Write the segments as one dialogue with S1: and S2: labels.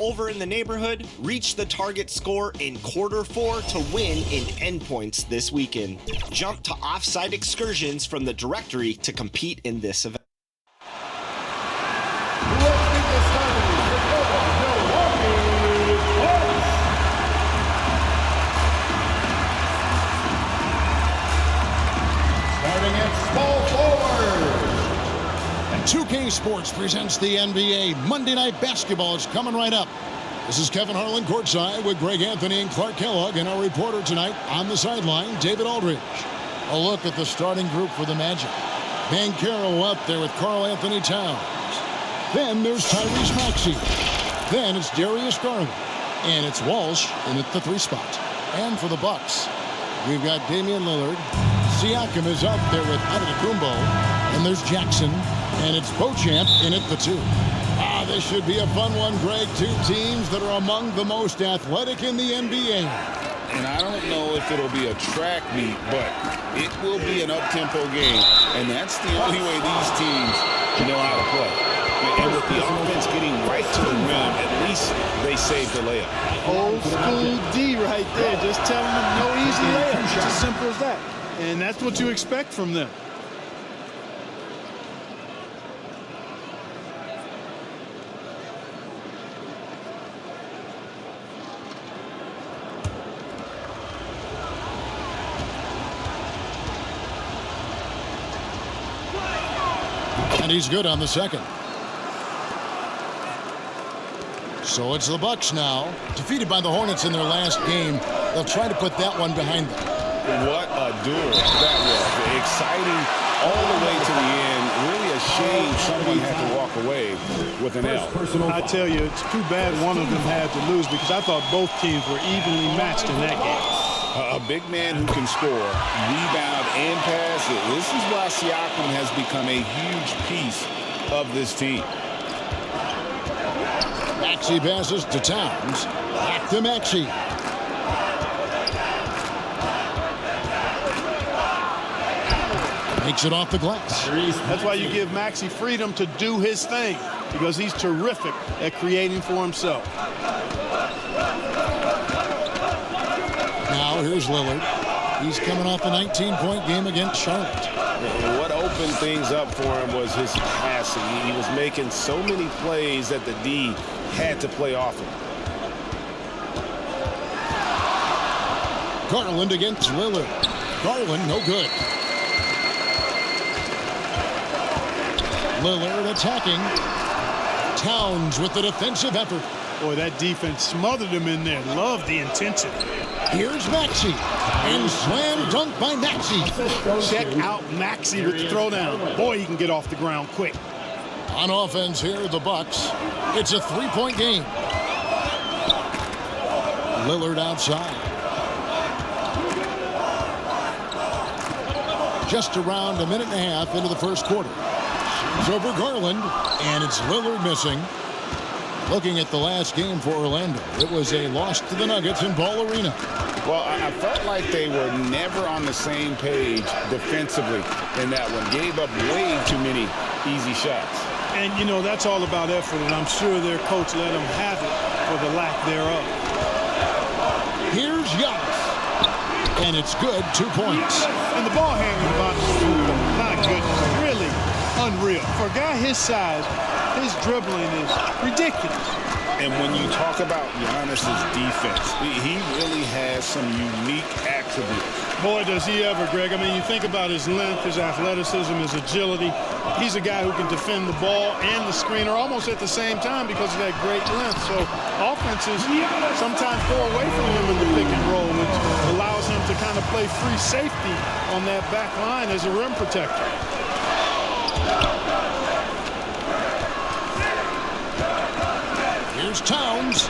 S1: Over in the neighborhood, reach the target score in quarter 4 to win in endpoints this weekend. Jump to offsite excursions from the directory to compete in this event.
S2: EA Sports presents the NBA. Monday Night Basketball is coming right up. This is Kevin Harlan courtside with Greg Anthony and Clark Kellogg, and our reporter tonight on the sideline, David Aldridge. A look at the starting group for the Magic. Banchero out there with Karl Anthony Towns. Then there's Tyrese Maxey. Then it's Darius Garland. And it's Walsh in at the 3 spot. And for the Bucks, we've got Damian Lillard. Siakam is out there with Antetokounmpo. And there's Jackson. And it's Beauchamp in at the 2. This should be a fun one, Greg. 2 teams that are among the most athletic in the NBA.
S3: And I don't know if it'll be a track meet, but it will be an up-tempo game. And that's the only way these teams know how to play. And with the offense getting right to the rim, at least they saved the layup.
S4: Old school D right there, just telling them no easy layup. It's as simple as that. And that's what you expect from them.
S2: And he's good on the second. So it's the Bucks now. Defeated by the Hornets in their last game. They'll try to put that one behind them.
S3: What a duel that was. Exciting all the way to the end. Really a shame someone had to walk away with an L.
S4: I tell you, it's too bad one of them had to lose because I thought both teams were evenly matched in that game.
S3: A big man who can score, rebound, and pass. This is why Siakam has become a huge piece of this team.
S2: Maxey passes to Towns. Back to Maxey. Makes it off the glass.
S4: That's why you give Maxey freedom to do his thing, because he's terrific at creating for himself.
S2: Now here's Lillard. He's coming off a 19-point game against Charlotte.
S3: What opened things up for him was his passing. He was making so many plays that the D had to play off him.
S2: Garland against Lillard. Garland, no good. Lillard attacking. Towns with the defensive effort.
S4: Boy, that defense smothered him in there. Love the intensity.
S2: Here's Maxey. And slam dunk by Maxey.
S4: Check out Maxey with the throwdown. Boy, he can get off the ground quick.
S2: On offense here, the Bucks. It's a 3-point game. Lillard outside. Just around a minute and a half into the first quarter. It's over Garland, and it's Lillard missing. Looking at the last game for Orlando, it was a loss to the Nuggets in Ball Arena.
S3: Well, I felt like they were never on the same page defensively in that one. Gave up way too many easy shots.
S4: And, you know, that's all about effort, and I'm sure their coach let them have it for the lack thereof.
S2: Here's Giannis. And it's good, 2 points.
S4: And the ball handling about my goodness, really unreal. For a guy his size, his dribbling is ridiculous.
S3: And when you talk about Giannis's defense, he really has some unique attributes.
S4: Boy, does he ever, Greg. I mean, you think about his length, his athleticism, his agility. He's a guy who can defend the ball and the screener almost at the same time because of that great length. So offenses sometimes go away from him in the pick and roll, which allows him to kind of play free safety on that back line as a rim protector.
S2: Here's Towns.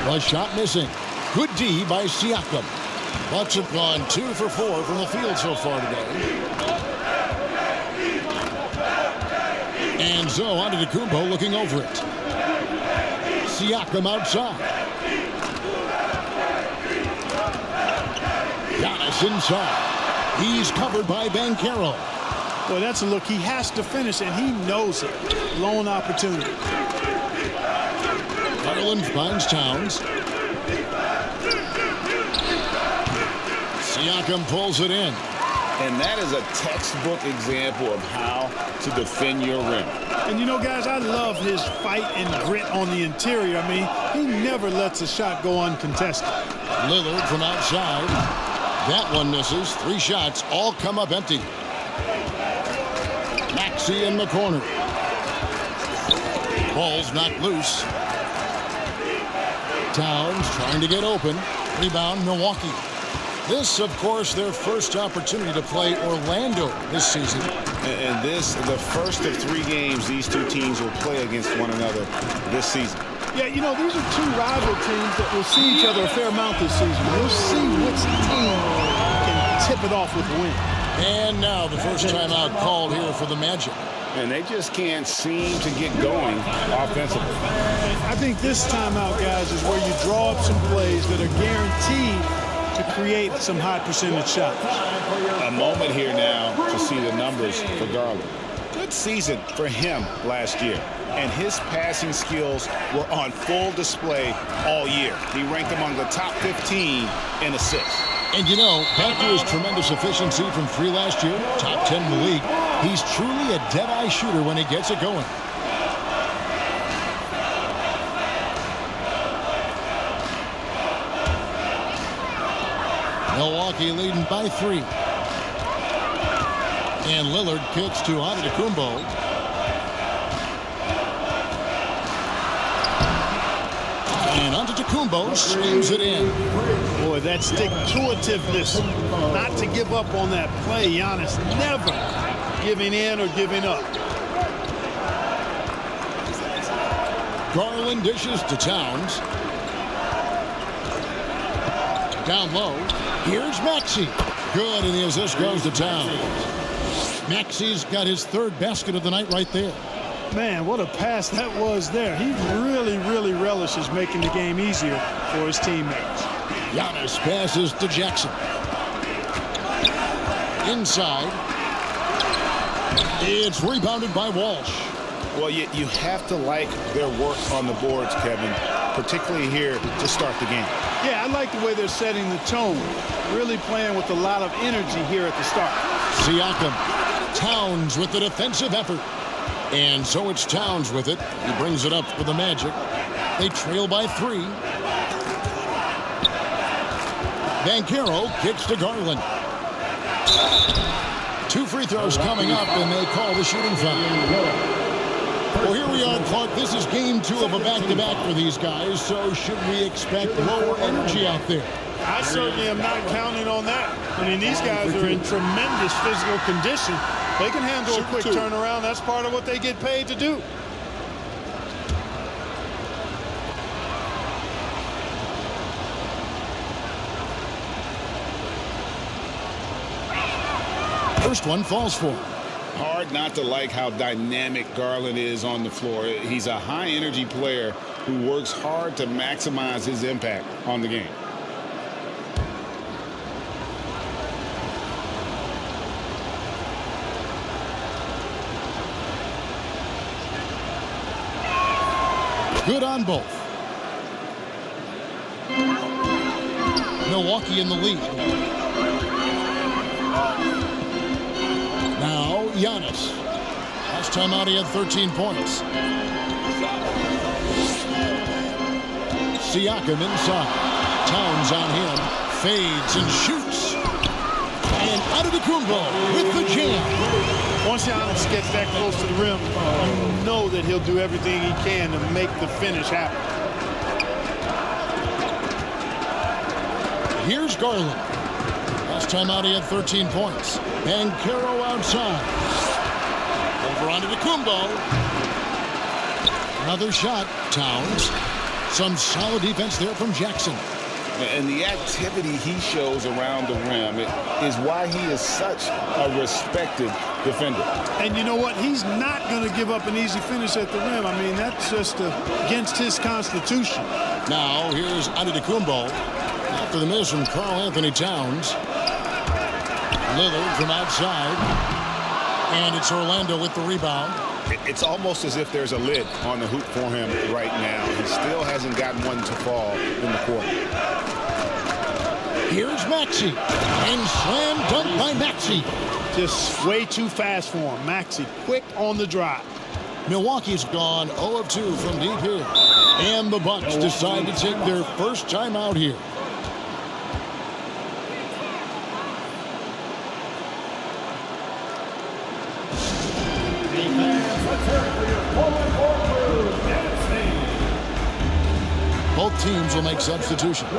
S2: The shot missing. Good D by Siakam. Bucks have gone 2 for 4 from the field so far today. And so Antetokounmpo looking over it. Siakam outside. Giannis inside. He's covered by Banchero.
S4: Boy, that's a look. He has to finish, and he knows it. Lone opportunity.
S2: Garland finds Towns. Siakam pulls it in.
S3: And that is a textbook example of how to defend your rim.
S4: And you know, guys, I love his fight and grit on the interior. I mean, he never lets a shot go uncontested.
S2: Lillard from outside. That one misses. 3 shots all come up empty. Maxey in the corner. Ball's knocked loose. Towns trying to get open. Rebound, Milwaukee. This, of course, their first opportunity to play Orlando this season.
S3: And this, the first of 3 games these two teams will play against one another this season.
S4: Yeah, you know, these are 2 rival teams that will see each other a fair amount this season. We'll see which team can tip it off with a win.
S2: And now the first timeout called here for the Magic.
S3: And they just can't seem to get going offensively.
S4: I think this timeout, guys, is where you draw up some plays that are guaranteed to create some high percentage shots.
S3: A moment here now to see the numbers for Garland. Good season for him last year, and his passing skills were on full display all year. He ranked among the top 15 in assists.
S2: And you know, back to his tremendous efficiency from 3 last year, top 10 in the league, he's truly a dead-eye shooter when he gets it going. Milwaukee leading by 3. And Lillard kicks to Antetokounmpo. And Antetokounmpo slams it in.
S4: Boy, that stick-to-itiveness, not to give up on that play. Giannis never giving in or giving up.
S2: Garland dishes to Towns. Down low. Here's Maxey. Good, and the assist goes to Towns. Maxey's got his 3rd basket of the night right there.
S4: Man, what a pass that was there. He really, really relishes making the game easier for his teammates.
S2: Giannis passes to Jackson. Inside. It's rebounded by Walsh.
S3: Well, you have to like their work on the boards, Kevin, particularly here to start the game.
S4: Yeah, I like the way they're setting the tone. Really playing with a lot of energy here at the start.
S2: Siakam. Towns with the defensive effort. And so it's Towns with it. He brings it up for the Magic. They trail by 3. Banchero kicks to Garland. 2 free throws coming up, and they call the shooting foul. Well, here we are, Clark. This is game 2 of a back-to-back for these guys, so should we expect lower energy out there?
S4: I certainly am not counting on that. I mean, these guys are in tremendous physical condition. They can handle a quick turnaround. That's part of what they get paid to do.
S2: First one falls for.
S3: Hard not to like how dynamic Garland is on the floor. He's a high-energy player who works hard to maximize his impact on the game.
S2: Good on both. Milwaukee in the lead. Now Giannis. Last time out he had 13 points. Siakam inside. Towns on him. Fades and shoots. And Antetokounmpo with the jam.
S4: Once Giannis gets that close to the rim, you know that he'll do everything he can to make the finish happen.
S2: Here's Garland. Last time out he had 13 points. Banchero outside. Over onto Antetokounmpo. Another shot. Towns. Some solid defense there from Jackson.
S3: And the activity he shows around the rim is why he is such a respected defender.
S4: And you know what? He's not going to give up an easy finish at the rim. I mean, that's just against his constitution.
S2: Now, here's Antetokounmpo. After the miss from Karl-Anthony Towns. Lillard from outside. And it's Orlando with the rebound.
S3: It's almost as if there's a lid on the hoop for him right now. He still hasn't gotten one to fall in the quarter.
S2: Here's Maxey. And slam dunk by Maxey.
S4: Just way too fast for him. Maxey quick on the drive.
S2: Milwaukee's gone 0 of 2 from deep here. And the Bucks decide to take their first time out here. Both teams will make substitutions.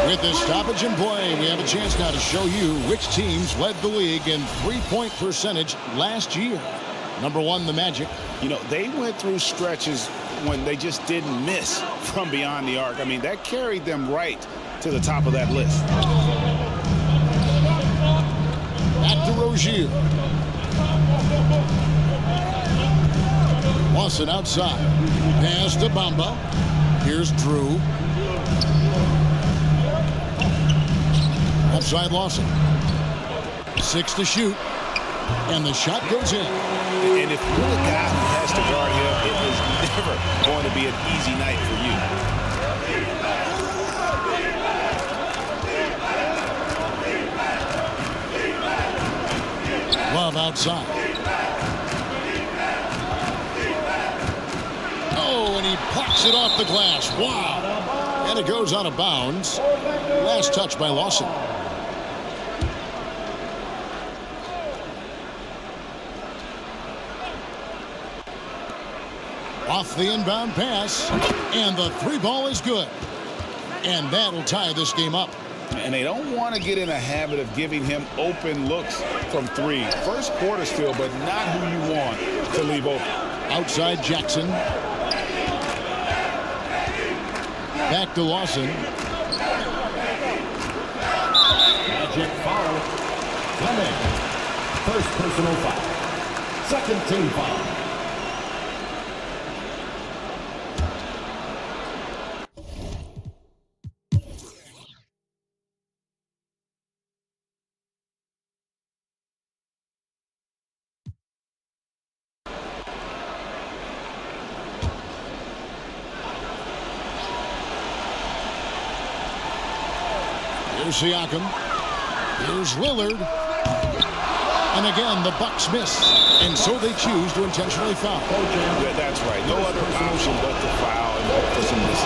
S2: With this stoppage in play, we have a chance now to show you which teams led the league in three-point percentage last year. Number one, the Magic.
S3: You know, they went through stretches when they just didn't miss from beyond the arc. I mean, that carried them right to the top of that list.
S2: Back to Rozier. Lawson outside. Pass to Bamba. Here's Drew. Outside Lawson. 6 to shoot. And the shot goes in.
S3: And if you're the guy who has to guard him, it is never going to be an easy night for you.
S2: Love outside. Oh, and he plucks it off the glass. Wow. And it goes out of bounds. Last touch by Lawson. Off the inbound pass. And the three ball is good. And that'll tie this game up.
S3: And they don't want to get in a habit of giving him open looks from three. First quarter still, but not who you want to leave open.
S2: Outside Jackson. Back to Lawson.
S5: Magic foul. Clement. First personal foul. Second team foul.
S2: Here's Siakam. Here's Lillard. And again, the Bucks miss. And so they choose to intentionally foul.
S3: Yeah, that's right. No other option but to foul and hope for some misses.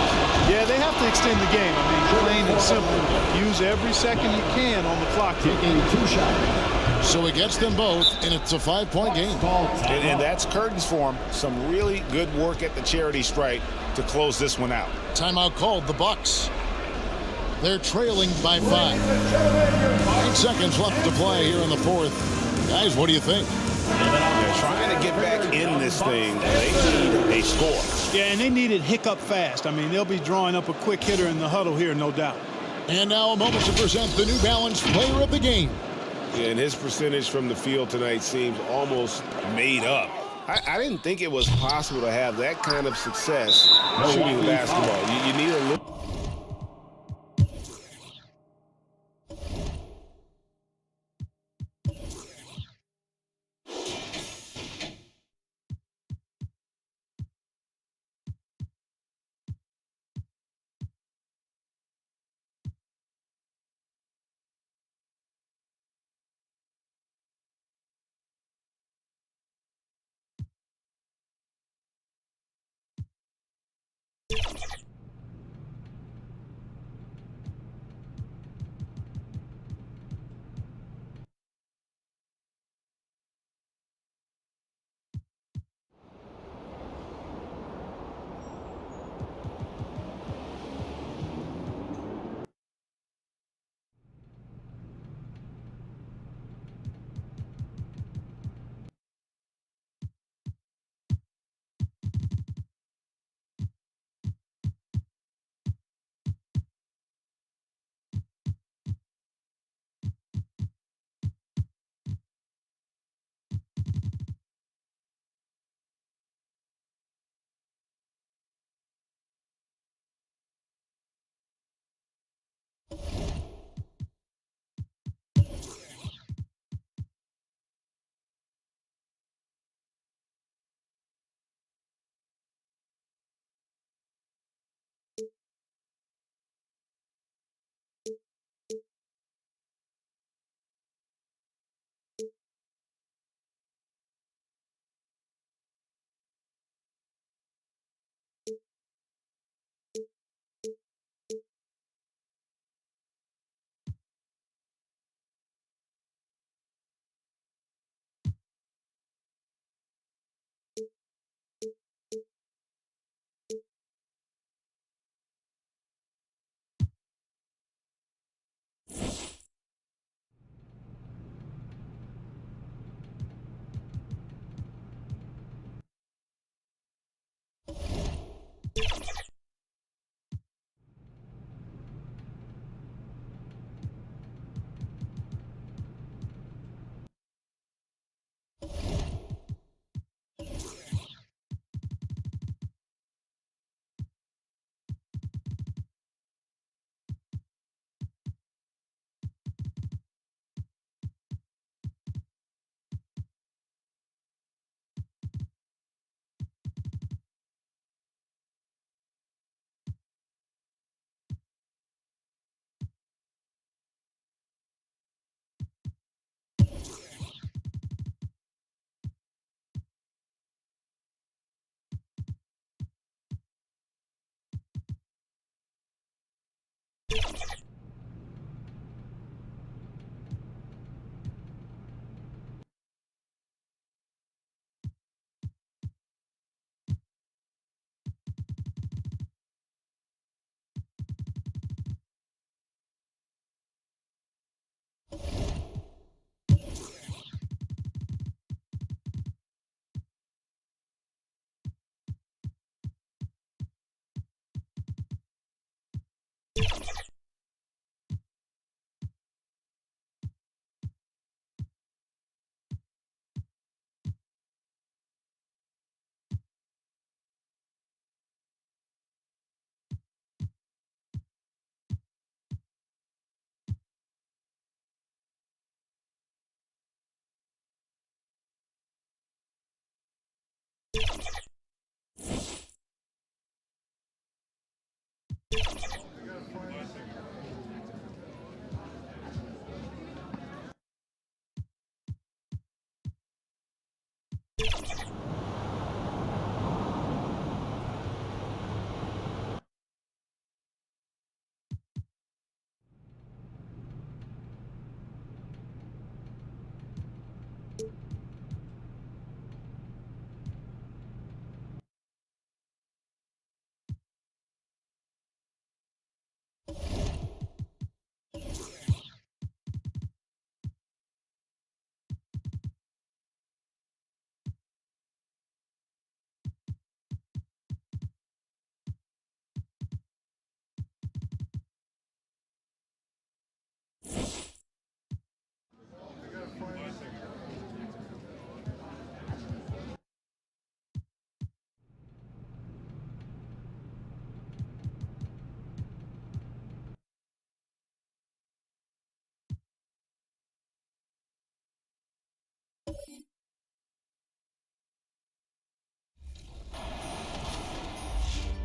S4: Yeah, they have to extend the game. I mean, plain and simple. Use every second you can on the clock.
S5: Taking 2 shots.
S2: So he gets them both, and it's a 5-point game.
S3: And that's curtains for him. Some really good work at the charity stripe to close this one out.
S2: Timeout called, the Bucks. They're trailing by 5. 8 seconds left to play here in the fourth. Guys, what do you think?
S3: They're trying to get back in this thing. They need a score.
S4: Yeah, and they need it hiccup fast. I mean, they'll be drawing up a quick hitter in the huddle here, no doubt.
S2: And now a moment to present the New Balance Player of the Game.
S3: And his percentage from the field tonight seems almost made up. I didn't think it was possible to have that kind of success shooting the basketball. You need a little...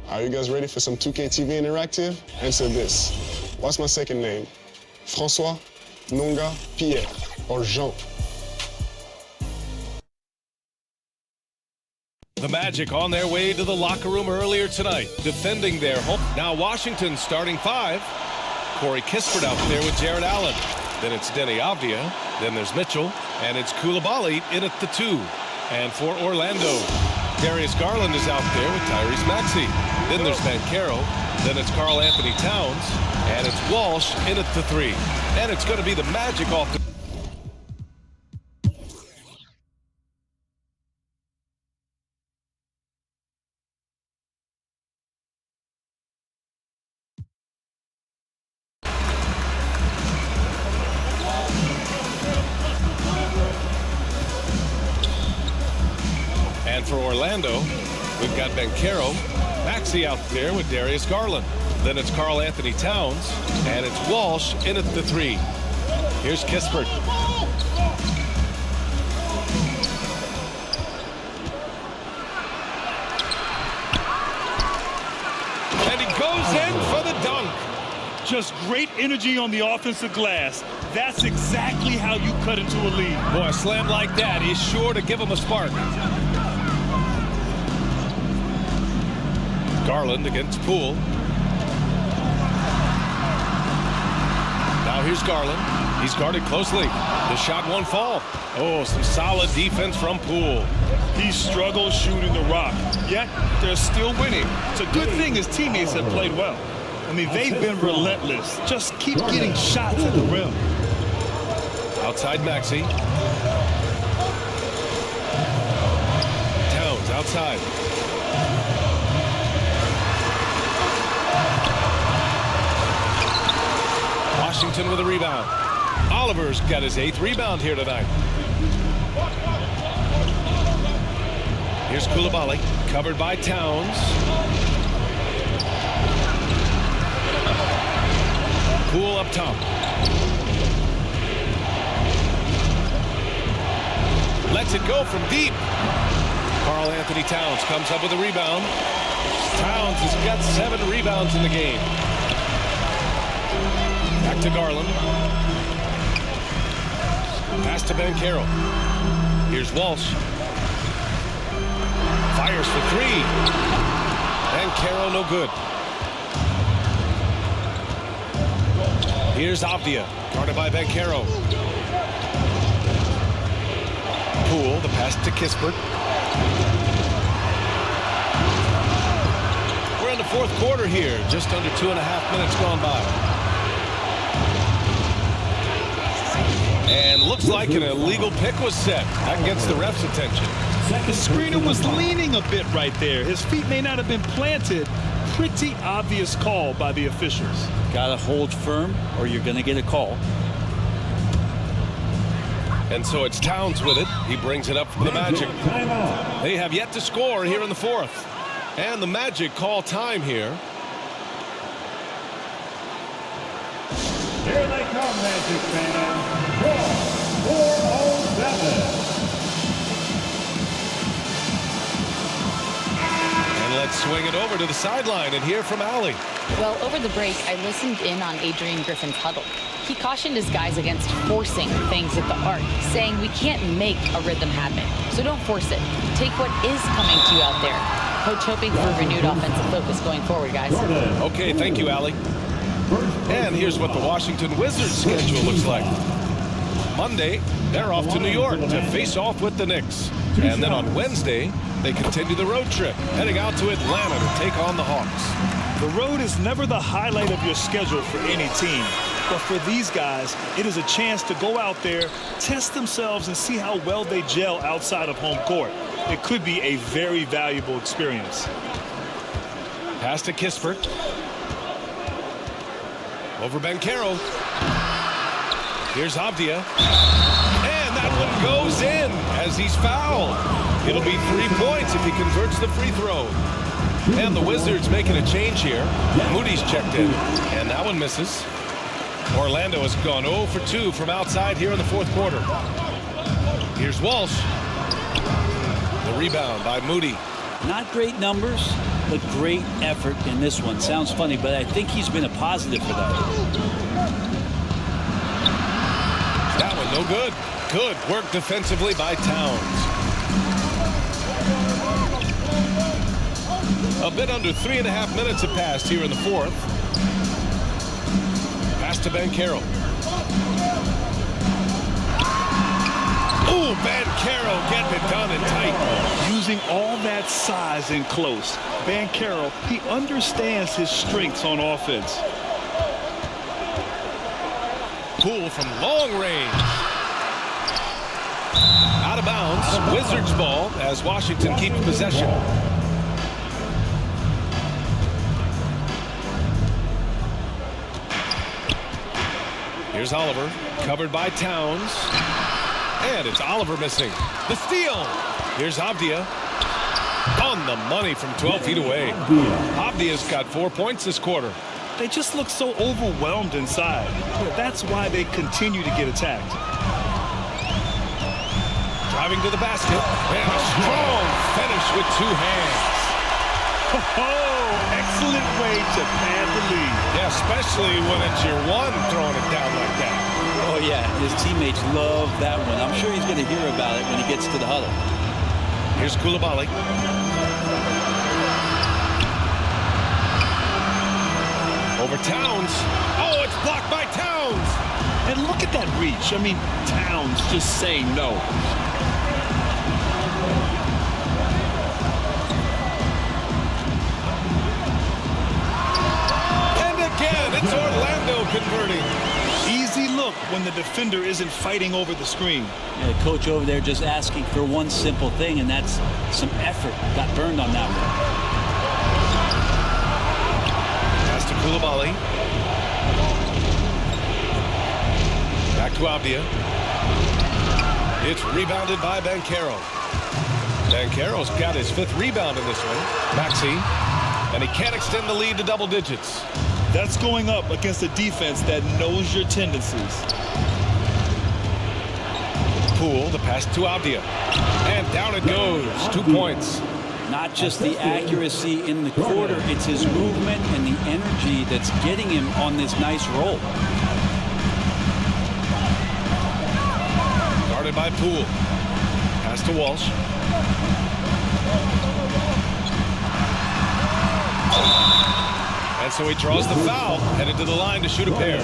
S6: Are you guys ready for some 2K TV Interactive? Answer this. What's my second name? François, Nonga, Pierre, or Jean?
S7: The Magic on their way to the locker room earlier tonight, defending their home. Now Washington starting five. Corey Kispert out there with Jared Allen. Then it's Denny Avdia. Then there's Mitchell. And it's Coulibaly in at the 2. And for Orlando, Darius Garland is out there with Tyrese Maxey. Then there's Banchero. Then it's Karl Anthony Towns. And it's Walsh in at the 3. And it's going to be the Magic off the... And for Orlando, we've got Banchero, Maxey out there with Darius Garland. Then it's Karl Anthony Towns, and it's Walsh in at the 3. Here's Kispert. And he goes in for the dunk.
S8: Just great energy on the offensive glass. That's exactly how you cut into a lead.
S7: Boy, a slam like that is sure to give him a spark. Garland against Poole. Now here's Garland. He's guarded closely. The shot won't fall. Oh, some solid defense from Poole.
S8: He struggles shooting the rock, yet they're still winning. It's a good thing his teammates have played well. I mean, they've been relentless. Just keep getting shots at the rim.
S7: Outside Maxey. Towns outside. Washington with a rebound. Oliver's got his 8th rebound here tonight. Here's Coulibaly, covered by Towns. Poole up top. Lets it go from deep. Karl Anthony Towns comes up with a rebound. Towns has got 7 rebounds in the game. Back to Garland. Pass to Banchero. Here's Walsh. Fires for 3. Banchero no good. Here's Avdia, guarded by Banchero. Poole, the pass to Kispert. We're in the 4th quarter here, just under 2.5 minutes gone by. And looks like an illegal pick was set. That gets the ref's attention.
S8: The screener was leaning a bit right there. His feet may not have been planted. Pretty obvious call by the officials.
S9: Gotta hold firm or you're gonna get a call.
S7: And so it's Towns with it. He brings it up for the Magic. They have yet to score here in the 4th. And the Magic call time here.
S5: Here they come, Magic fans. 4:07.
S7: And let's swing it over to the sideline and hear from Allie.
S10: Well, over the break, I listened in on Adrian Griffin's huddle. He cautioned his guys against forcing things at the arc, saying we can't make a rhythm happen, so don't force it. Take what is coming to you out there. Coach hoping for renewed offensive focus going forward, guys.
S7: Okay, thank you, Allie. And here's what the Washington Wizards schedule looks like. Monday, they're off to New York to face off with the Knicks. And then on Wednesday, they continue the road trip, heading out to Atlanta to take on the Hawks.
S8: The road is never the highlight of your schedule for any team. But for these guys, it is a chance to go out there, test themselves, and see how well they gel outside of home court. It could be a very valuable experience.
S7: Pass to Kispert. Over Banchero. Here's Avdia. And that one goes in as he's fouled. It'll be 3 points if he converts the free throw. And the Wizards making a change here. Moody's checked in, and that one misses. Orlando has gone 0 for 2 from outside here in the fourth quarter. Here's Walsh. The rebound by Moody.
S9: Not great numbers, but great effort in this one. Sounds funny, but I think he's been a positive for that.
S7: That one no good. Good work defensively by Towns. A bit under 3.5 minutes have passed here in the fourth. Pass to Banchero. Ooh, Banchero getting it done and tight.
S8: Using all that size in close, Banchero, he understands his strengths on offense.
S7: Poole from long range. Out of bounds. Wizards ball as Washington keeps possession. Here's Oliver, covered by Towns. And it's Oliver missing. The steal. Here's Avdia. On the money from 12 feet away. Avdia's got 4 points this quarter.
S8: They just look so overwhelmed inside. That's why they continue to get attacked.
S7: Driving to the basket. And a strong finish with 2 hands.
S8: Oh, excellent way to pad the lead.
S7: Yeah, especially when it's your one throwing it down like that.
S9: Oh, yeah, his teammates love that one. I'm sure he's going to hear about it when he gets to the huddle.
S7: Here's Coulibaly. Over Towns. Oh, it's blocked by Towns.
S8: And look at that reach. I mean, Towns just saying no.
S7: And again, it's Orlando converting.
S8: Easy look when the defender isn't fighting over the screen.
S9: Yeah, coach over there just asking for one simple thing, and that's some effort. Got burned on that one.
S7: Pass to Coulibaly. Back to Avdia. It's rebounded by Banchero. Banchero's got his 5th rebound in this one. Maxey. And he can't extend the lead to double digits.
S8: That's going up against a defense that knows your tendencies.
S7: Poole, the pass to Avdia. And down it goes. 2 points.
S9: Not just the accuracy in the quarter, it's his movement and the energy that's getting him on this nice roll.
S7: Guarded by Poole. Pass to Walsh. And so he draws the foul, headed to the line to shoot a pair.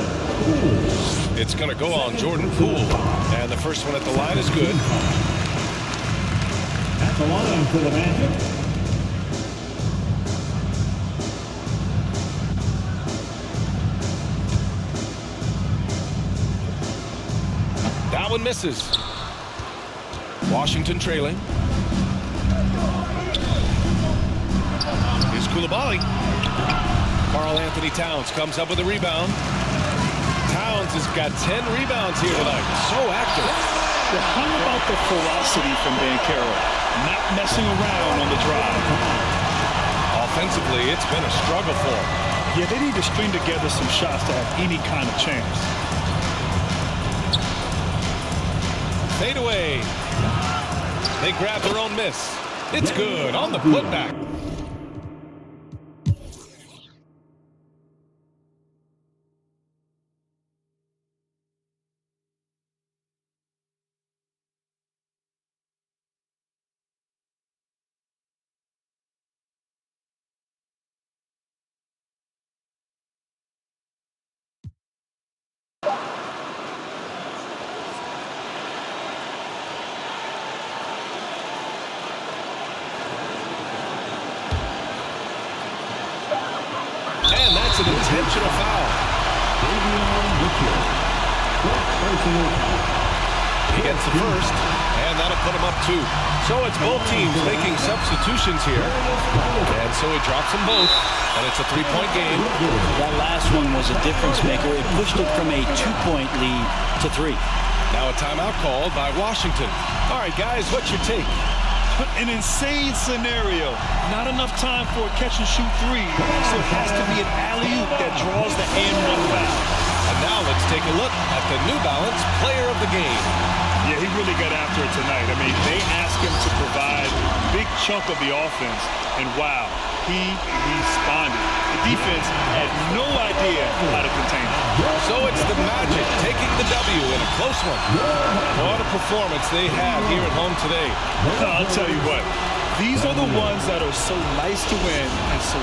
S7: It's going to go on Jordan Poole. And the first one at the line is good.
S5: At the line for the Magic.
S7: That one misses. Washington trailing. Here's Coulibaly. Karl-Anthony Towns comes up with a rebound. Towns has got 10 rebounds here tonight. So active.
S8: Well, how about the ferocity from Banchero? Not messing around on the drive.
S7: Offensively, it's been a struggle for him.
S8: Yeah, they need to string together some shots to have any kind of chance.
S7: Fade away. They grab their own miss. It's good on the putback. intentional foul. He gets the first, and that'll put him up 2. So it's both teams making substitutions here. And so he drops them both, and it's a 3-point game.
S9: That last one was a difference maker. It pushed it from a 2-point lead to 3.
S7: Now a timeout called by Washington. All right, guys, what's your take?
S8: An insane scenario. Not enough time for a catch-and-shoot 3, so it has to be an alley-oop that draws the and-one foul.
S7: And now let's take a look at the New Balance player of the game.
S8: Yeah, he really got after it tonight. I mean, they asked him to provide a big chunk of the offense, and wow, he responded. The defense had no idea how to contain him.
S7: So it's the Magic taking the W in a close one. What a performance they had here at home today.
S8: I'll tell you what, these are the ones that are so nice to win and so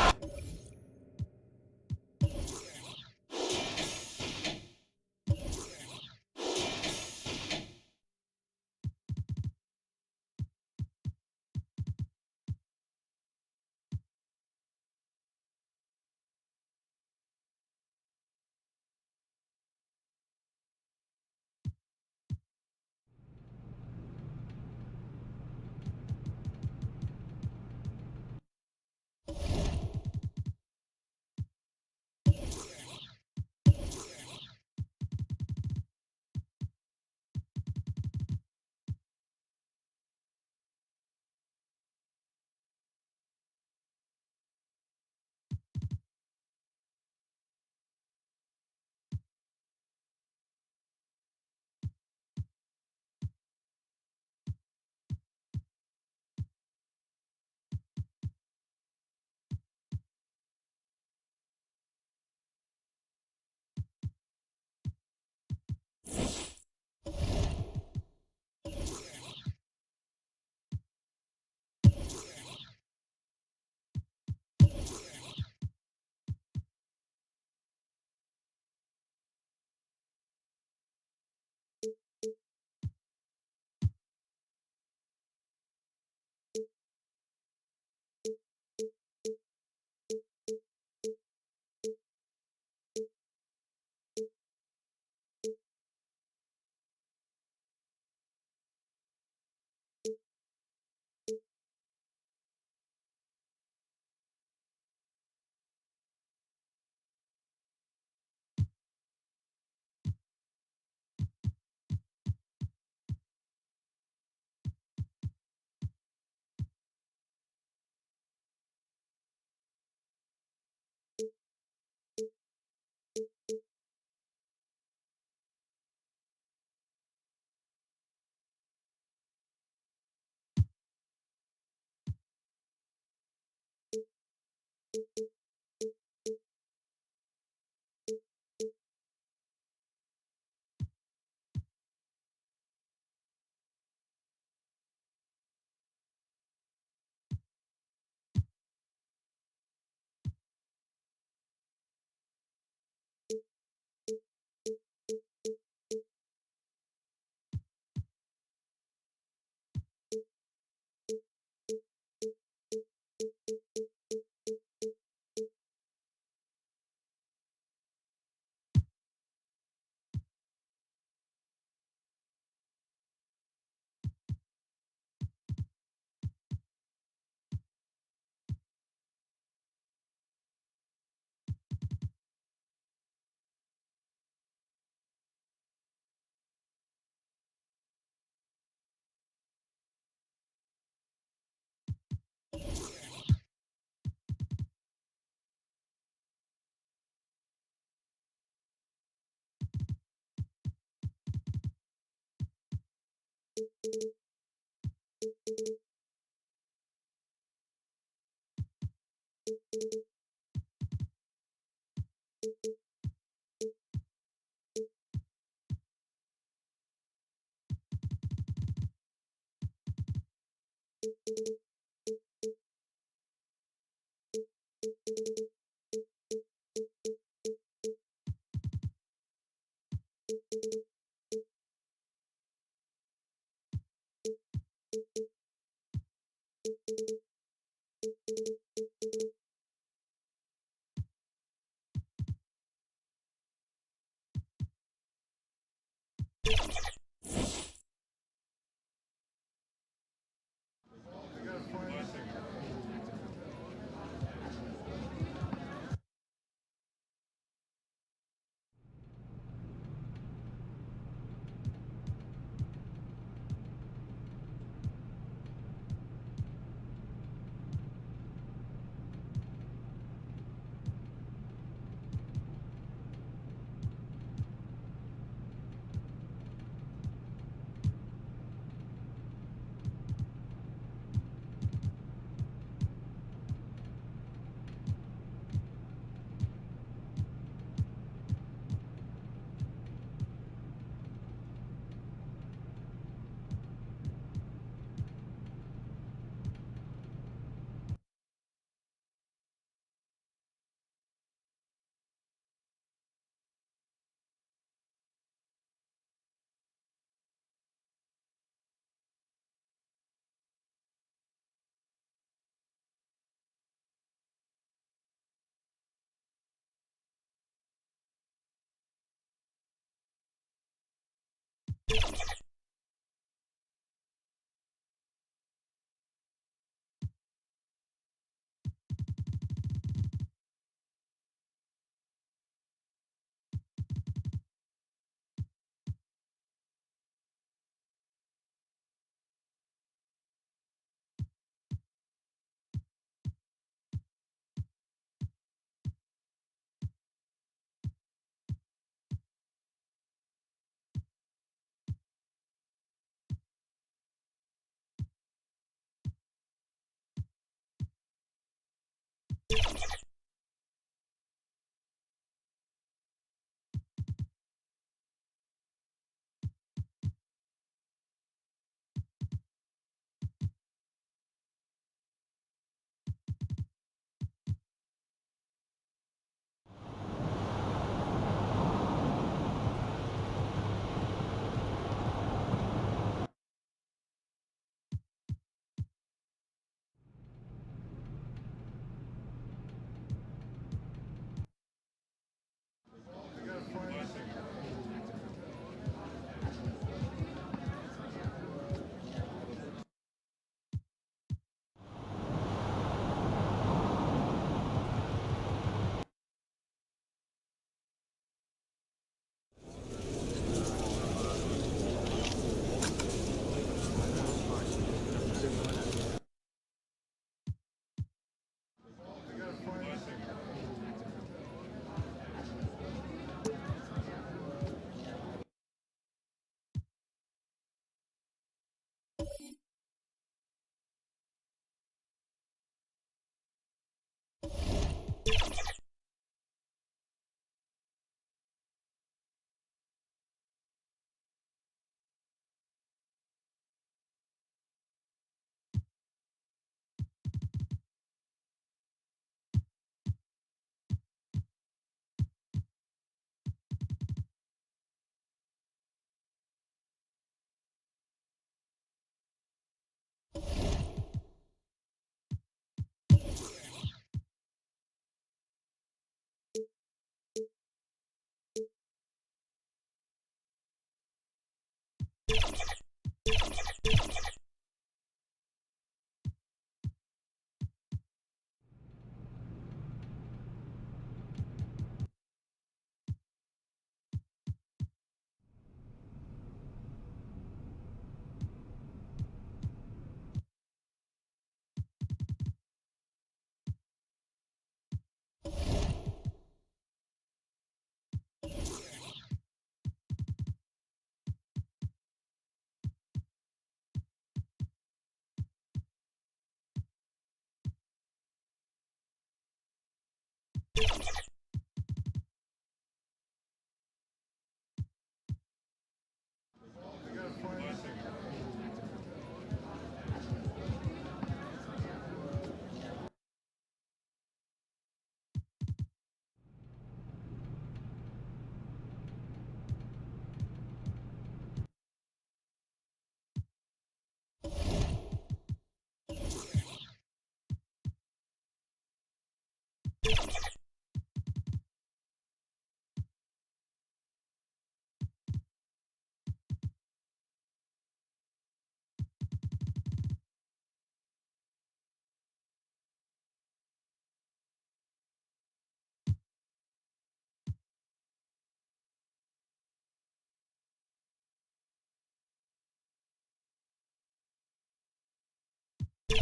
S11: We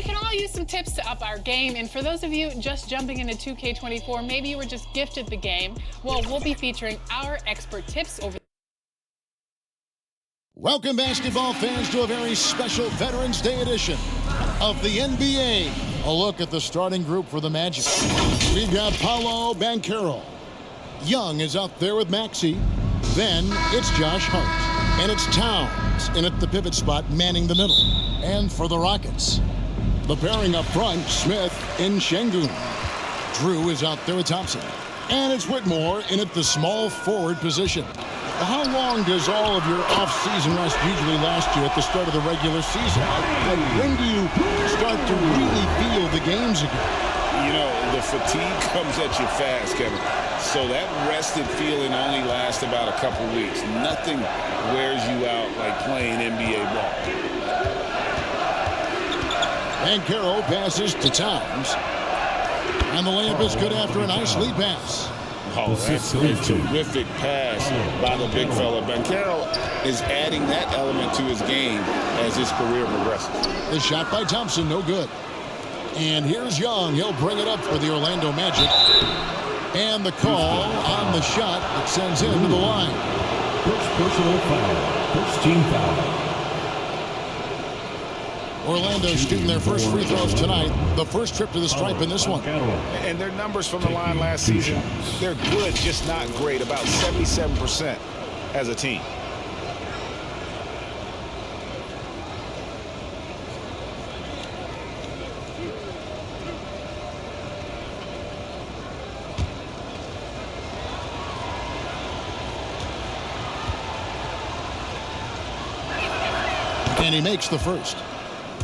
S11: can all use some tips to up our game, and for those of you just jumping into 2K24, maybe you were just gifted the game, well, we'll be featuring our expert tips over.
S2: Welcome, basketball fans, to a very special Veterans Day edition of the NBA. A look at the starting group for the Magic. We've got Paolo Banchero. Young is out there with Maxey. Then it's Josh Hart. And it's Towns in at the pivot spot, manning the middle. And for the Rockets, the pairing up front, Smith and Şengün. Drew is out there with Thompson. And it's Whitmore in at the small forward position. How long does all of your off-season rest usually last you at the start of the regular season? And when do you start to really feel the games again?
S3: You know, the fatigue comes at you fast, Kevin. So that rested feeling only lasts about a couple weeks. Nothing wears you out like playing NBA ball.
S2: Banchero passes to Towns. And the layup is good after a nice lead pass.
S3: Oh, that's a terrific pass by the big fella. Banchero is adding that element to his game as his career progresses.
S2: The shot by Thompson, no good. And here's Young. He'll bring it up for the Orlando Magic. And the call on the shot that sends him to the line.
S5: First personal foul. First team foul.
S2: Orlando shooting their first free throws tonight. The first trip to the stripe in this one.
S3: And their numbers from the line last season, they're good, just not great. About 77% as a team.
S2: And he makes the first.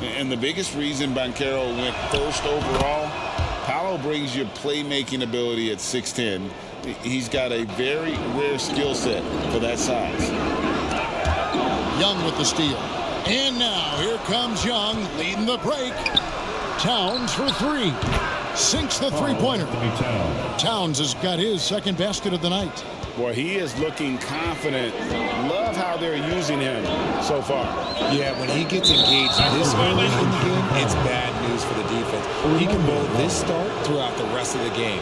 S3: And the biggest reason Banchero went first overall, Paolo brings you playmaking ability at 6'10". He's got a very rare skill set for that size.
S2: Young with the steal. And now here comes Young leading the break. Towns for three. Sinks the three-pointer. Towns has got his second basket of the night.
S3: Boy, he is looking confident. Love how they're using him so far.
S12: Yeah, when he gets engaged this early in the game, it's bad news for the defense. He can roll this start throughout the rest of the game.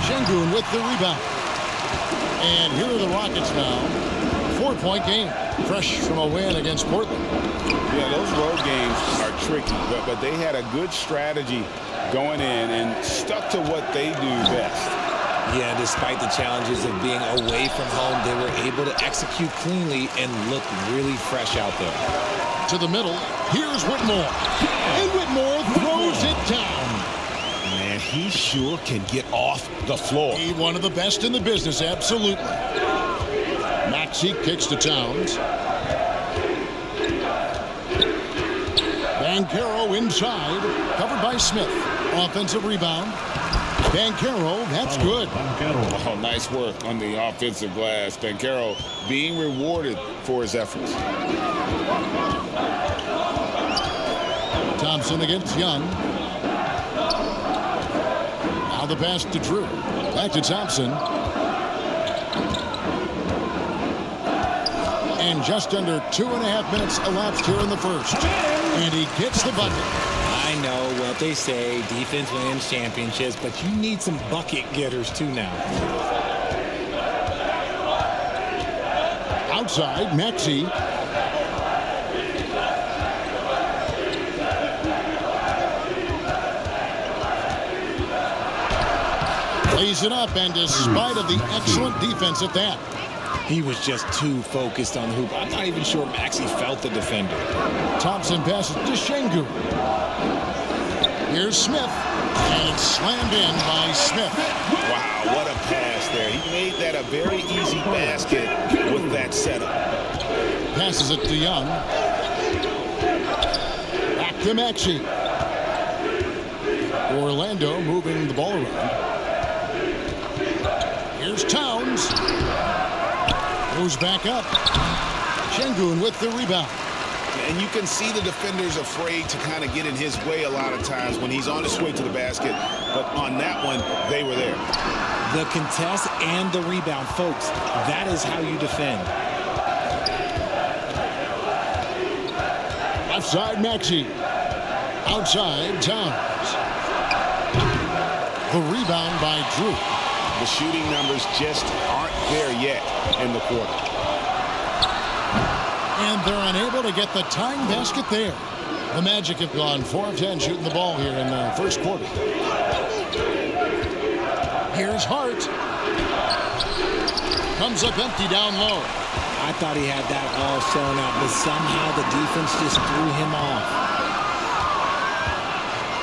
S2: Şengün with the rebound. And here are the Rockets now. 4-point game. Fresh from a win against Portland.
S3: Yeah, those road games are tricky, but they had a good strategy going in and stuck to what they do best.
S12: Yeah, despite the challenges of being away from home, they were able to execute cleanly and look really fresh out there.
S2: To the middle, here's Whitmore. And Whitmore throws it down.
S3: Man, he sure can get off the floor.
S2: He's one of the best in the business, absolutely. Maxey kicks to Towns. Banchero inside, covered by Smith. Offensive rebound. Banchero, that's good.
S3: Oh, nice work on the offensive glass. Banchero being rewarded for his efforts.
S2: Thompson against Young. Now the pass to Drew. Back to Thompson. And just under 2.5 minutes elapsed here in the first. And he gets the bucket.
S12: I know what they say, defense wins championships, but you need some bucket getters too now.
S2: Outside, Maxey. Lays it up, and despite of the excellent defense at that,
S12: he was just too focused on the hoop. I'm not even sure Maxey felt the defender.
S2: Thompson passes to Şengün. Here's Smith, and it's slammed in by Smith.
S3: Wow, what a pass there. He made that a very easy basket with that setup.
S2: Passes it to Young. Back to Maxey. Orlando moving the ball around. Here's Towns. Goes back up. Şengün with the rebound.
S3: And you can see the defenders afraid to kind of get in his way a lot of times when he's on his way to the basket. But on that one, they were there.
S12: The contest and the rebound, folks. That is how you defend.
S2: Left side, Maxey. Outside, Towns. The rebound by Drew.
S3: The shooting numbers just aren't there yet in the quarter.
S2: And they're unable to get the tying basket there. The Magic have gone 4 of 10 shooting the ball here in the first quarter. Here's Hart. Comes up empty down low.
S12: I thought he had that all sewn up, but somehow the defense just threw him off.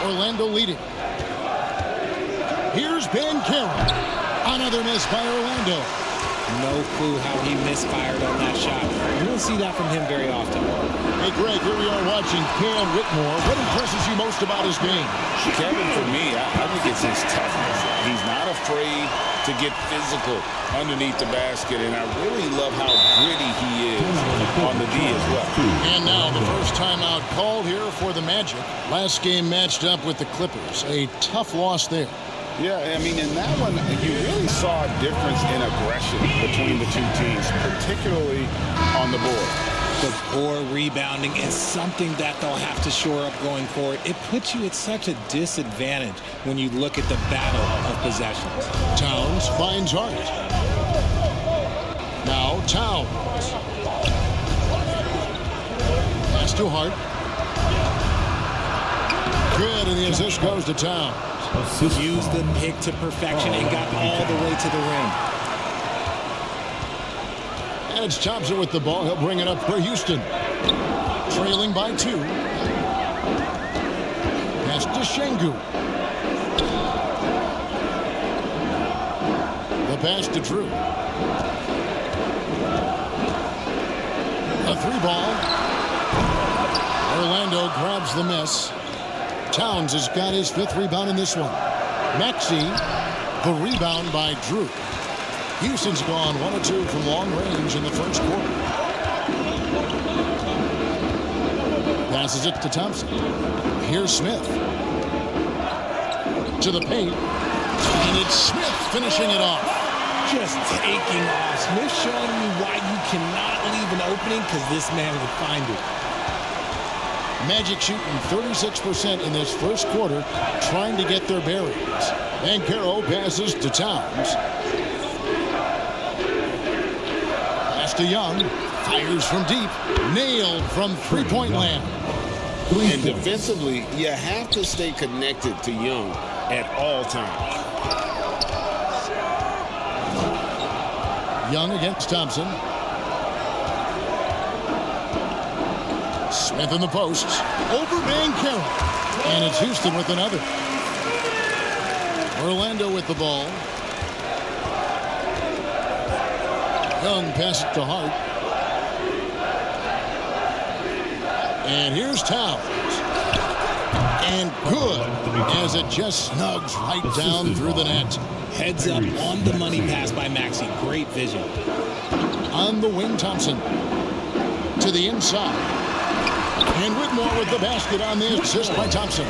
S2: Orlando leading. Here's Banchero. Another miss by Orlando.
S12: No clue how he misfired on that shot. You don't see that from him very often.
S2: Hey, Greg, here we are watching Cam Whitmore. What impresses you most about his game?
S3: Kevin, for me, I think it's his toughness. He's not afraid to get physical underneath the basket, and I really love how gritty he is on the D as well.
S2: And now the first timeout called here for the Magic. Last game matched up with the Clippers. A tough loss there.
S3: Yeah, I mean, in that one, you really saw a difference in aggression between the two teams, particularly on the board.
S12: The poor rebounding is something that they'll have to shore up going forward. It puts you at such a disadvantage when you look at the battle of possessions.
S2: Towns finds Hart. Now Towns. Pass to Hart. Good, and the assist goes to Towns.
S12: Used the pick to perfection and got all the way to the rim.
S2: And it's Thompson with the ball. He'll bring it up for Houston. Trailing by 2. Pass to Şengün. The pass to Drew. A 3-ball. Orlando grabs the miss. Towns has got his 5th rebound in this one. Maxey, the rebound by Drew. Houston's gone 1 of 2 from long range in the first quarter. Passes it to Thompson. Here's Smith. To the paint. And it's Smith finishing it off.
S12: Just taking off. Smith showing you why you cannot leave an opening, because this man will find it.
S2: Magic shooting 36% in this first quarter, trying to get their bearings. Banchero passes to Towns. Pass to Young. Fires from deep. Nailed from three-point land.
S3: And defensively, you have to stay connected to Young at all times.
S2: Young against Thompson. Smith in the posts. Over Banchero. And it's Houston with another. Orlando with the ball. Young passes it to Hart. And here's Towns. And good, as it just snugs right down through the net.
S12: Heads up on the money pass by Maxey. Great vision.
S2: On the wing, Thompson. To the inside. And Whitmore with the basket on the assist by Thompson.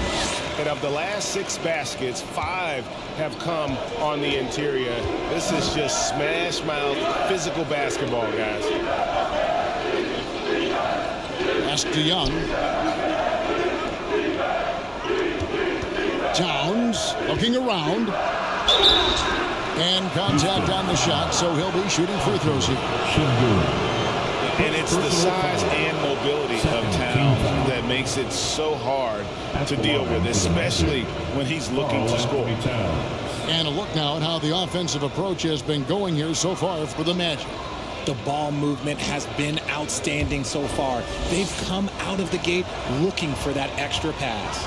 S13: And of the last 6 baskets, 5 have come on the interior. This is just smash mouth physical basketball, guys.
S2: Pass to Young. Towns looking around. And contact on the shot, so he'll be shooting free throws here.
S3: And it's the size and mobility of Towns that makes it so hard to deal with, especially when he's looking to score.
S2: And a look now at how the offensive approach has been going here so far for the Magic.
S12: The ball movement has been outstanding so far. They've come out of the gate looking for that extra pass.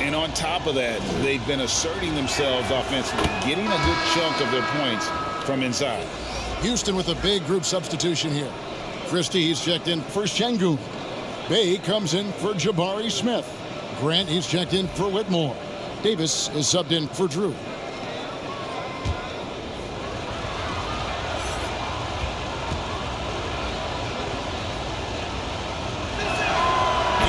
S3: And on top of that, they've been asserting themselves offensively, getting a good chunk of their points from inside.
S2: Houston with a big group substitution here. Christie, he's checked in for Şengün. Bay comes in for Jabari Smith. Grant, he's checked in for Whitmore. Davis is subbed in for Drew.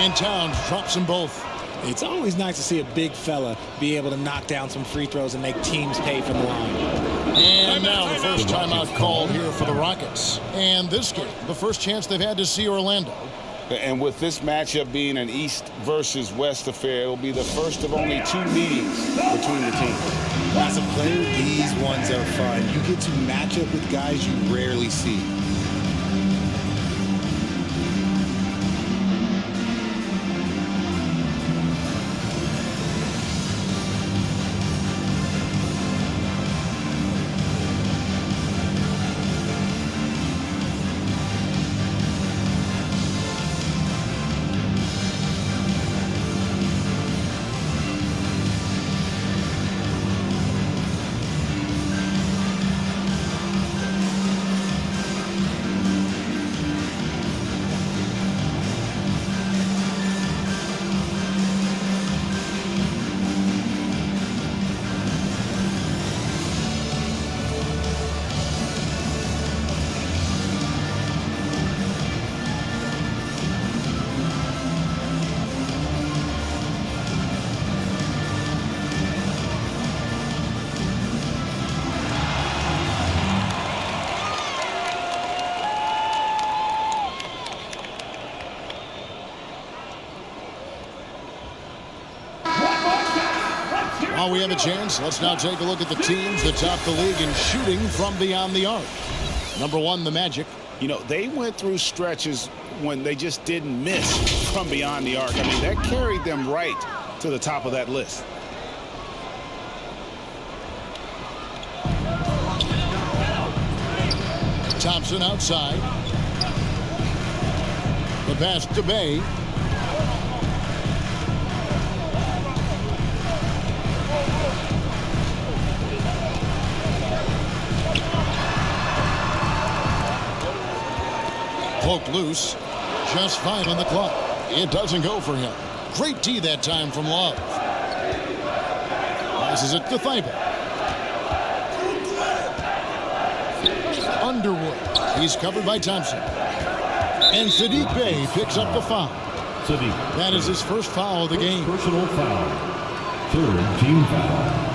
S2: And Towns drops them both.
S12: It's always nice to see a big fella be able to knock down some free throws and make teams pay from the line.
S2: And now the first timeout called here for the Rockets. And this game, the first chance they've had to see Orlando.
S3: And with this matchup being an East versus West affair, it will be the first of only 2 meetings between the teams.
S12: As a player, these ones are fun. You get to match up with guys you rarely see.
S2: While we have a chance, let's now take a look at the teams that top the league in shooting from beyond the arc. Number 1, the Magic.
S3: You know, they went through stretches when they just didn't miss from beyond the arc. I mean, that carried them right to the top of that list.
S2: Thompson outside. The pass to Bay. Poked loose. Just 5 on the clock. It doesn't go for him. Great D that time from Love. Passes it to Thibault. Underwood. He's covered by Thompson. And Saddiq Bey picks up the foul. That is his first foul of the game.
S5: Personal foul. 3rd team foul.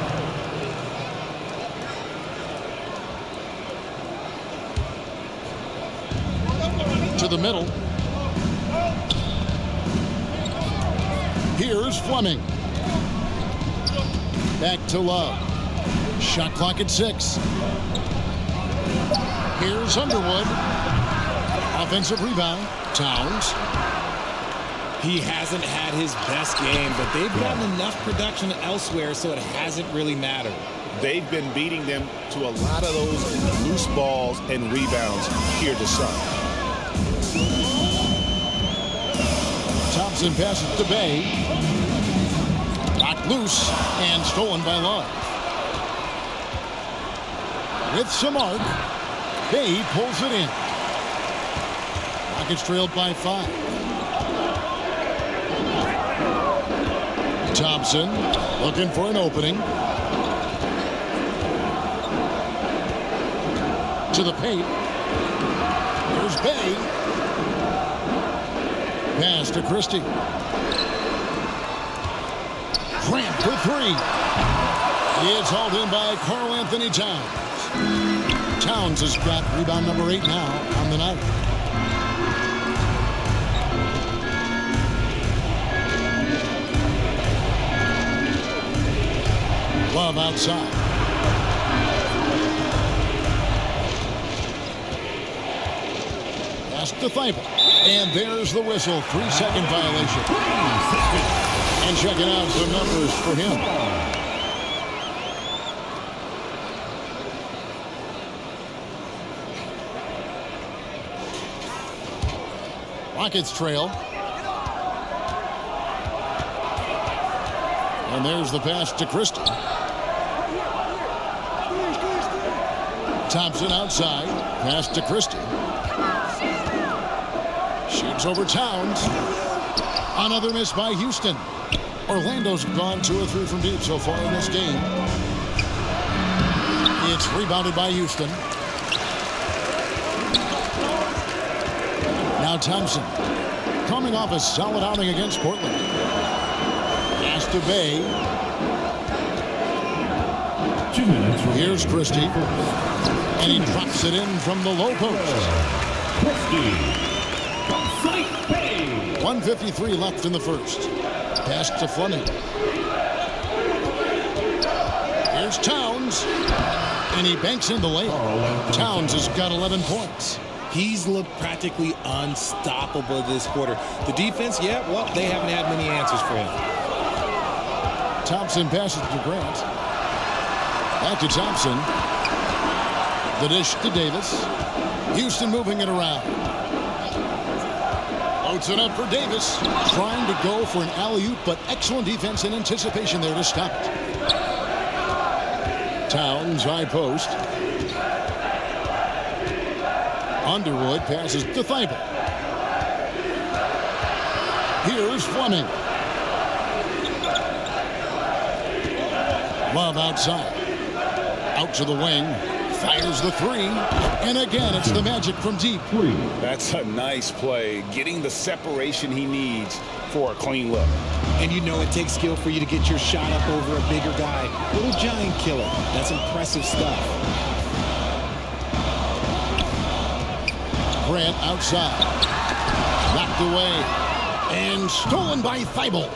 S2: To the middle. Here's Fleming. Back to Love. Shot clock at 6. Here's Underwood. Offensive rebound. Towns.
S12: He hasn't had his best game, but they've gotten enough production elsewhere so it hasn't really mattered.
S3: They've been beating them to a lot of those loose balls and rebounds here to start.
S2: Thompson passes to Bay. Knocked loose and stolen by Love. With some arc, Bay pulls it in. Rockets trailed by 5. Thompson looking for an opening. To the paint. Here's Bay. Pass to Christie. Grant for 3. It's hauled in by Karl Anthony Towns. Towns has got rebound number 8 now on the night. Love outside. Pass to Thibault. And there's the whistle. 3-second violation. And checking out some numbers for him. Rockets trail. And there's the pass to Christie. Thompson outside. Pass to Christie. Shoots over Towns. Another miss by Houston. Orlando's gone 2 or 3 from deep so far in this game. It's rebounded by Houston. Now Thompson. coming off a solid outing against Portland. Pass to Bay.
S5: 2 minutes.
S2: Here's Christie. And he drops it in from the low post.
S5: Christie.
S2: 1:53 left in the first. Pass to Fleming. Here's Towns. And he banks in the layup. Towns has got 11 points.
S12: He's looked practically unstoppable this quarter. The defense, yeah, well, they haven't had many answers for him.
S2: Thompson passes to Grant. Back to Thompson. The dish to Davis. Houston moving it around. Loads it up for Davis. Trying to go for an alley-oop, but excellent defense and anticipation there to stop it. Towns, high post. Underwood passes to Thibault. Here's Fleming. Love outside. Out to the wing. Fires the three. And again, it's the Magic from deep.
S3: That's a nice play. Getting the separation he needs for a clean look.
S12: And you know it takes skill for you to get your shot up over a bigger guy. Little giant killer. That's impressive stuff.
S2: Grant outside. Knocked away. And stolen by Thibault.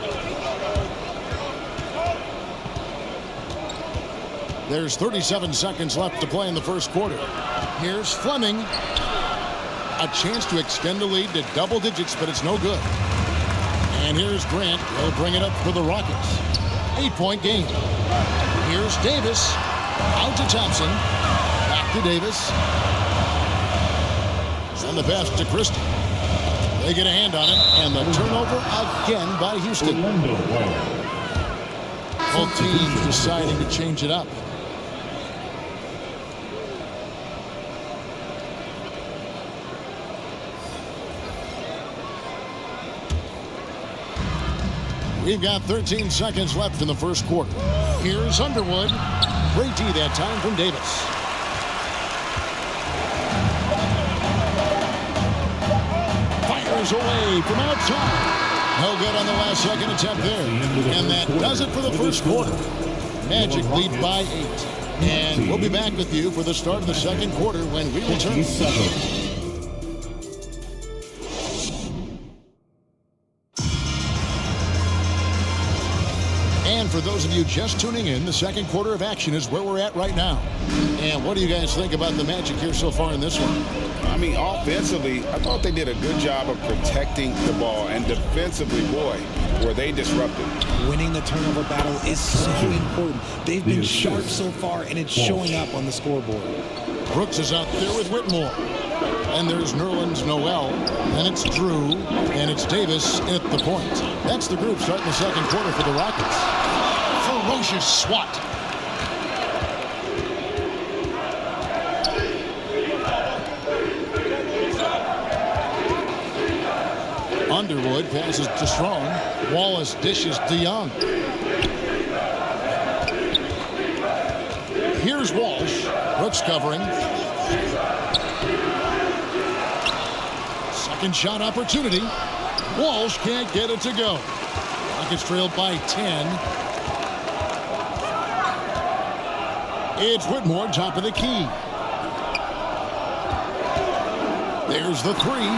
S2: There's 37 seconds left to play in the first quarter. Here's Fleming. A chance to extend the lead to double digits, but it's no good. And here's Grant. He'll bring it up for the Rockets. 8-point game. Here's Davis. Out to Thompson. Back to Davis. And the pass to Christie. They get a hand on it. And the turnover again by Houston. Both teams deciding to change it up. We've got 13 seconds left in the first quarter. Here's Underwood. Great D that time from Davis. Fires away from outside. No good on the last second attempt there. And that does it for the first quarter. Magic lead by 8. And we'll be back with you for the start of the second quarter when we return. And for those of you just tuning in, the second quarter of action is where we're at right now. And what do you guys think about the Magic here so far in this one?
S3: I mean, offensively, I thought they did a good job of protecting the ball. And defensively, boy, were they disruptive.
S12: Winning the turnover battle is so important. They've been sharp so far, and it's showing up on the scoreboard.
S2: Brooks is out there with Whitmore. And there's Nerlens Noel. And it's Drew. And it's Davis at the point. That's the group starting the second quarter for the Rockets. Ferocious swat. Underwood passes to Strong. Wallace dishes to Young. Here's Walsh. Brooks covering. Second shot opportunity. Walsh can't get it to go. Rockets trailed by 10. It's Whitmore, top of the key. There's the three.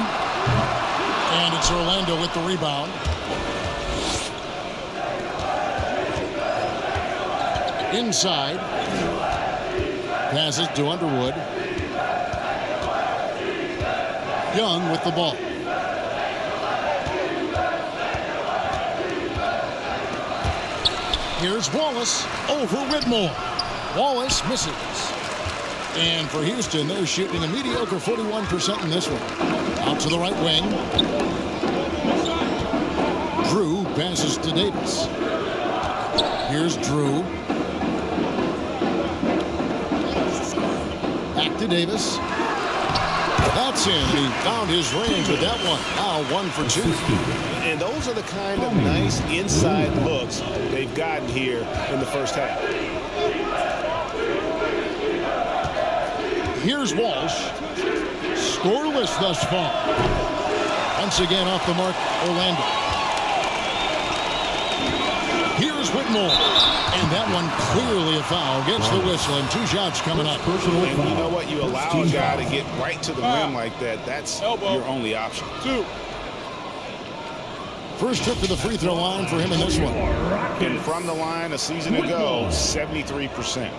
S2: And it's Orlando with the rebound. Inside. Passes to Underwood. Young with the ball. Here's Wallace over Whitmore. Wallace misses. And for Houston, they're shooting a mediocre 41% in this one. Out to the right wing. Drew passes to Davis. Here's Drew. Back to Davis. That's in. He found his range with that one. Now 1 for 2.
S13: And those are the kind of nice inside looks they've gotten here in the first half.
S2: Here's Walsh. Scoreless thus far. Once again off the mark, Orlando. Here's Whitmore. And that one clearly a foul. Gets the whistle and 2 shots coming up.
S3: And you know what? You allow a guy to get right to the rim like that. That's your only option.
S4: 2.
S2: First trip to the free throw line for him in this one.
S3: And from the line a season ago, 73%.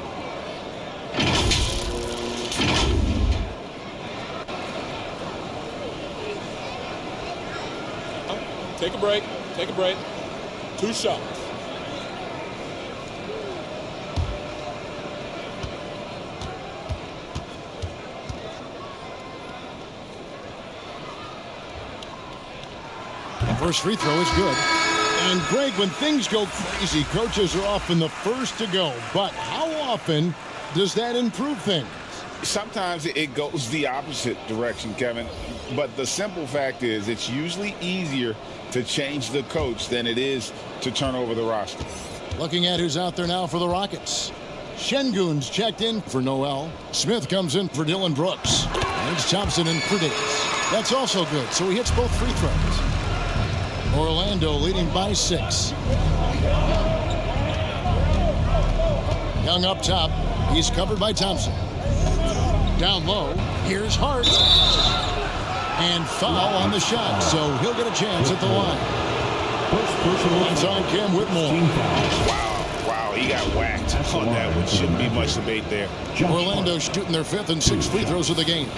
S4: Take a break. Take a break. 2 shots.
S2: The first free throw is good. And Greg, when things go crazy, coaches are often the first to go. But how often does that improve things?
S3: Sometimes it goes the opposite direction, Kevin. But the simple fact is it's usually easier to change the coach than it is to turn over the roster.
S2: Looking at who's out there now for the Rockets. Şengün's checked in for Noel. Smith comes in for Dylan Brooks. And it's Thompson in for Davis. That's also good, so he hits both free throws. Orlando leading by 6. Young up top. He's covered by Thompson. Down low. Here's Hart. And foul on the shot, so he'll get a chance at the line. It's on Cam Whitmore.
S3: Wow, he got whacked on that one. Shouldn't be much debate there.
S2: Orlando shooting their 5th and 6th free throws of the game.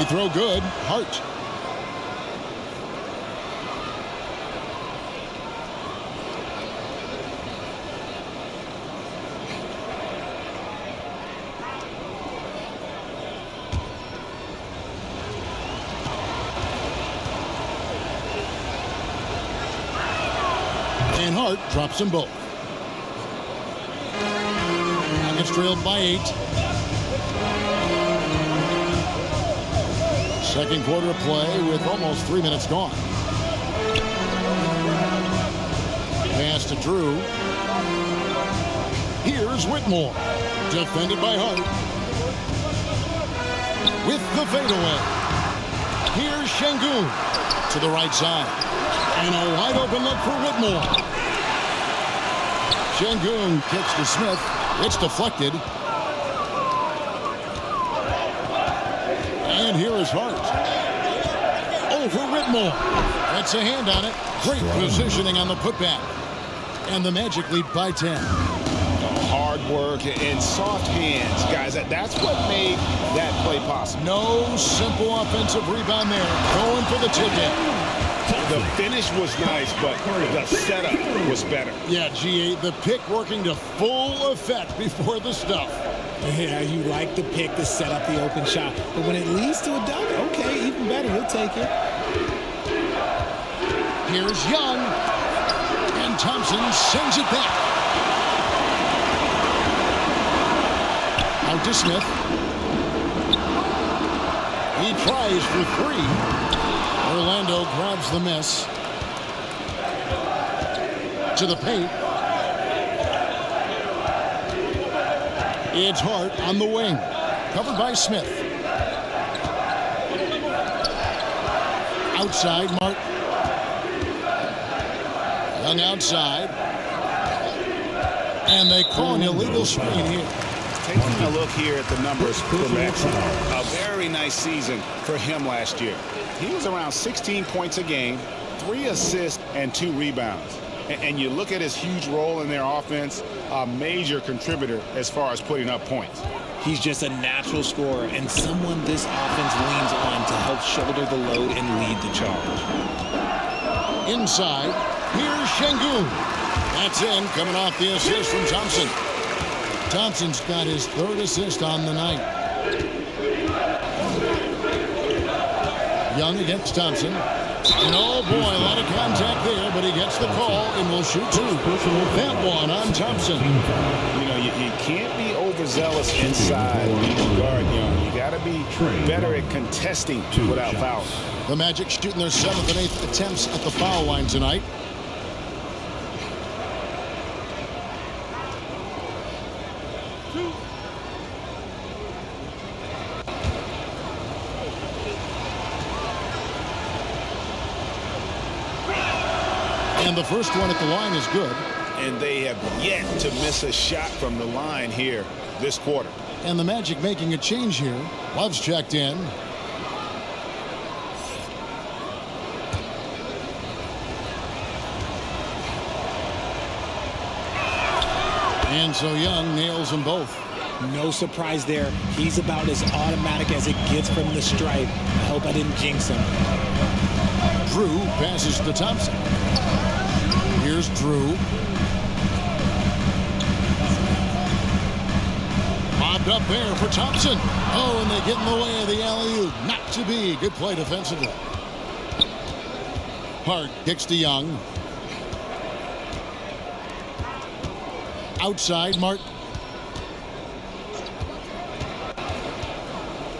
S2: Throw good. Hart. And Hart drops them both. Nuggets trailed by 8. Second quarter of play with almost 3 minutes gone. Pass to Drew. Here's Whitmore. Defended by Hart. With the fadeaway. Here's Şengün to the right side. And a wide open look for Whitmore. Şengün kicks to Smith. It's deflected. And here is Hart. Over Whitmore. That's a hand on it. Great positioning on the putback. And the Magic lead by 10.
S3: Hard work and soft hands, guys. That's what made that play possible.
S2: No simple offensive rebound there. Going for the ticket.
S3: The finish was nice, but the setup was better.
S2: Yeah, G8, the pick working to full effect before the stuff.
S12: Yeah, you like the pick to set up the open shot. But when it leads to a dunk, okay, even better. He'll take it.
S2: Here's Young. And Thompson sends it back. Out to Smith. He tries for 3. Orlando grabs the miss. To the paint. It's Hart on the wing. Covered by Smith. Outside, Martin. Young outside. And they call an illegal screen here.
S3: Taking a look here at the numbers for Maxey. A very nice season for him last year. He was around 16 points a game, 3 assists, and 2 rebounds. And you look at his huge role in their offense, a major contributor as far as putting up points.
S12: He's just a natural scorer and someone this offense leans on to help shoulder the load and lead the charge.
S2: Inside, here's Şengün. That's in, coming off the assist from Thompson. Thompson's got his 3rd assist on the night. Young against Thompson. And oh boy, a lot of contact there, but he gets the call and will shoot 2. That one on Thompson.
S3: You know, you can't be overzealous inside being guard Young. You got to be better at contesting without fouling.
S2: The Magic shooting their 7th and 8th attempts at the foul line tonight. And the first one at the line is good.
S3: And they have yet to miss a shot from the line here this quarter.
S2: And the Magic making a change here. Love's checked in. And so Young nails them both.
S12: No surprise there. He's about as automatic as it gets from the stripe. I hope I didn't jinx him.
S2: Drew passes to Thompson. Here's Drew. Bobbed up there for Thompson. Oh, and they get in the way of the alley-oop. Not to be. Good play defensively. Hart kicks to Young. Outside, Martin.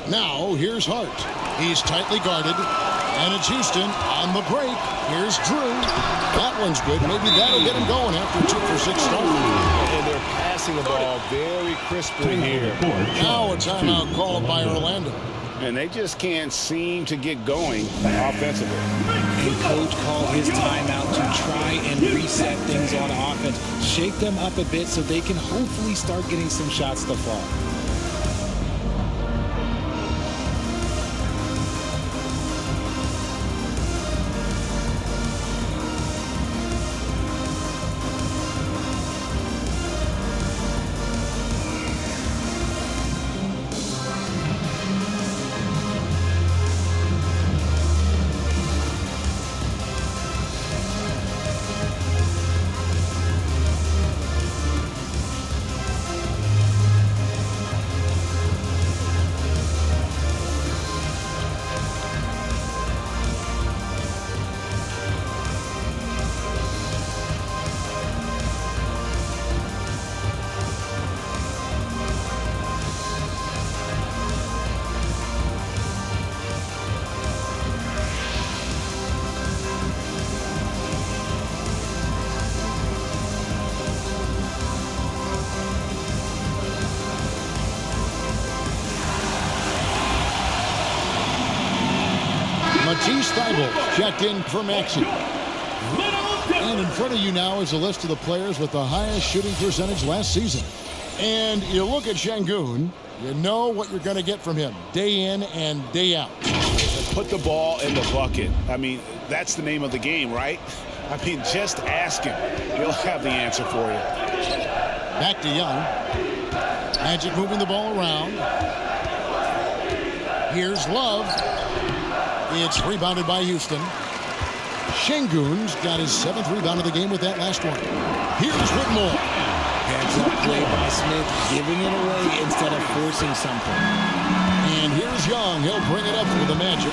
S2: Now, here's Hart. He's tightly guarded. And it's Houston on the break. Here's Drew. That one's good. Maybe that'll get him going after a 2-for-6 start.
S3: And they're passing the ball very crisply here.
S2: Now a timeout called by Orlando.
S3: And they just can't seem to get going offensively.
S12: And coach called his timeout to try and reset things on offense. Shake them up a bit so they can hopefully start getting some shots to fall.
S2: Matisse Thybulle checked in for Maxey. And in front of you now is a list of the players with the highest shooting percentage last season. And you look at Şengün, you know what you're going to get from him day in and day out.
S3: Put the ball in the bucket. I mean, that's the name of the game, right? I mean, just ask him. He'll have the answer for you.
S2: Back to Young. Magic moving the ball around. Here's Love. It's rebounded by Houston. Şengün's got his 7th rebound of the game with that last one. Here's Whitmore.
S12: Hands up play by Smith, giving it away instead of forcing something.
S2: And here's Young. He'll bring it up for the Magic.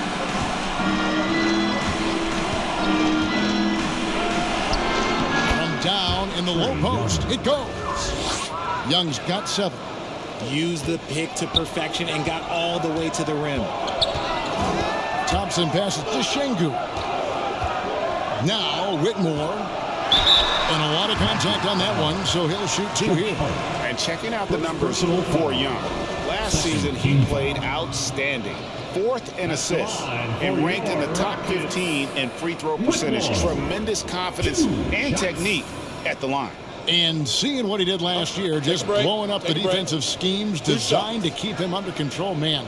S2: From down in the low post, it goes. Young's got 7.
S12: Used the pick to perfection and got all the way to the rim.
S2: Thompson passes to Şengün. Now Whitmore. And a lot of contact on that one, so he'll shoot 2 here.
S3: And checking out the numbers for Young. Last season, he played outstanding. 4th in assists and ranked in the top 15 in free throw percentage. Tremendous confidence and technique at the line.
S2: And seeing what he did last year, just blowing up the defensive schemes designed to keep him under control, man.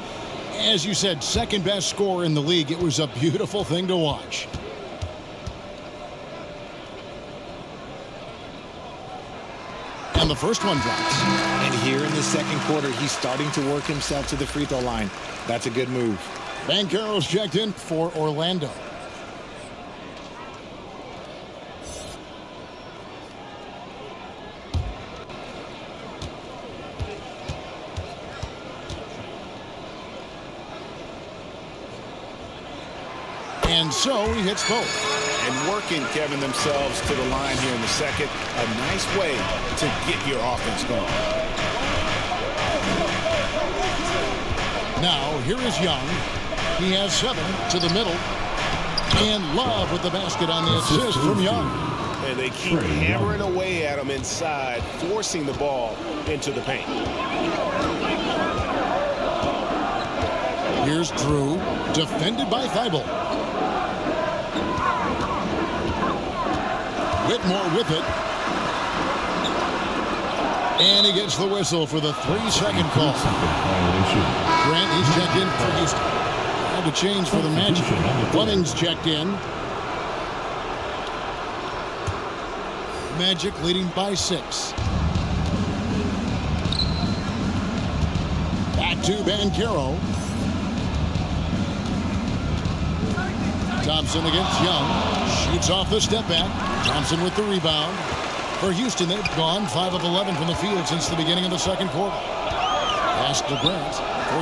S2: As you said, 2nd best scorer in the league. It was a beautiful thing to watch. And the first one drops.
S12: And here in the second quarter, he's starting to work himself to the free throw line. That's a good move.
S2: Banchero's checked in for Orlando. And so he hits both.
S3: And working, Kevin, themselves to the line here in the second. A nice way to get your offense going.
S2: Now, here is Young. He has 7 to the middle. And Love with the basket on the assist from Young.
S13: And they keep hammering away at him inside, forcing the ball into the paint.
S2: Here's Drew, defended by Thibault. Whitmore with it. And he gets the whistle for the 3-second call. Grant, he's checked in for Houston. Had to change for the Magic. Fleming's checked in. Magic leading by 6. Back to Banchero. Thompson against Young. Shoots off the step back. Thompson with the rebound. For Houston, they've gone 5 of 11 from the field since the beginning of the second quarter. Pass to Grant.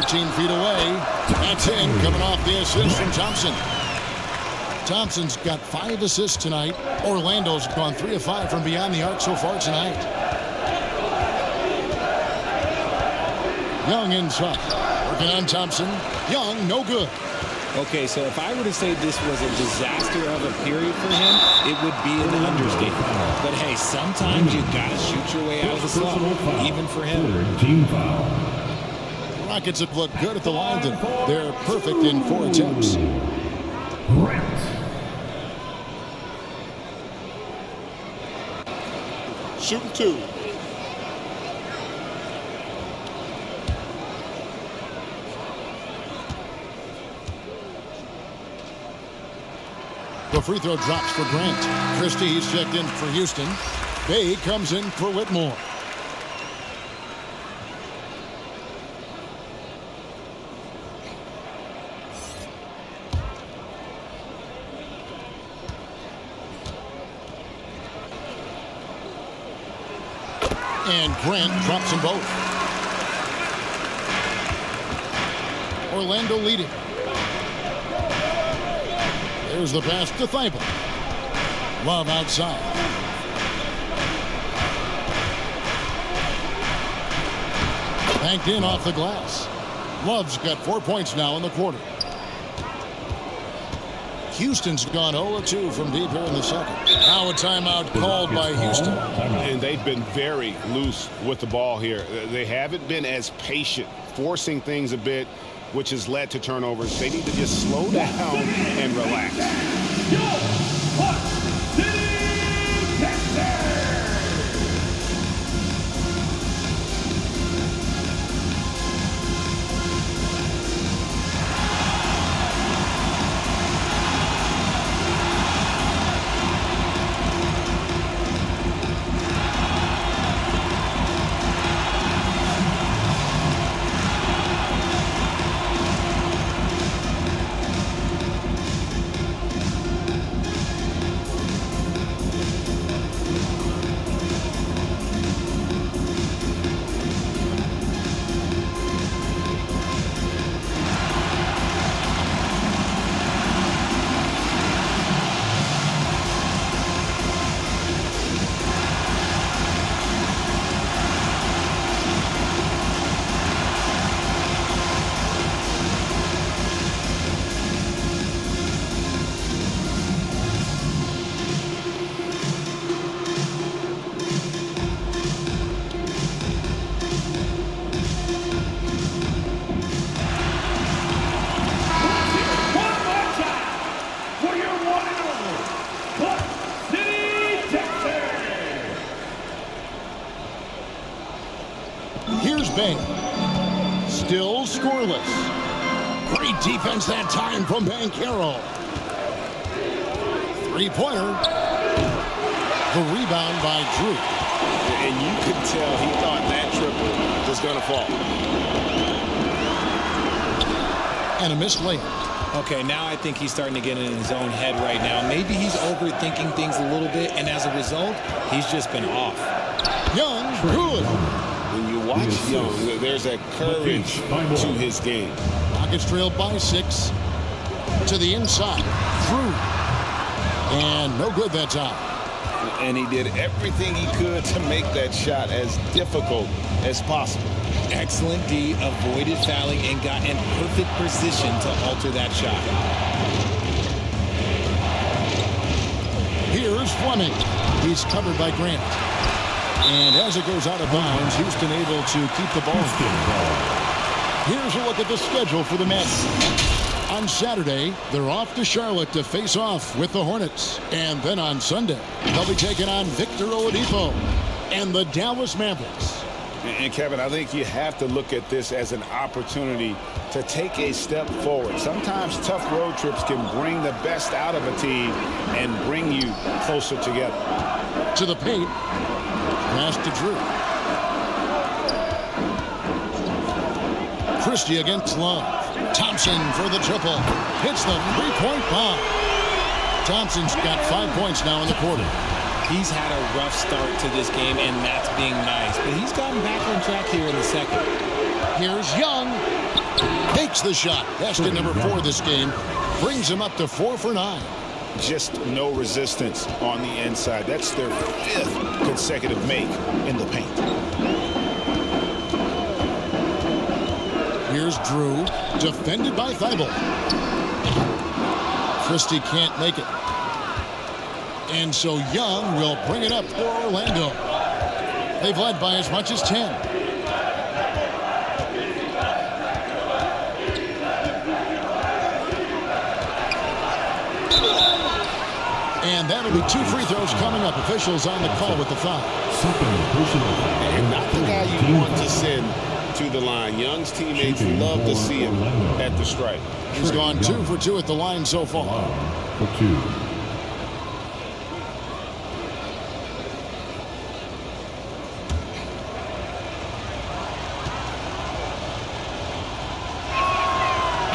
S2: 14 feet away. That's in. Coming off the assist from Thompson. Thompson's got 5 assists tonight. Orlando's gone 3 of 5 from beyond the arc so far tonight. Young inside. Working on Thompson. Young, no good.
S12: Okay, so if I were to say this was a disaster of a period for him, it would be an understatement. But hey, sometimes you gotta shoot your way out of the slump, even for him.
S5: Team foul.
S2: Rockets have looked good at the line. They're perfect in 4 attempts.
S13: Shooting 2.
S2: The free throw drops for Grant. Christie, he's checked in for Houston. Bay comes in for Whitmore. And Grant drops them both. Orlando leading. There's the pass to Thibault. Love outside. Banked in off the glass. Love's got 4 points now in the quarter. Houston's gone 0-2 from deep here in the second. Now a timeout called by Houston.
S13: And they've been very loose with the ball here. They haven't been as patient, forcing things a bit, which has led to turnovers. They need to just slow down and relax.
S2: Here's Bay. Still scoreless. Great defense that time from Banchero. Three-pointer. The rebound by Drew.
S13: And you could tell he thought that triple was going to fall.
S2: And a missed layup.
S12: Okay, now I think he's starting to get in his own head right now. Maybe he's overthinking things a little bit, and as a result, he's just been off.
S2: Young, good.
S13: When you watch Young, there's a courage to his game.
S2: Rockets trailed by 6. To the inside. Through. And no good that time.
S3: And he did everything he could to make that shot as difficult as possible.
S12: Excellent D, avoided fouling and got in perfect position to alter that shot.
S2: Here's Fleming. He's covered by Grant. And as it goes out of bounds, Houston able to keep the ball. Here's a look at the schedule for the Mets. On Saturday, they're off to Charlotte to face off with the Hornets. And then on Sunday, they'll be taking on Victor Oladipo and the Dallas Mavericks.
S3: And Kevin, I think you have to look at this as an opportunity to take a step forward. Sometimes tough road trips can bring the best out of a team and bring you closer together.
S2: To the paint. Pass to Drew. Christie against Love. Thompson for the triple. Hits the three-point bomb. Thompson's got 5 points now in the quarter.
S12: He's had a rough start to this game, and that's being nice. But he's gotten back on track here in the second.
S2: Here's Young. Takes the shot. Basket number 4 this game. Brings him up to 4 for 9.
S3: Just no resistance on the inside. That's their 5th consecutive make in the paint.
S2: Here's Drew. Defended by Thibault. Christie can't make it. And so Young will bring it up for Orlando. They've led by as much as 10. And that'll be 2 free throws coming up. Officials on the call with the foul.
S13: And not the guy you want to send to the line. Young's teammates love to see him at the stripe.
S2: He's gone 2 for 2 at the line so far.
S5: For 2.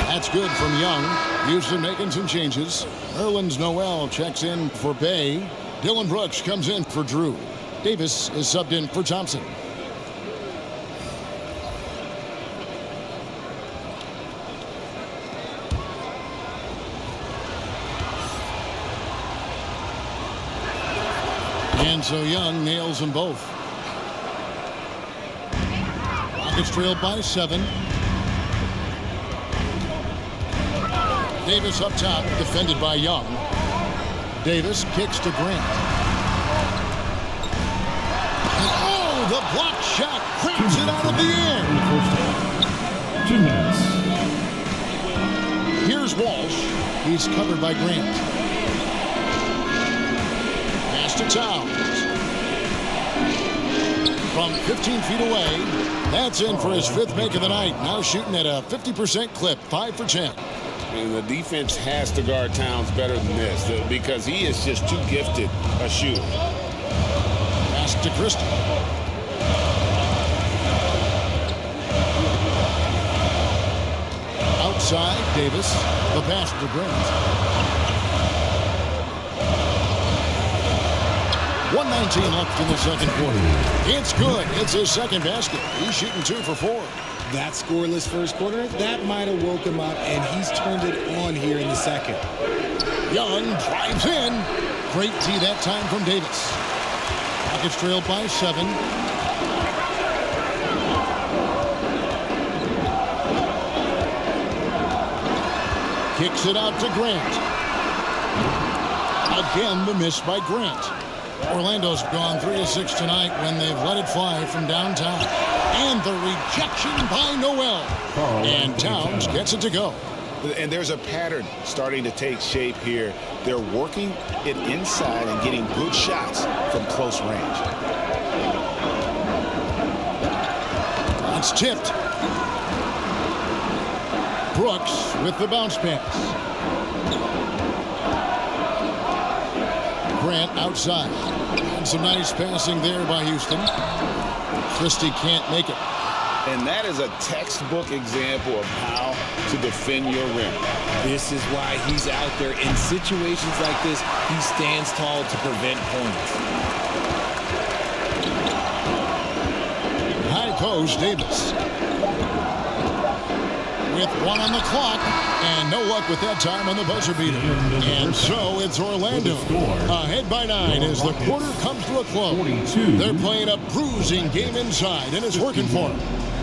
S2: That's good from Young. Houston making some changes. Nerlens Noel checks in for Bay. Dylan Brooks comes in for Drew. Davis is subbed in for Thompson. And so Young nails them both. Rockets trailed by 7. Davis up top, defended by Young. Davis kicks to Grant. And oh, the block shot cracks it out of the air.
S5: 2 minutes.
S2: Here's Walsh. He's covered by Grant. Pass to Towns. From 15 feet away, that's in for his 5th make of the night. Now shooting at a 50% clip, 5 for 10.
S13: And the defense has to guard Towns better than this because he is just too gifted a shooter.
S2: Pass to Christie. Outside, Davis. The pass to Grant. 1:19 left in the second quarter. It's good. It's his second basket. He's shooting 2 for 4.
S12: That scoreless first quarter, that might have woke him up, and he's turned it on here in the second.
S2: Young drives in. Great tee that time from Davis. Rockets trailed by 7. Kicks it out to Grant. Again, the miss by Grant. Orlando's gone 3 of 6 tonight when they've let it fly from downtown. And the rejection by Noel. And Towns gets it to go.
S3: And there's a pattern starting to take shape here. They're working it inside and getting good shots from close range.
S2: It's tipped. Brooks with the bounce pass. Grant outside. And some nice passing there by Houston. Christie can't make it.
S3: And that is a textbook example of how to defend your rim.
S12: This is why he's out there. In situations like this, he stands tall to prevent points.
S2: High post, Davis. With 1 on the clock. And no luck with that time on the buzzer beater. And so it's Orlando ahead by 9 as the quarter comes to a close. They're playing a bruising game inside, and it's working for them.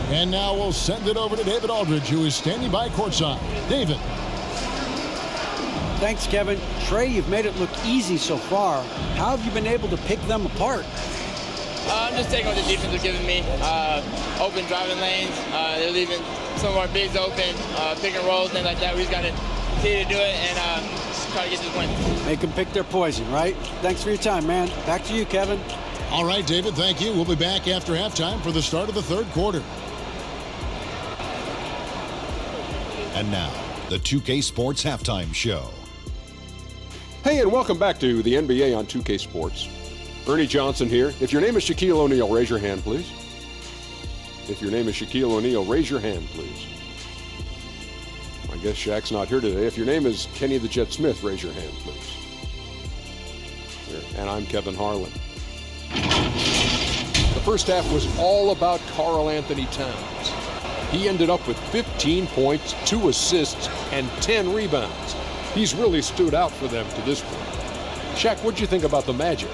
S2: And now we'll send it over to David Aldridge, who is standing by courtside. David.
S14: Thanks, Kevin. Trey, you've made it look easy so far. How have you been able to pick them apart?
S15: I'm just taking what the defense is giving me. Open driving lanes. They're leaving some of our bigs open, pick and rolls, things like that. We just got to continue to do it and try to get this win.
S14: Make them pick their poison, right? Thanks for your time, man. Back to you, Kevin.
S2: All right, David, thank you. We'll be back after halftime for the start of the third quarter.
S16: And now, the 2K Sports Halftime Show.
S17: Hey, and welcome back to the NBA on 2K Sports. Ernie Johnson here. If your name is Shaquille O'Neal, raise your hand, please. If your name is Shaquille O'Neal, raise your hand, please. I guess Shaq's not here today. If your name is Kenny the Jet Smith, raise your hand, please. And I'm Kevin Harlan. The first half was all about Karl Anthony Towns. He ended up with 15 points, 2 assists, and 10 rebounds. He's really stood out for them to this point. Shaq, what'd you think about the Magic?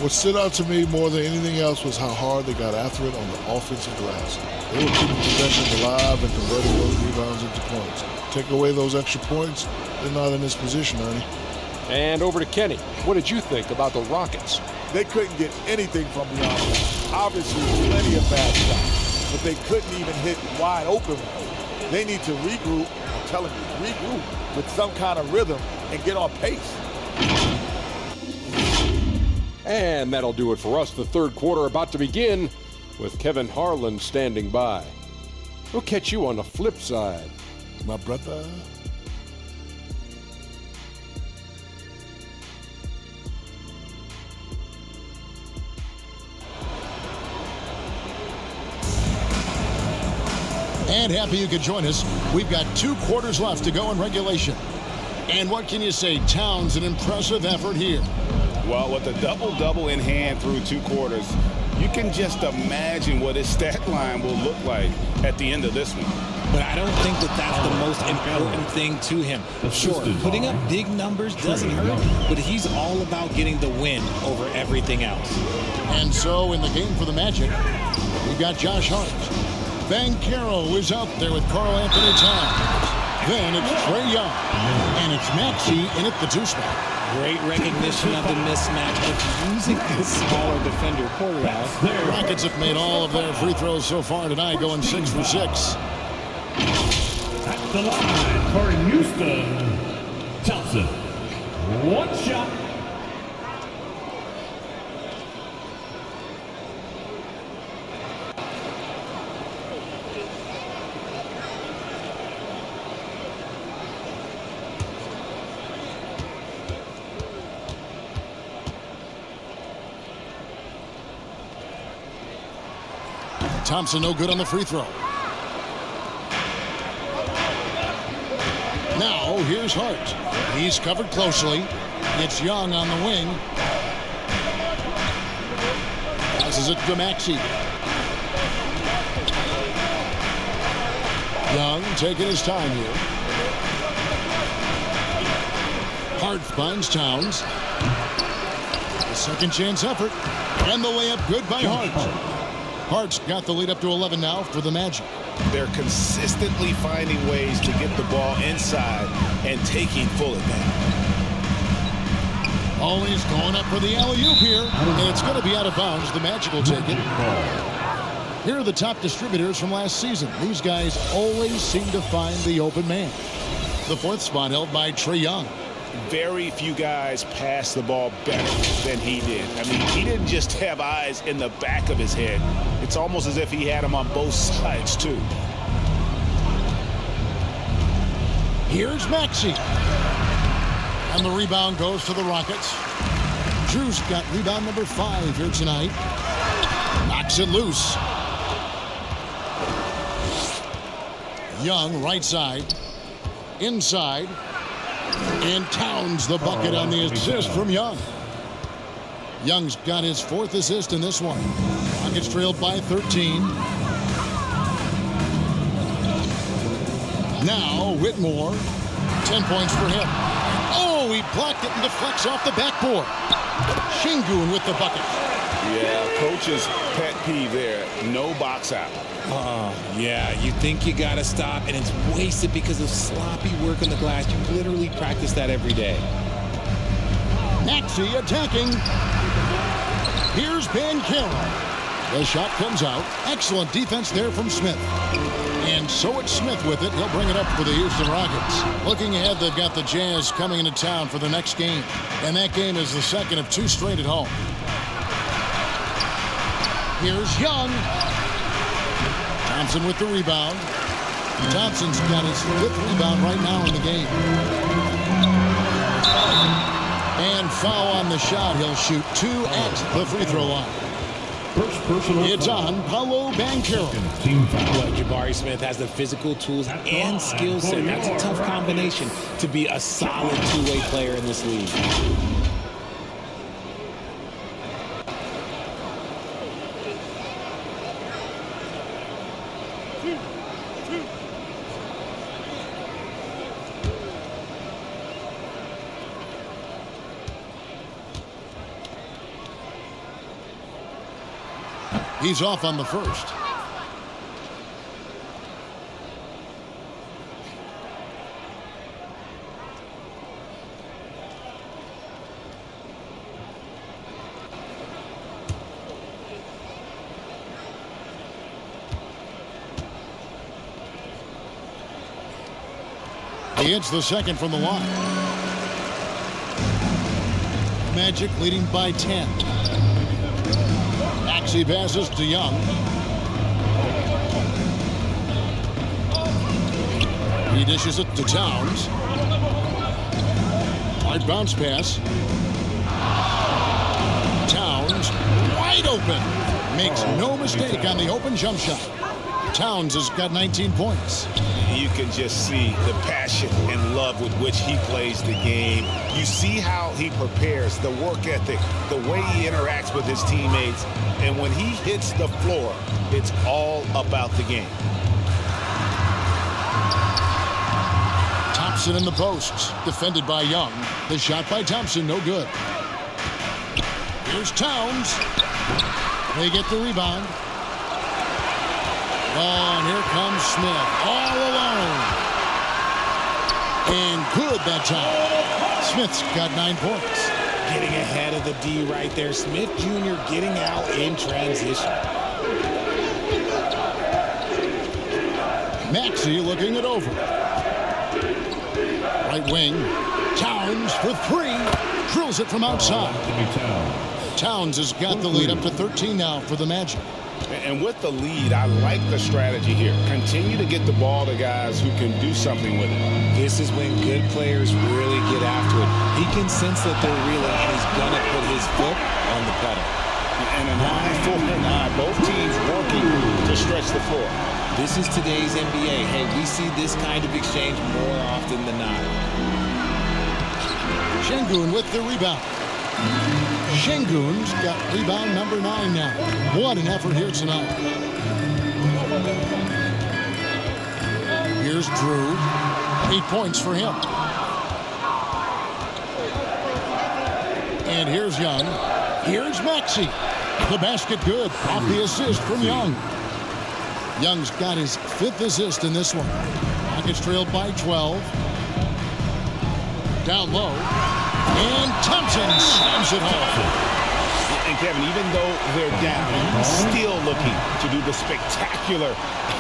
S18: What stood out to me more than anything else was how hard they got after it on the offensive glass. They were keeping possession alive and converting those rebounds into points. Take away those extra points, they're not in this position, Ernie.
S17: And over to Kenny. What did you think about the Rockets?
S19: They couldn't get anything from the offense. Obviously, plenty of bad shots, but they couldn't even hit wide open ones. They need to regroup, I'm telling you, regroup with some kind of rhythm and get on pace.
S17: And that'll do it for us. The third quarter about to begin with Kevin Harlan standing by. We'll catch you on the flip side,
S18: my brother.
S2: And happy you could join us. We've got 2 quarters left to go in regulation. And what can you say? Towns, an impressive effort here.
S3: Well, with a double-double in hand through 2 quarters, you can just imagine what his stat line will look like at the end of this one.
S12: But I don't think that that's the most important thing to him. Sure, putting up big numbers doesn't hurt, but he's all about getting the win over everything else.
S2: And so in the game for the Magic, we've got Josh Hart. Banchero is out there with Karl Anthony Towns. Then it's Trae Young. And it's Maxey in at the 2 spot.
S12: Great recognition of the mismatch of using the smaller defender Porter out.
S2: The Rockets have made all of their free throws so far tonight, going 6 for 6.
S5: At the line for Houston, Thompson. 1 shot.
S2: Thompson no good on the free throw. Now here's Hart. He's covered closely. It's Young on the wing. Passes it to Maxey. Young taking his time here. Hart finds Towns. The second chance effort. And the layup good by Hart. Hart's got the lead up to 11 now for the Magic.
S3: They're consistently finding ways to get the ball inside and taking full advantage.
S2: Always going up for the alley-oop here, and it's going to be out of bounds. The Magic will take it. Here are the top distributors from last season. These guys always seem to find the open man. The 4th spot held by Trae Young.
S3: Very few guys pass the ball better than he did. I mean, he didn't just have eyes in the back of his head. It's almost as if he had them on both sides, too.
S2: Here's Maxey. And the rebound goes to the Rockets. Drew's got rebound number 5 here tonight. Knocks it loose. Young, right side. Inside. And Towns the bucket on the assist from Young. Young's got his 4th assist in this one. Rockets trailed by 13. Now Whitmore 10 points for him. Oh, he blocked it and deflects off the backboard. Sengun with the bucket.
S3: Yeah, coach's pet peeve there. No box out.
S12: Yeah, you think you got to stop, and it's wasted because of sloppy work on the glass. You literally practice that every day.
S2: Maxey attacking. Here's Banchero. The shot comes out. Excellent defense there from Smith. And so it's Smith with it. He'll bring it up for the Houston Rockets. Looking ahead, they've got the Jazz coming into town for the next game. And that game is the second of 2 straight at home. Here's Young. Thompson with the rebound. Thompson's got his 5th rebound right now in the game. And foul on the shot. He'll shoot 2 at the free throw line. It's on Paolo Banchero.
S12: Jabari Smith has the physical tools and skill set. That's a tough combination to be a solid 2-way player in this league.
S2: He's off on the first. He hits the second from the line. Magic leading by 10. Maxey passes to Young. He dishes it to Towns. Hard bounce pass. Towns wide open. Makes no mistake on the open jump shot. Towns has got 19 points.
S3: You can just see the passion and love with which he plays the game. You see how he prepares, the work ethic, the way he interacts with his teammates. And when he hits the floor, it's all about the game.
S2: Thompson in the posts, defended by Young. The shot by Thompson, no good. Here's Towns. They get the rebound. Oh, and here comes Smith, all alone. And good that time. Smith's got 9 points.
S12: Getting ahead of the D right there. Smith Jr. getting out in transition.
S2: Maxey looking it over. Right wing. Towns for 3. Drills it from outside. Towns has got the lead up to 13 now for the Magic.
S3: And with the lead, I like the strategy here. Continue to get the ball to guys who can do something with it.
S12: This is when good players really get after it. He can sense that they're reeling, and he's going to put his foot on the pedal.
S3: And an eye for an eye. Both teams working to stretch the floor.
S12: This is today's NBA. Hey, we see this kind of exchange more often than not.
S2: Sengun with the rebound. Sengun's got rebound number 9 now. What an effort here tonight. Here's Drew. 8 points for him. And here's Young. Here's Maxey. The basket good. Off the assist from Young. Young's got his 5th assist in this one. Rockets trailed by 12. Down low. And Thompson slams it home.
S3: And Kevin, even though they're down, he's still looking to do the spectacular,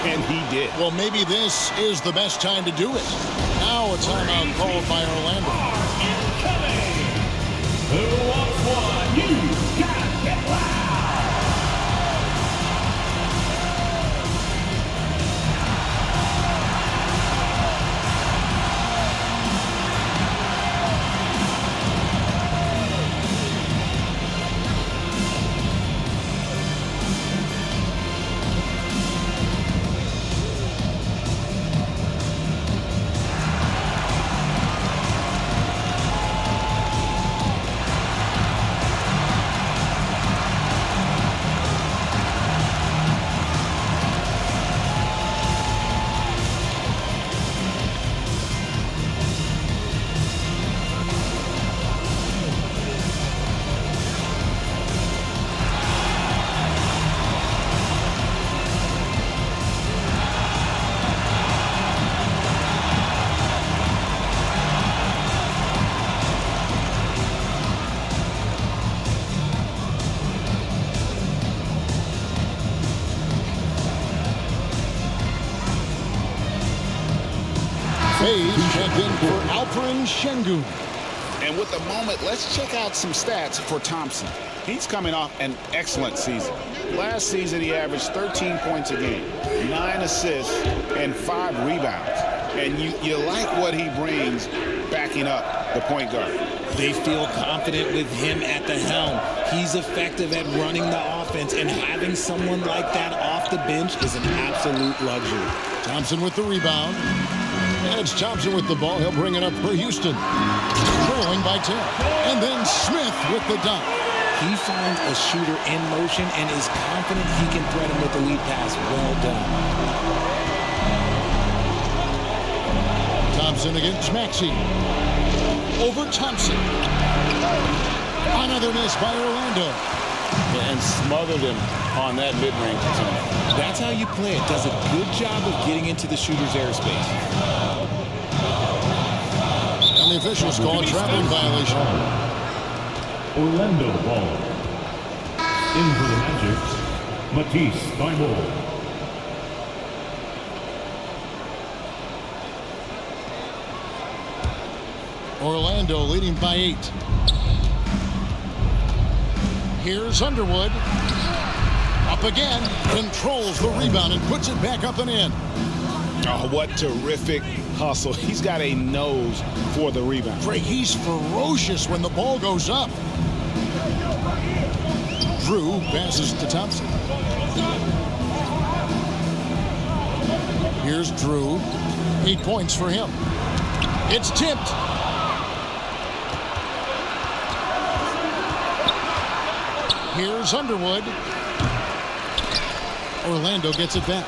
S3: and he did.
S2: Well, maybe this is the best time to do it. Now a timeout called by Orlando.
S5: Who wants one? You gotta get loud.
S2: in for Alperen Şengün.
S3: And with the moment, let's check out some stats for Thompson. He's coming off an excellent season. Last season, he averaged 13 points a game, 9 assists, and 5 rebounds. And you like what he brings backing up the point guard.
S12: They feel confident with him at the helm. He's effective at running the offense, and having someone like that off the bench is an absolute luxury.
S2: Thompson with the rebound. And it's Thompson with the ball. He'll bring it up for Houston. Trailing by 10. And then Smith with the dunk.
S12: He finds a shooter in motion and is confident he can thread him with the lead pass. Well done.
S2: Thompson against Maxey. Over Thompson. Another miss by Orlando.
S3: And smothered him on that mid-range attempt.
S12: That's how you play it. Does a good job of getting into the shooter's airspace.
S2: And the officials call a traveling violation.
S5: Orlando ball. In for the Magic, Matisse Thybulle.
S2: Orlando leading by 8. Here's Underwood. Up again. Controls the rebound and puts it back up and in.
S3: Oh, what terrific hustle. He's got a nose for the rebound.
S2: Greg, he's ferocious when the ball goes up. Drew passes to Thompson. Here's Drew. 8 points for him. It's tipped. Here's Underwood. Orlando gets it back.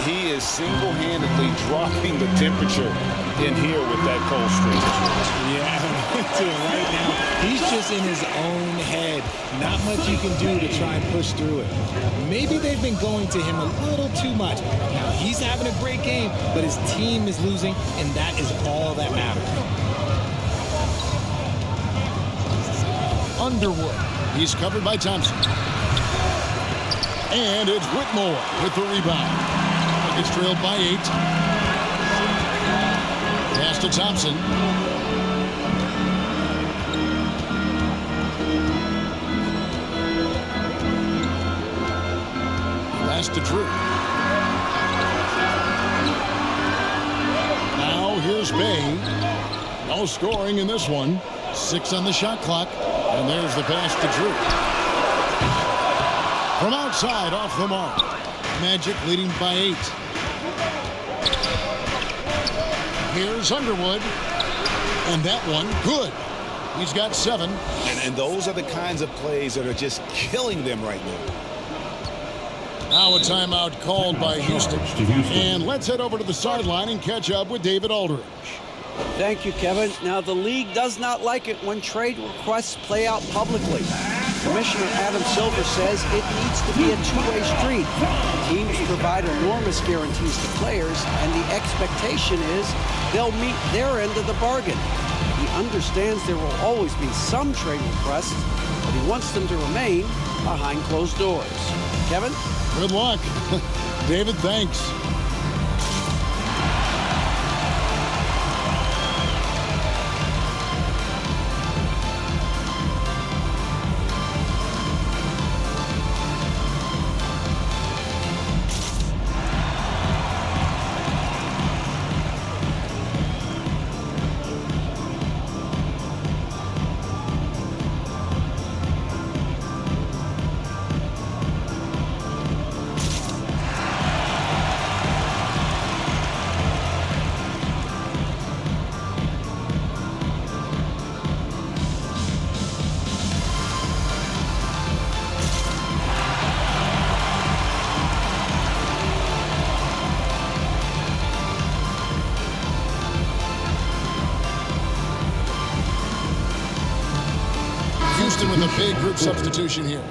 S3: He is single-handedly dropping the temperature in here with that cold stretch.
S12: Yeah, right now, he's just in his own head. Not much you can do to try and push through it. Maybe they've been going to him a little too much. Now, he's having a great game, but his team is losing, and that is all that matters.
S2: Underwood. He's covered by Thompson. And it's Whitmore with the rebound. It's trailed by 8. Pass to Thompson. Pass to Drew. Now here's Bay. No scoring in this one. 6 on the shot clock. And there's the pass to Drew. From outside, off the mark. Magic leading by 8. Here's Underwood. And that one, good. He's got 7.
S3: And those are the kinds of plays that are just killing them right now.
S2: Now a timeout called by Houston. And let's head over to the sideline and catch up with David Aldridge.
S14: Thank you, Kevin. Now, the league does not like it when trade requests play out publicly. Commissioner Adam Silver says it needs to be a two-way street. Teams provide enormous guarantees to players, and the expectation is they'll meet their end of the bargain. He understands there will always be some trade requests, but he wants them to remain behind closed doors. Kevin?
S2: Good luck. David, thanks. With a big group substitution here.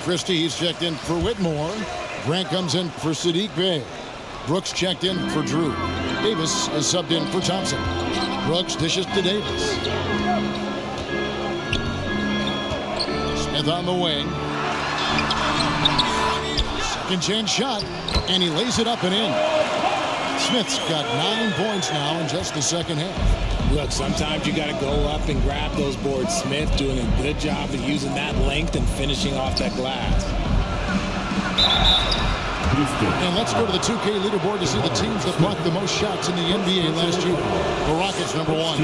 S2: Christie, he's checked in for Whitmore. Grant comes in for Sadiq Bey. Brooks checked in for Drew. Davis is subbed in for Thompson. Brooks dishes to Davis. Smith on the wing. Second chance shot, and he lays it up and in. Smith's got 9 points now in just the second half.
S12: Look, sometimes you got to go up and grab those boards. Smith doing a good job of using that length and finishing off that glass.
S2: And let's go to the 2K leaderboard to see the teams that blocked the most shots in the NBA last year. The Rockets, number 1.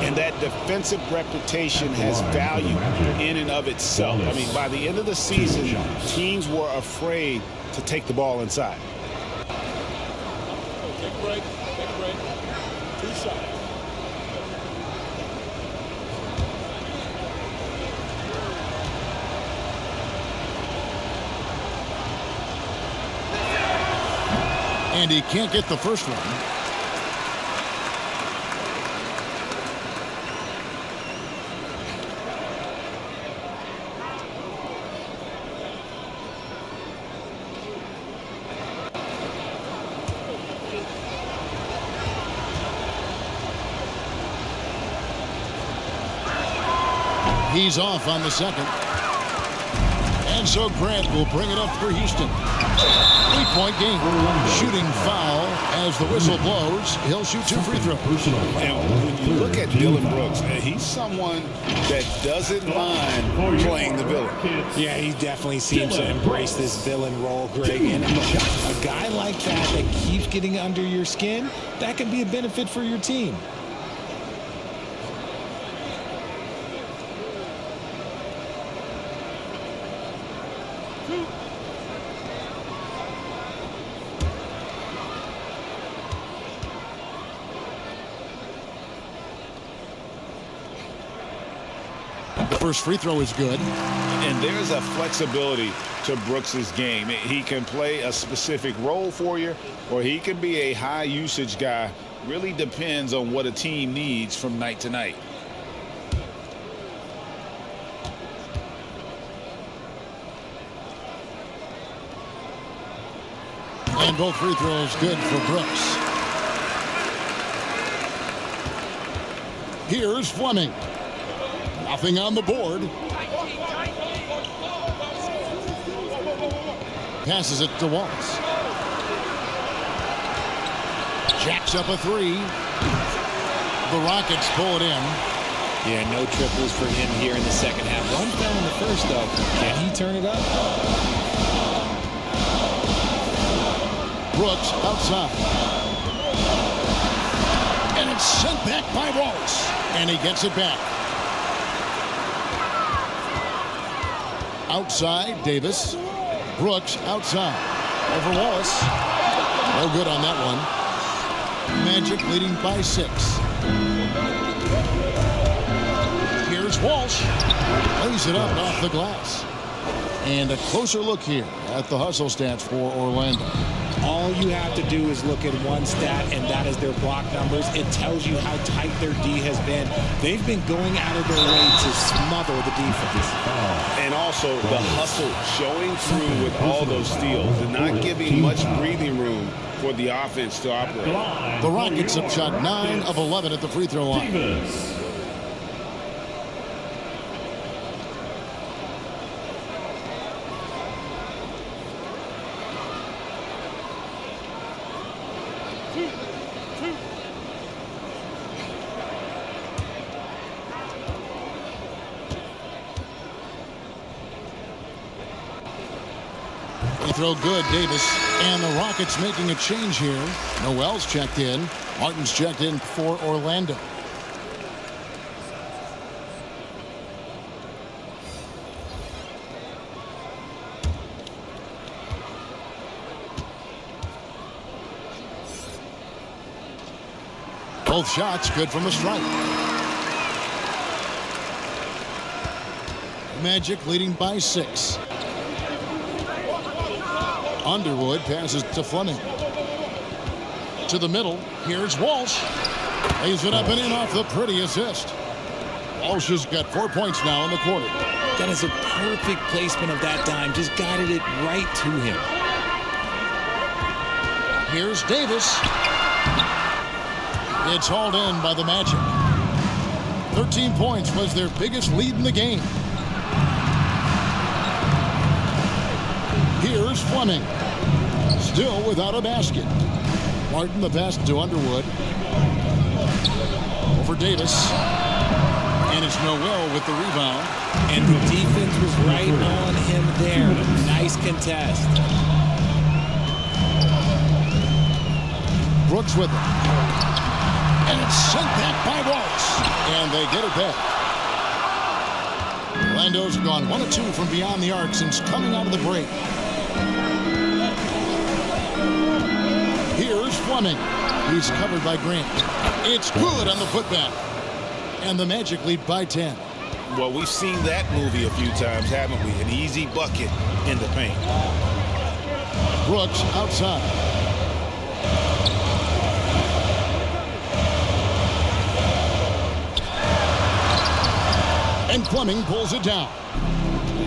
S3: And that defensive reputation has value in and of itself. I mean, by the end of the season, teams were afraid to take the ball inside.
S19: Take a break. Take a break. 2 shots.
S2: And he can't get the first one. He's off on the second. And so Grant will bring it up for Houston. 3-point game. Shooting foul as the whistle blows. He'll shoot 2 free throws.
S3: And when you look at Dillon Brooks, he's someone that doesn't mind playing the villain.
S12: Yeah, he definitely seems to embrace this villain role, Greg. And a guy like that keeps getting under your skin, that can be a benefit for your team.
S2: The first free throw is good.
S3: And there's a flexibility to Brooks's game. He can play a specific role for you, or he can be a high usage guy. Really depends on what a team needs from night to night.
S2: And both free throws good for Brooks. Here's Fleming. Nothing on the board. Passes it to Wallace. Jacks up a 3. The Rockets pull it in.
S12: Yeah, no triples for him here in the second half. One fell in the first, though. Can he turn it up?
S2: Brooks outside. And it's sent back by Wallace. And he gets it back. Outside, Davis. Brooks outside. Over Wallace. No good on that one. Magic leading by 6. Here's Walsh. Lays it up off the glass. And a closer look here at the hustle stats for Orlando.
S12: All you have to do is look at one stat, and that is their block numbers. It tells you how tight their D has been. They've been going out of their way to smother the defense.
S3: And also the hustle showing through with all those steals and not giving much breathing room for the offense to operate.
S2: The Rockets have shot 9 of 11 at the free throw line. Throw good, Davis. And the Rockets making a change here. Noel's checked in. Martin's checked in for Orlando. Both shots good from the stripe. Magic leading by 6. Underwood passes to Fleming. To the middle. Here's Walsh. Lays it up and in off the pretty assist. Walsh has got 4 points now in the quarter.
S12: That is a perfect placement of that dime. Just guided it right to him.
S2: Here's Davis. It's hauled in by the Magic. 13 points was their biggest lead in the game. Here's Fleming. Still without a basket. Martin, the pass to Underwood. Over Davis. And it's Noel with the rebound.
S12: And the defense was right on him there. Nice contest.
S2: Brooks with it. And it's sent back by Wallace. And they get it back. Orlando's gone 1 of 2 from beyond the arc since coming out of the break. Here's Fleming. He's covered by Grant. It's good on the putback. And the Magic lead by 10.
S3: Well, we've seen that movie a few times, haven't we? An easy bucket in the paint.
S2: Brooks outside. And Fleming pulls it down.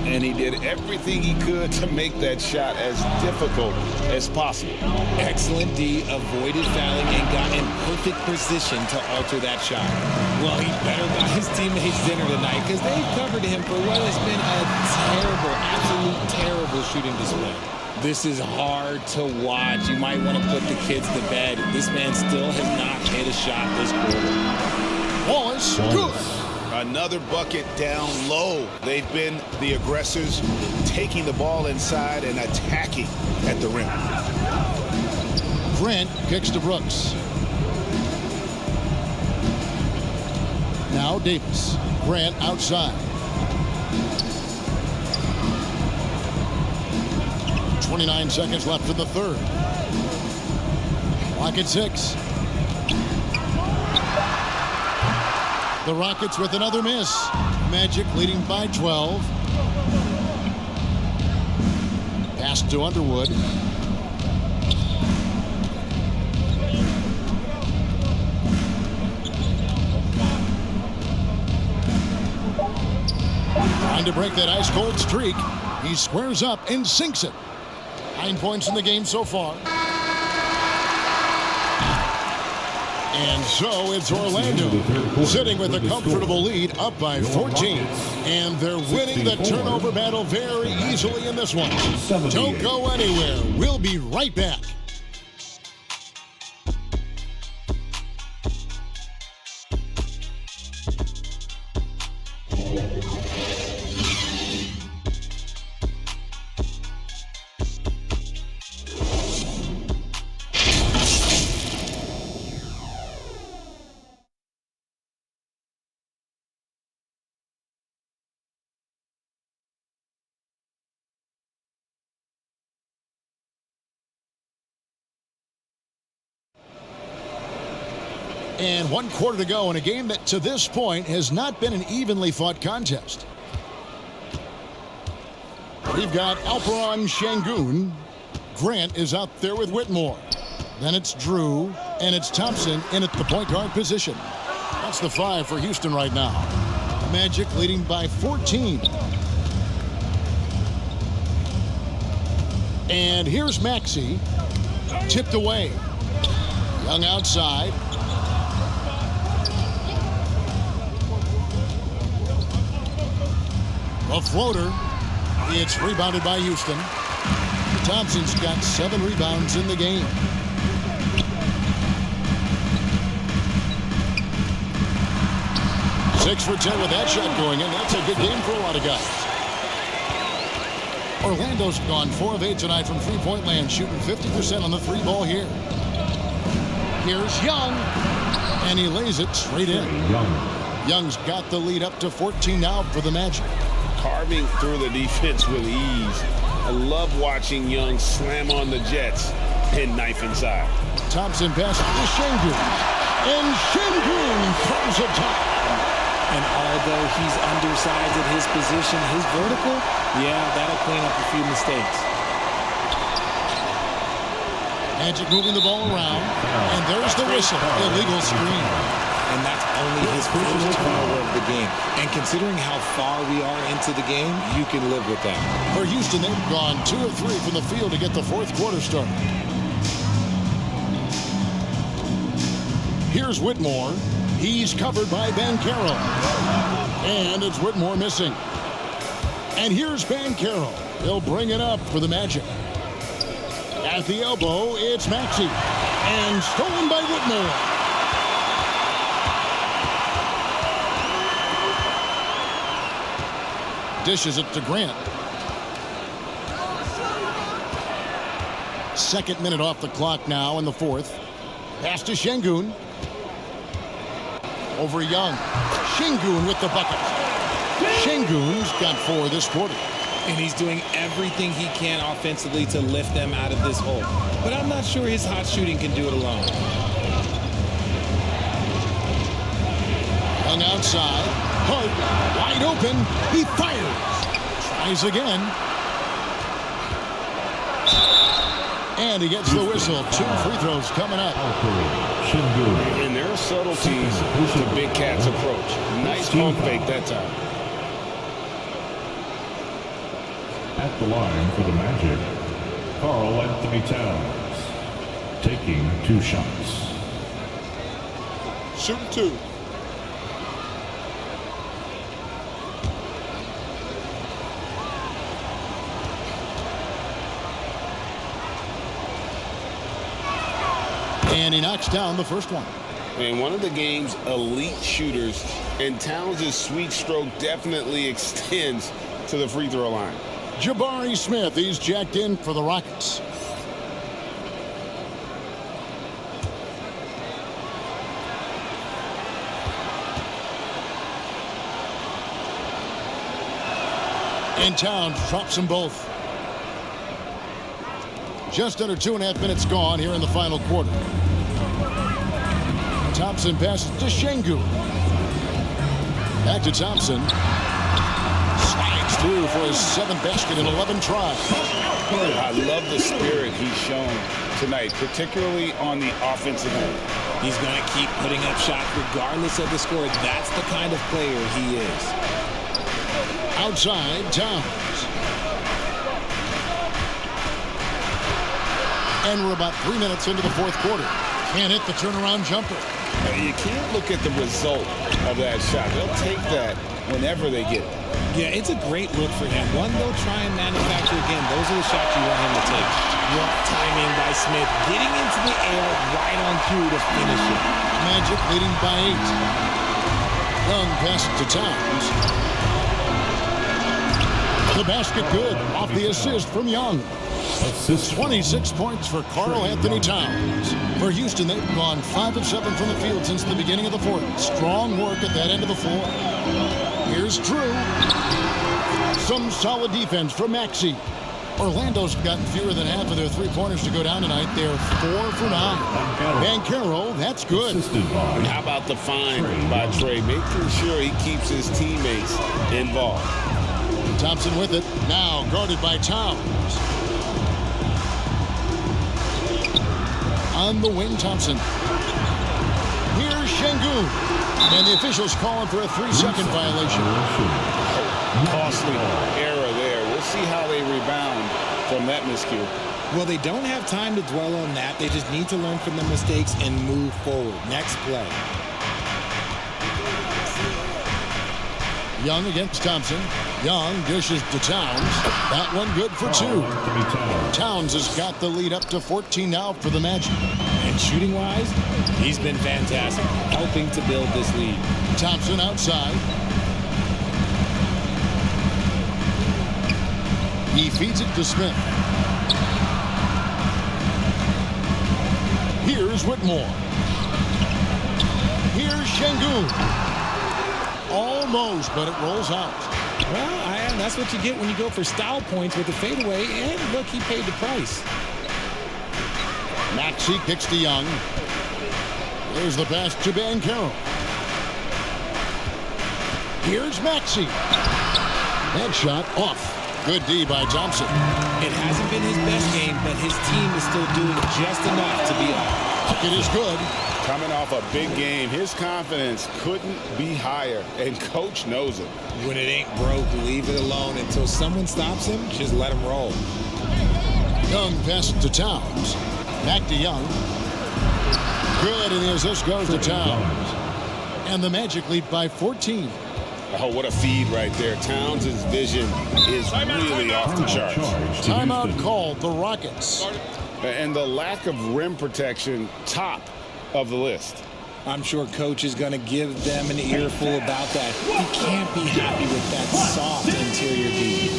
S3: And he did everything he could to make that shot as difficult as possible.
S12: Excellent D, avoided fouling and got in perfect position to alter that shot. Well, he better got his teammates dinner tonight because they've covered him for what has been a terrible, absolute terrible shooting display. This is hard to watch. You might want to put the kids to bed. This man still has not hit a shot this quarter.
S2: Wallace, good.
S3: Another bucket down low. They've been the aggressors, taking the ball inside and attacking at the rim.
S2: Grant kicks to Brooks. Now Davis. Grant outside. 29 seconds left in the third. Clock at 6. The Rockets with another miss. Magic leading by 12. Pass to Underwood. Trying to break that ice-cold streak. He squares up and sinks it. 9 points in the game so far. And so it's Orlando sitting with a comfortable lead up by 14. And they're winning the turnover battle very easily in this one. Don't go anywhere. We'll be right back. And 1 quarter to go in a game that to this point has not been an evenly fought contest. We've got Alperon Şengün. Grant is out there with Whitmore. Then it's Drew, and it's Thompson in at the point guard position. That's the 5 for Houston right now. Magic leading by 14. And here's Maxey. Tipped away. Young outside. A floater. It's rebounded by Houston. Thompson's got 7 rebounds in the game. Six for 10 with that shot going in. That's a good game for a lot of guys. Orlando's gone 4 of 8 tonight from three-point land, shooting 50% on the 3 ball here. Here's Young, and he lays it straight in. Young's got the lead up to 14 now for the Magic.
S3: Carving through the defense with ease. I love watching Young slam on the Jets and knife inside.
S2: Thompson passes to Şengün. And Şengün throws it top.
S12: And although he's undersized at his position, his vertical, yeah, that'll clean up a few mistakes.
S2: Magic moving the ball around. And there's the whistle. Illegal screen.
S12: And that's only his first turnover of the game. And considering how far we are into the game, you can live with that.
S2: For Houston, they've gone 2 of 3 from the field to get the 4th quarter started. Here's Whitmore. He's covered by Banchero. And it's Whitmore missing. And here's Banchero. He'll bring it up for the Magic. At the elbow, it's Maxey. And stolen by Whitmore. Dishes it to Grant. Second minute off the clock now in the fourth. Pass to Şengün. Over Young. Şengün with the bucket. Şengün's got 4 this quarter.
S12: And he's doing everything he can offensively to lift them out of this hole. But I'm not sure his hot shooting can do it alone.
S2: Young outside. Hart wide open. He fires. Tries again. And he gets the whistle. 2 free throws coming up.
S3: And there are subtleties to Big Cat's approach. Nice pump fake that time.
S5: At the line for the Magic, Karl Anthony Towns, taking 2 shots.
S18: Shooting 2.
S2: And he knocks down the first one.
S3: And one of the game's elite shooters, and Towns' sweet stroke definitely extends to the free throw line.
S2: Jabari Smith, he's jacked in for the Rockets. And Towns drops them both. Just under 2.5 minutes gone here in the final quarter. Thompson passes to Şengün. Back to Thompson. Slides through for his 7th basket in 11 tries.
S3: I love the spirit he's shown tonight, particularly on the offensive end.
S12: He's going to keep putting up shots regardless of the score. That's the kind of player he is.
S2: Outside, Towns. And we're about 3 minutes into the fourth quarter. Can't hit the turnaround jumper.
S3: You can't look at the result of that shot. They'll take that whenever they get it.
S12: Yeah, it's a great look for him. One they'll try and manufacture again. Those are the shots you want him to take. What timing by Smith. Getting into the air right on cue to finish it.
S2: Magic leading by 8. Young passes to Towns. The basket good. Off the assist from Young. 26 points for Karl Anthony Towns. For Houston, they've gone 5 of 7 from the field since the beginning of the fourth. Strong work at that end of the floor. Here's Drew. Some solid defense from Maxey. Orlando's gotten fewer than half of their 3-pointers to go down tonight. They're 4 for 9. Banchero, that's good.
S3: And how about the find by Trey, making sure he keeps his teammates involved.
S2: Thompson with it. Now guarded by Towns. On the wing, Thompson. Here's Şengün. And the officials calling for a 3-second violation.
S3: Costly error there. We'll see how they rebound from that miscue.
S12: Well, they don't have time to dwell on that. They just need to learn from their mistakes and move forward. Next play.
S2: Young against Thompson. Young dishes to Towns. That one good for 2. Towns has got the lead up to 14 now for the Magic.
S12: And shooting-wise, he's been fantastic, helping to build this lead.
S2: Thompson outside. He feeds it to Smith. Here's Whitmore. Here's Şengün. Almost, but it rolls out.
S12: Well, that's what you get when you go for style points with the fadeaway. And look, he paid the price.
S2: Maxey kicks to Young. There's the pass to Banchero. Here's Maxey. That shot off. Good D by Thompson.
S12: It hasn't been his best game, but his team is still doing just enough to be up.
S2: Bucket is good.
S3: Coming off a big game, his confidence couldn't be higher, and coach knows it.
S12: When it ain't broke, leave it alone until someone stops him. Just let him roll.
S2: Young passes to Towns. Back to Young. Good, and the assist goes to Towns. And the Magic lead by 14.
S3: Oh, what a feed right there. Towns' vision is really off the charts.
S2: Timeout called the Rockets.
S3: And the lack of rim protection, top of the list.
S12: I'm sure coach is going to give them an earful about that. He can't be happy with that soft interior D.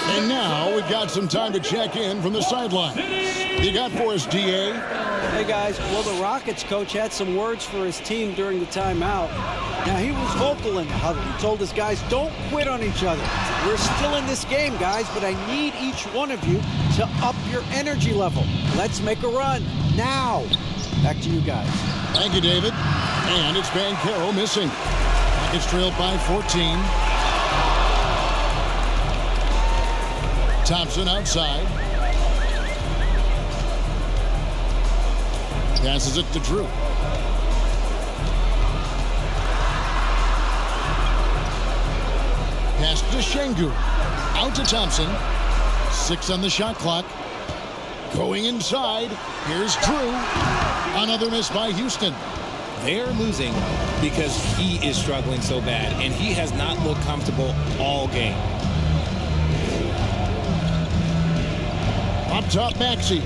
S2: And now we've got some time to check in from the sideline. You got for us, DA?
S14: Hey, guys. Well, the Rockets coach had some words for his team during the timeout. Now, he was vocal in the huddle. He told his guys, don't quit on each other. We're still in this game, guys, but I need each one of you to up your energy level. Let's make a run now. Back to you guys.
S2: Thank you, David. And it's Banchero missing. Rockets trailed by 14. Thompson outside. Passes it to Drew. Pass to Şengün. Out to Thompson. 6 on the shot clock. Going inside. Here's Drew. Another miss by Houston.
S12: They're losing because he is struggling so bad, and he has not looked comfortable all game.
S2: Up top, Maxey.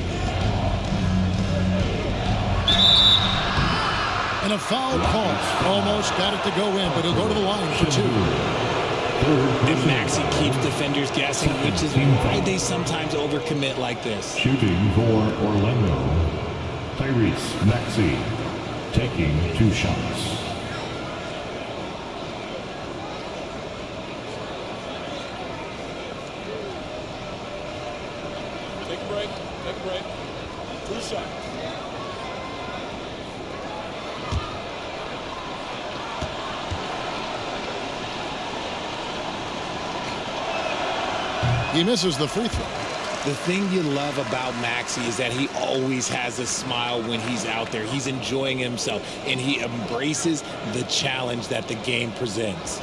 S2: And a foul call. Almost got it to go in, but he'll go to the line for 2.
S12: And Maxey keeps defenders guessing, which is why they sometimes overcommit like this.
S5: Shooting for Orlando, Tyrese Maxey, taking 2 shots.
S19: Take a break. Take a break. 2 shots.
S2: He misses the free throw.
S12: The thing you love about Maxey is that he always has a smile when he's out there. He's enjoying himself, and he embraces the challenge that the game presents.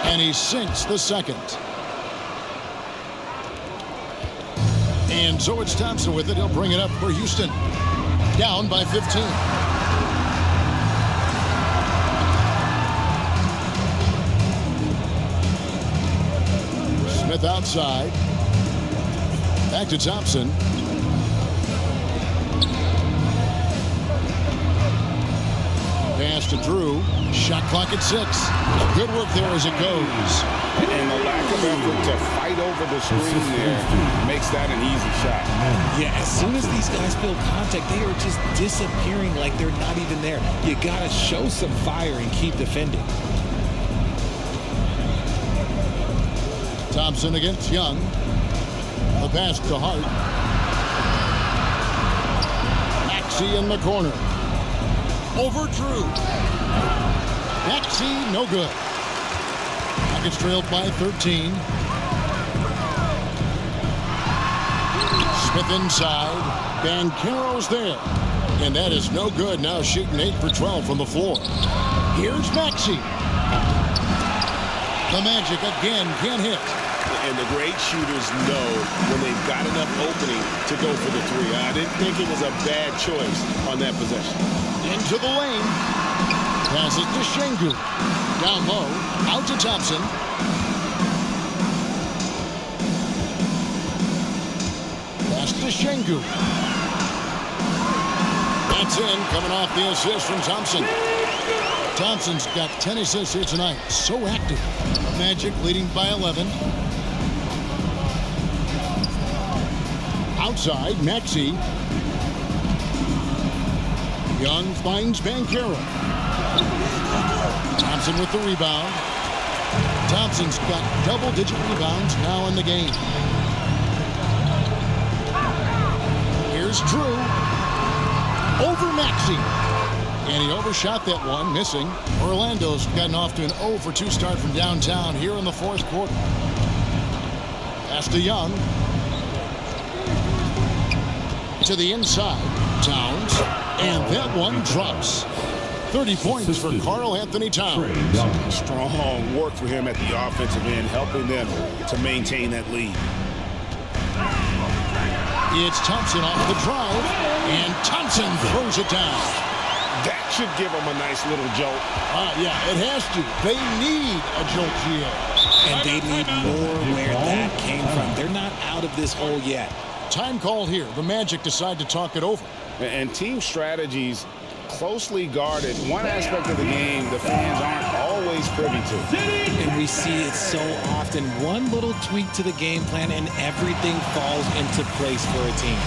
S2: And he sinks the second. And so it's Thompson with it. He'll bring it up for Houston. Down by 15. Smith outside. Back to Thompson. Pass to Drew. Shot clock at 6. Good work there as it goes.
S3: And the lack of effort to fight over the screen there makes that an easy shot.
S12: Yeah, as soon as these guys feel contact, they are just disappearing like they're not even there. You got to show some fire and keep defending.
S2: Thompson against Young. The pass to Hart. Maxey in the corner. Over Drew. Maxey, no good. Rockets trailed by 13. Smith inside. Banchero's there. And that is no good. Now shooting 8 for 12 from the floor. Here's Maxey. The Magic again can't hit.
S3: And the great shooters know when they've got enough opening to go for the 3. I didn't think it was a bad choice on that possession.
S2: Into the lane. Passes to Şengün. Down low. Out to Thompson. Pass to Şengün. That's in, coming off the assist from Thompson. Thompson's got 10 assists here tonight. So active. Magic leading by 11. Outside, Maxey. Young finds Banchero. Thompson with the rebound. Thompson's got double-digit rebounds now in the game. Here's Drew. Over Maxey. And he overshot that one, missing. Orlando's gotten off to an 0-for-2 start from downtown here in the fourth quarter. Pass to Young. To the inside. Towns. And that one drops. 30 points for Karl Anthony Towns.
S3: Strong work for him at the offensive end, helping them to maintain that lead.
S2: It's Thompson off the drive, and Thompson throws it down.
S3: That should give them a nice little jolt.
S2: Yeah, it has to. They need a jolt here.
S12: And they need more where that came from. They're not out of this hole yet.
S2: Time called here. The Magic decide to talk it over.
S3: And team strategies closely guarded. One aspect of the game the fans aren't always privy to.
S12: And we see it so often. One little tweak to the game plan and everything falls into place for a team.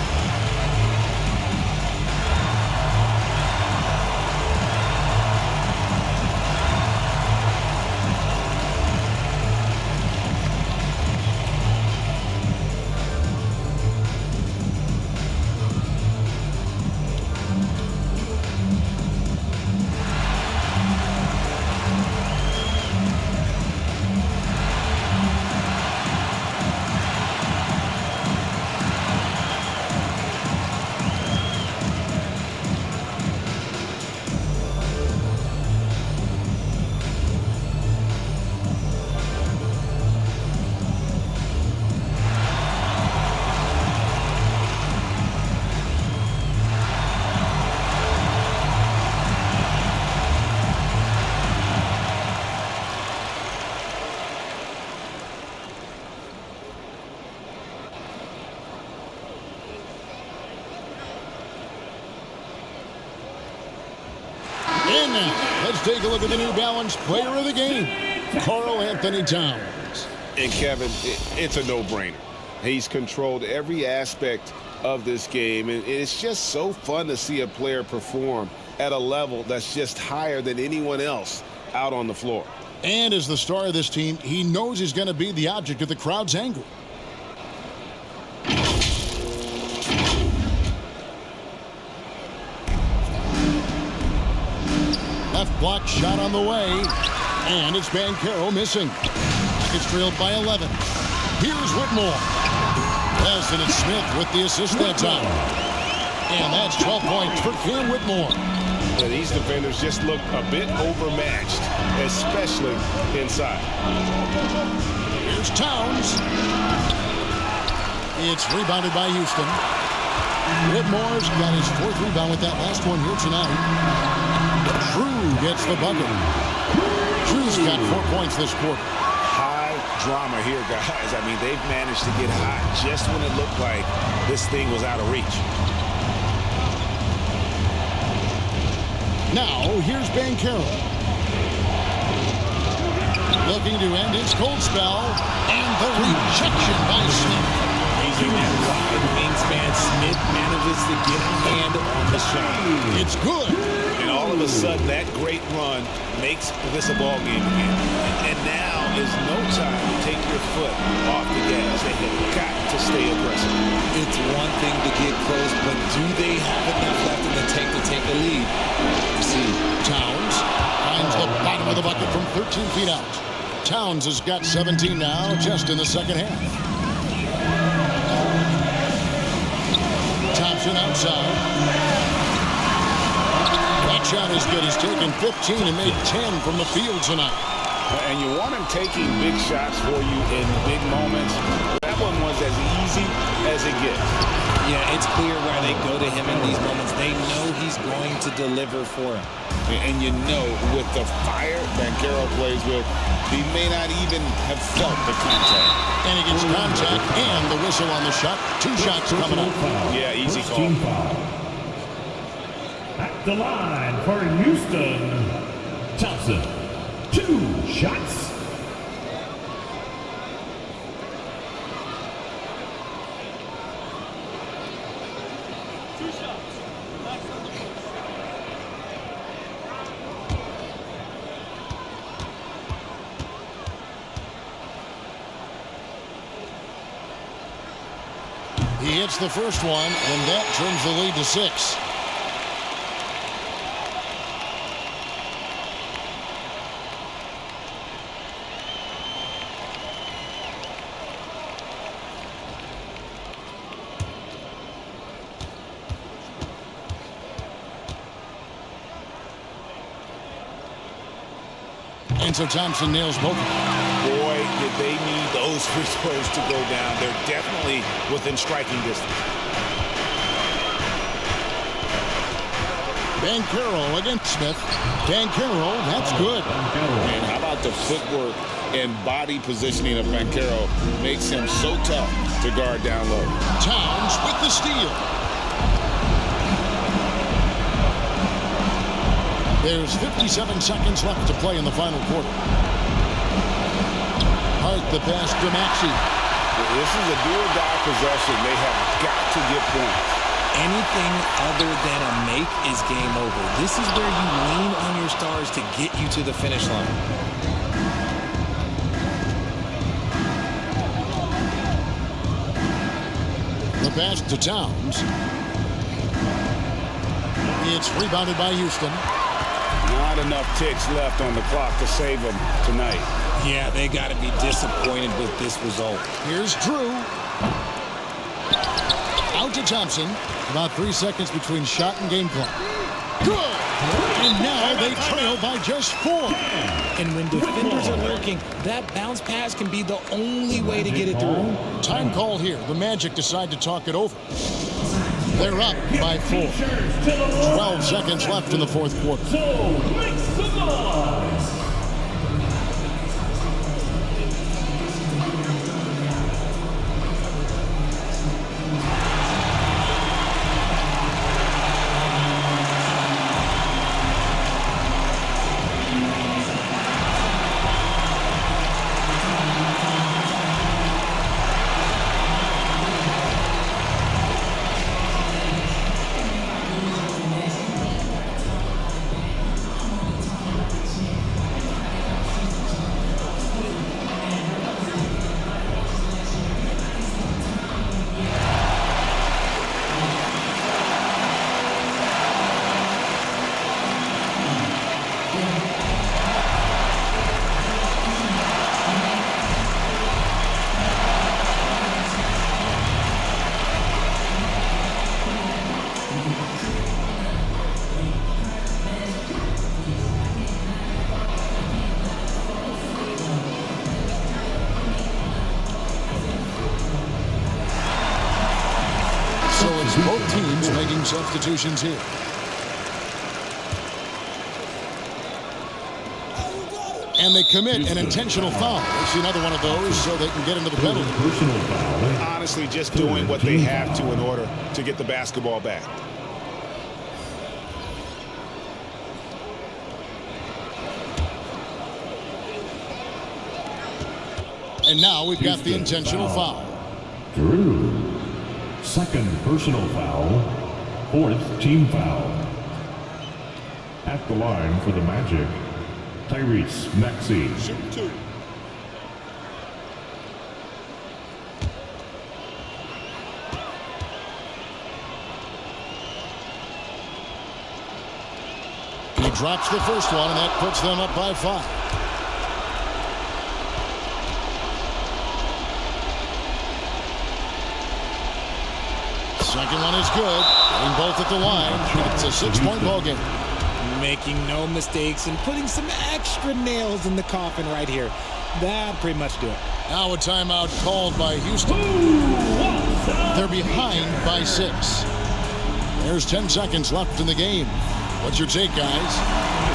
S2: And now, let's take a look at the New Balance player of the game, Karl Anthony Towns.
S3: And Kevin, it's a no-brainer. He's controlled every aspect of this game, and it's just so fun to see a player perform at a level that's just higher than anyone else out on the floor.
S2: And as the star of this team, he knows he's going to be the object of the crowd's anger. Left block shot on the way. And it's Banchero missing. It's trailed by 11. Here's Whitmore. President Smith with the assist that time. And that's 12 points for Cam Whitmore.
S3: Yeah, these defenders just look a bit overmatched, especially inside.
S2: Here's Towns. It's rebounded by Houston. Whitmore's got his fourth rebound with that last one here tonight. Drew gets the bucket. Drew's got 4 points this quarter.
S3: High drama here, guys. I mean, they've managed to get hot just when it looked like this thing was out of reach.
S2: Now, here's Banchero. Looking to end his cold spell. And the rejection by Smith.
S12: Using that wide wingspan, Smith manages to get a hand on the shot.
S2: It's good.
S3: And all of a sudden, that great run makes this a ball game again. And now is no time to take your foot off the gas. They have got to stay aggressive.
S12: It's one thing to get close, but do they have enough left in the tank to take a lead? You see,
S2: Towns finds the bottom of the bucket from 13 feet out. Towns has got 17 now, just in the second half. Thompson outside. That shot is good. He's taken 15 and made 10 from the field tonight.
S3: And you want him taking big shots for you in big moments. That one was as easy as it gets.
S12: Yeah, it's clear why they go to him in these moments. They know he's going to deliver for them.
S3: And you know, with the fire Banchero plays with, he may not even have felt the contact.
S2: And he gets contact and the whistle on the shot. 2 shots coming up.
S3: Yeah, easy call.
S5: At the line for Houston, Thompson. 2 shots.
S2: He hits the first one, and that turns the lead to 6. And so Thompson nails both.
S3: Boy, did they need those free throws to go down. They're definitely within striking distance.
S2: Banchero against Smith. Banchero, that's good.
S3: And how about the footwork and body positioning of Banchero makes him so tough to guard down low.
S2: Towns with the steal. There's 57 seconds left to play in the final quarter. Hart the pass to Maxey.
S3: This is a do-or-die possession. They have got to get points.
S12: Anything other than a make is game over. This is where you lean on your stars to get you to the finish line.
S2: The pass to Towns. It's rebounded by Houston.
S3: Not enough ticks left on the clock to save them tonight.
S12: Yeah, they got to be disappointed with this result.
S2: Here's Drew. Out to Thompson. About 3 seconds between shot and game clock. Good! And now they trail by just 4.
S12: And when defenders are lurking, that bounce pass can be the only way to get it through.
S2: Time call here. The Magic decide to talk it over. They're up by 4. 12 seconds left in the fourth quarter. Both teams making substitutions here. And they commit an intentional foul. They see another one of those so they can get into the penalty.
S3: Honestly, just doing what they have to in order to get the basketball back.
S2: And now we've got the intentional foul.
S5: Drew. Second personal foul. Fourth team foul. At the line for the Magic, Tyrese Maxey.
S18: Shoot 2.
S2: He drops the first one, and that puts them up by 5. Second one is good. Getting both at the line. It's a 6-point ball game.
S12: Making no mistakes and putting some extra nails in the coffin right here. That pretty much do it.
S2: Now a timeout called by Houston. They're behind by 6. There's 10 seconds left in the game. What's your take, guys?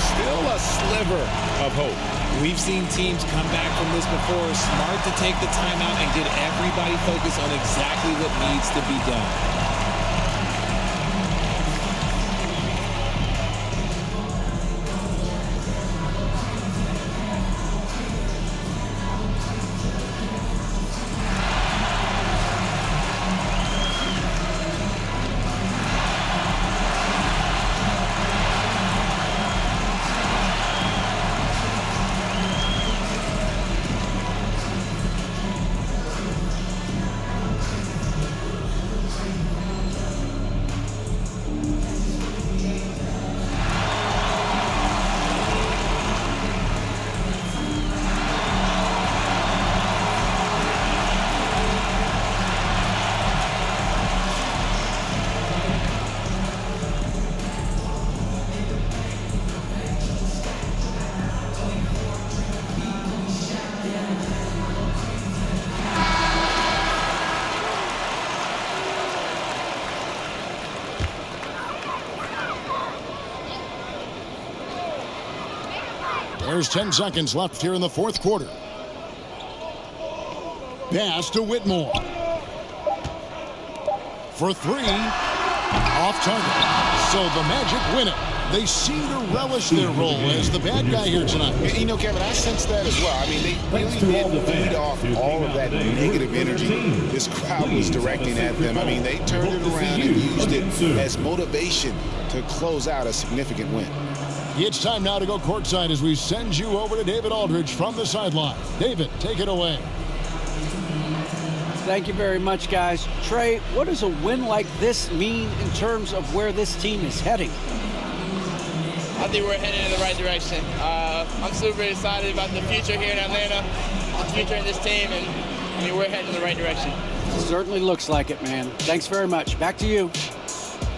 S3: Still a sliver of hope.
S12: We've seen teams come back from this before. Smart to take the timeout and get everybody focused on exactly what needs to be done.
S2: There's 10 seconds left here in the fourth quarter. Pass to Whitmore. For 3. Off target. So the Magic win it. They seem to relish their role as the bad guy here tonight.
S3: You know, Kevin, I sense that as well. I mean, they really did feed off all of that negative energy this crowd was directing at them. I mean, they turned it around and used it as motivation to close out a significant win.
S2: It's time now to go courtside as we send you over to David Aldridge from the sideline. David, take it away.
S14: Thank you very much, guys. Trey, what does a win like this mean in terms of where this team is heading?
S15: I think we're heading in the right direction. I'm super excited about the future here in Atlanta, the future in this team, and I mean, we're heading in the right direction.
S14: Certainly looks like it, man. Thanks very much. Back to you.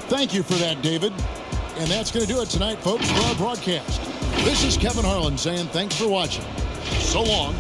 S2: Thank you for that, David. And that's going to do it tonight, folks, for our broadcast. This is Kevin Harlan saying thanks for watching. So long.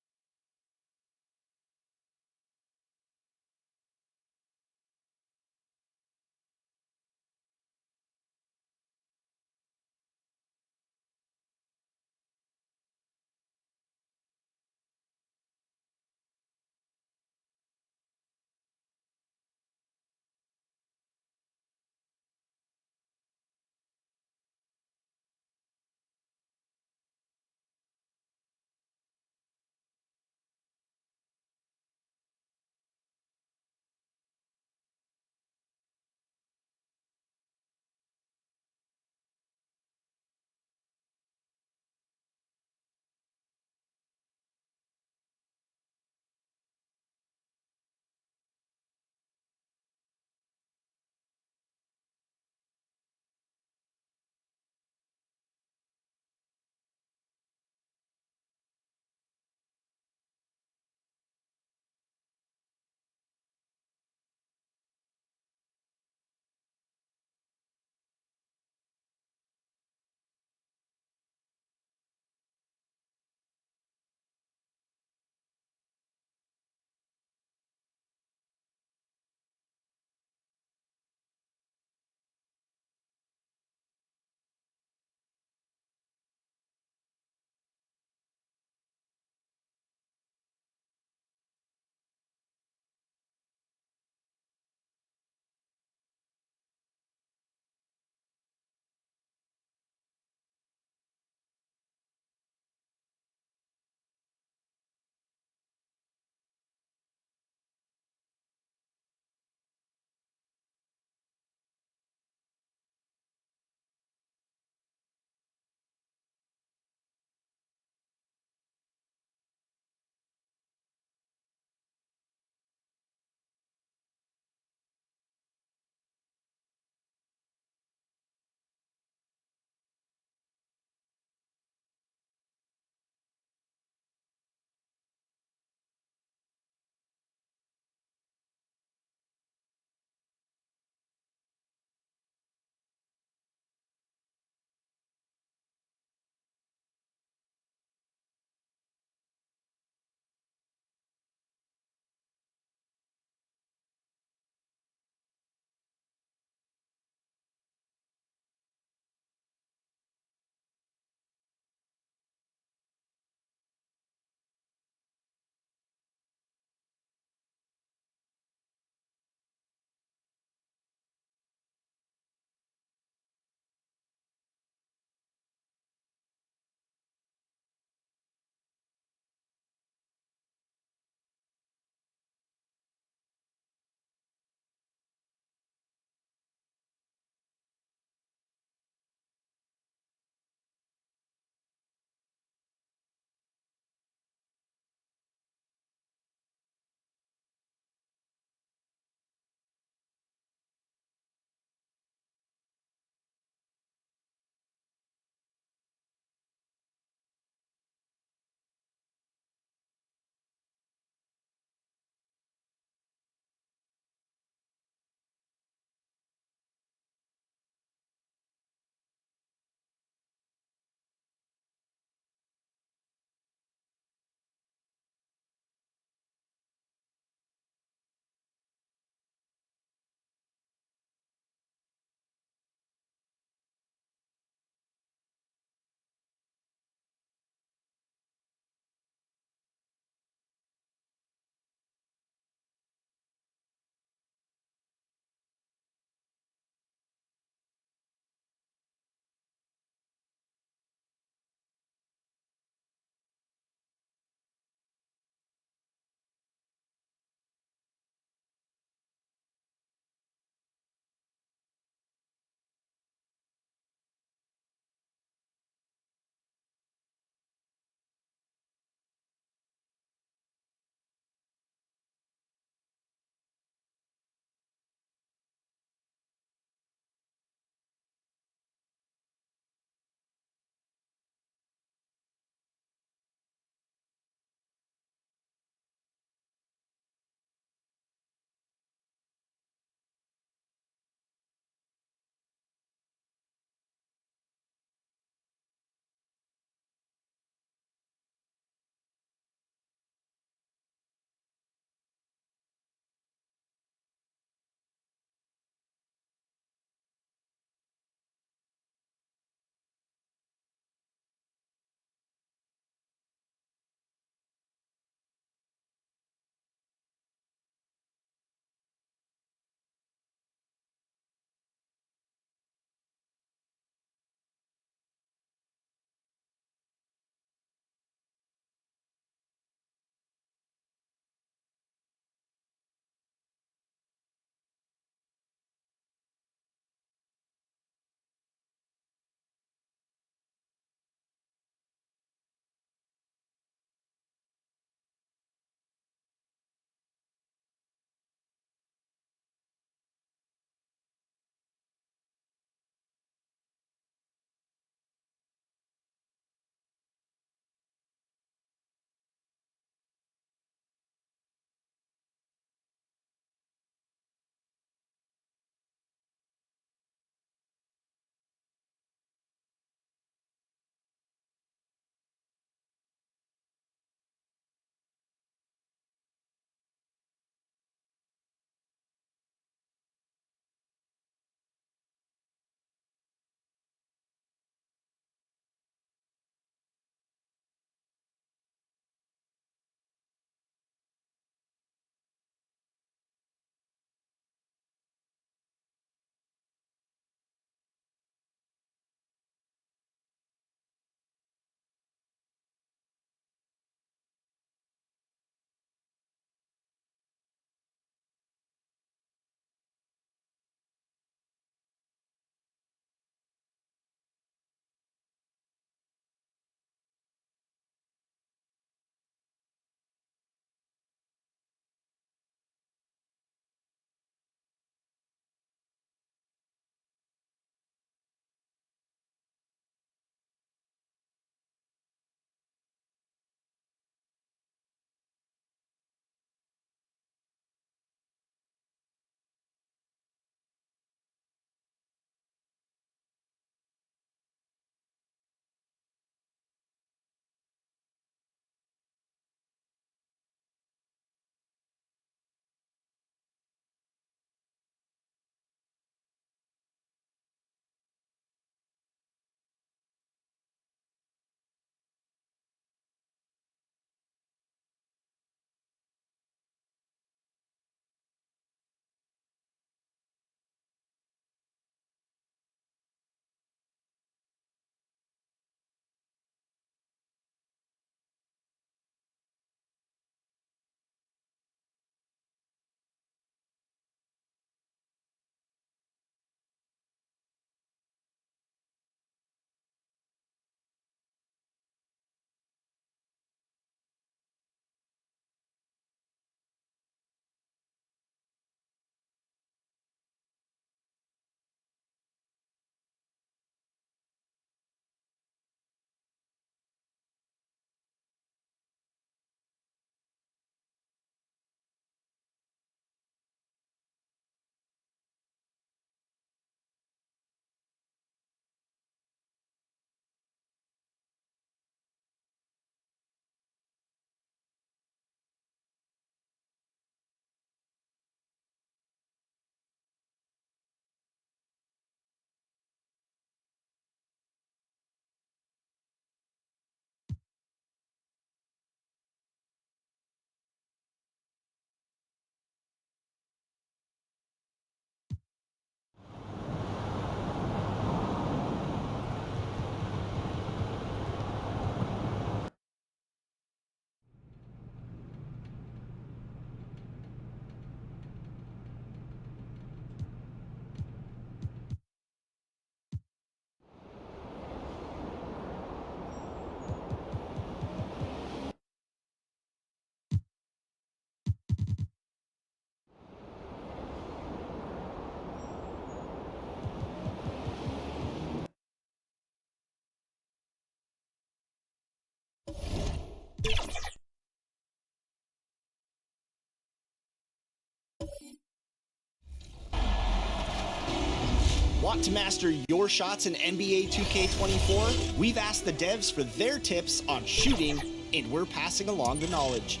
S1: Want to master your shots in NBA 2K24? We've asked the devs for their tips on shooting, and we're passing along the knowledge.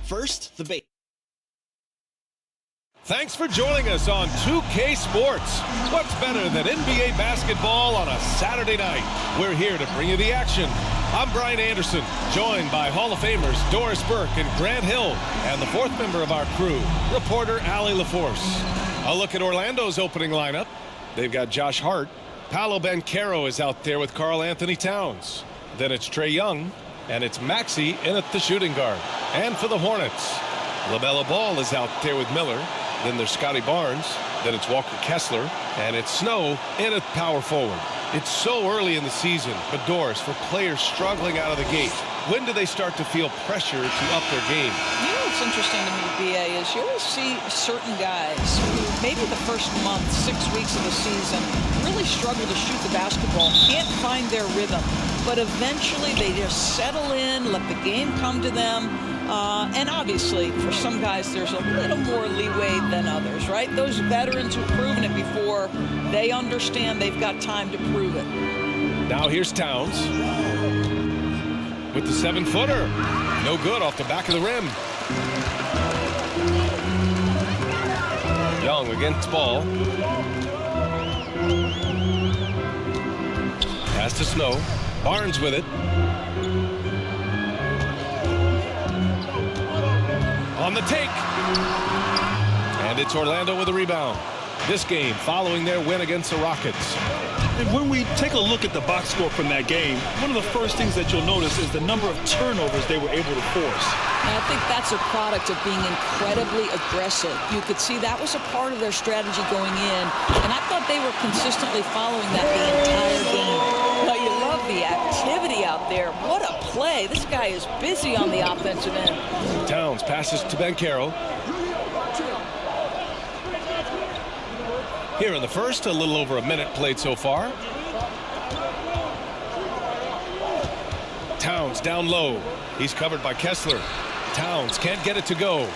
S1: First, the base.
S7: Thanks for joining us on 2K Sports. What's better than NBA basketball on a Saturday night? We're here to bring you the action. I'm Brian Anderson, joined by Hall of Famers Doris Burke and Grant Hill, and the fourth member of our crew, reporter Allie LaForce. A look at Orlando's opening lineup. They've got Josh Hart. Paolo Banchero is out there with Karl Anthony Towns. Then it's Trae Young, and it's Maxey in at the shooting guard. And for the Hornets, LaMelo Ball is out there with Miller. Then there's Scotty Barnes. Then it's Walker Kessler. And it's Snow in at power forward. It's so early in the season, but Doris, for players struggling out of the gate, when do they start to feel pressure to up their game?
S20: You know what's interesting to me, BA, is you always see certain guys who maybe the first month, 6 weeks of the season, really struggle to shoot the basketball, can't find their rhythm. But eventually they just settle in, let the game come to them. And obviously, for some guys, there's a little more leeway than others, right? Those veterans who've proven it before, they understand they've got time to prove it.
S7: Now here's Towns with the 7-footer. No good off the back of the rim. Young against Ball. Pass to Snow. Barnes with it. On the take. And it's Orlando with a rebound. This game following their win against the Rockets.
S8: And when we take a look at the box score from that game, one of the first things that you'll notice is the number of turnovers they were able to force.
S20: And I think that's a product of being incredibly aggressive. You could see that was a part of their strategy going in, and I thought they were consistently following that the entire game. Well, you love the activity out there. What a play. This guy is busy on the offensive end.
S7: Towns passes to Banchero. Here in the first, a little over a minute played so far. Towns down low. He's covered by Kessler. Towns can't get it to go.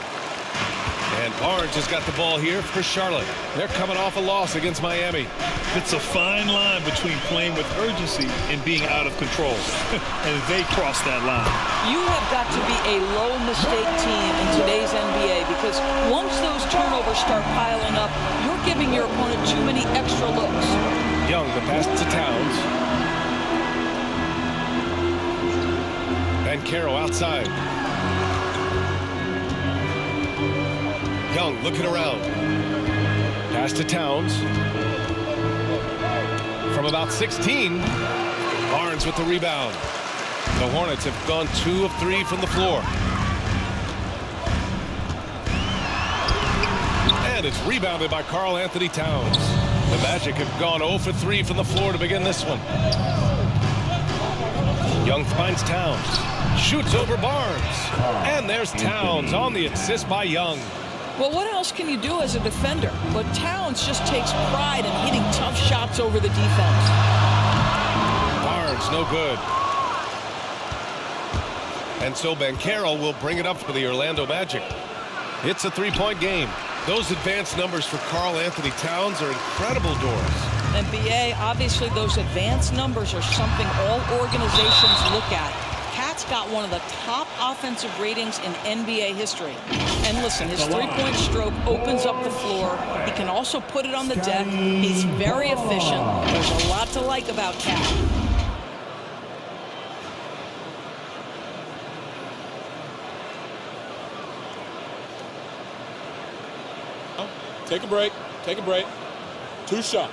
S7: And Barnes has got the ball here for Charlotte. They're coming off a loss against Miami.
S8: It's a fine line between playing with urgency and being out of control. And they crossed that line.
S20: You have got to be a low mistake team in today's NBA, because once those turnovers start piling up, you're giving your opponent too many extra looks.
S7: Young, the pass to Towns. Banchero outside. Young looking around. Pass to Towns. From about 16, Barnes with the rebound. The Hornets have gone 2 of 3 from the floor. And it's rebounded by Karl Anthony Towns. The Magic have gone 0 for 3 from the floor to begin this one. Young finds Towns. Shoots over Barnes. And there's Towns on the assist by Young.
S20: Well, what else can you do as a defender? But Towns just takes pride in hitting tough shots over the defense.
S7: Barnes, no good. And so Banchero will bring it up for the Orlando Magic. It's a 3-point game. Those advanced numbers for Karl Anthony Towns are incredible, Doris.
S20: And BA, obviously those advanced numbers are something all organizations look at. Cat's got one of the top offensive ratings in NBA history. And listen, his three-point stroke opens up the floor. He can also put it on the deck. He's very efficient. There's a lot to like about Cat.
S17: Take a break. Take a break. 2 shots.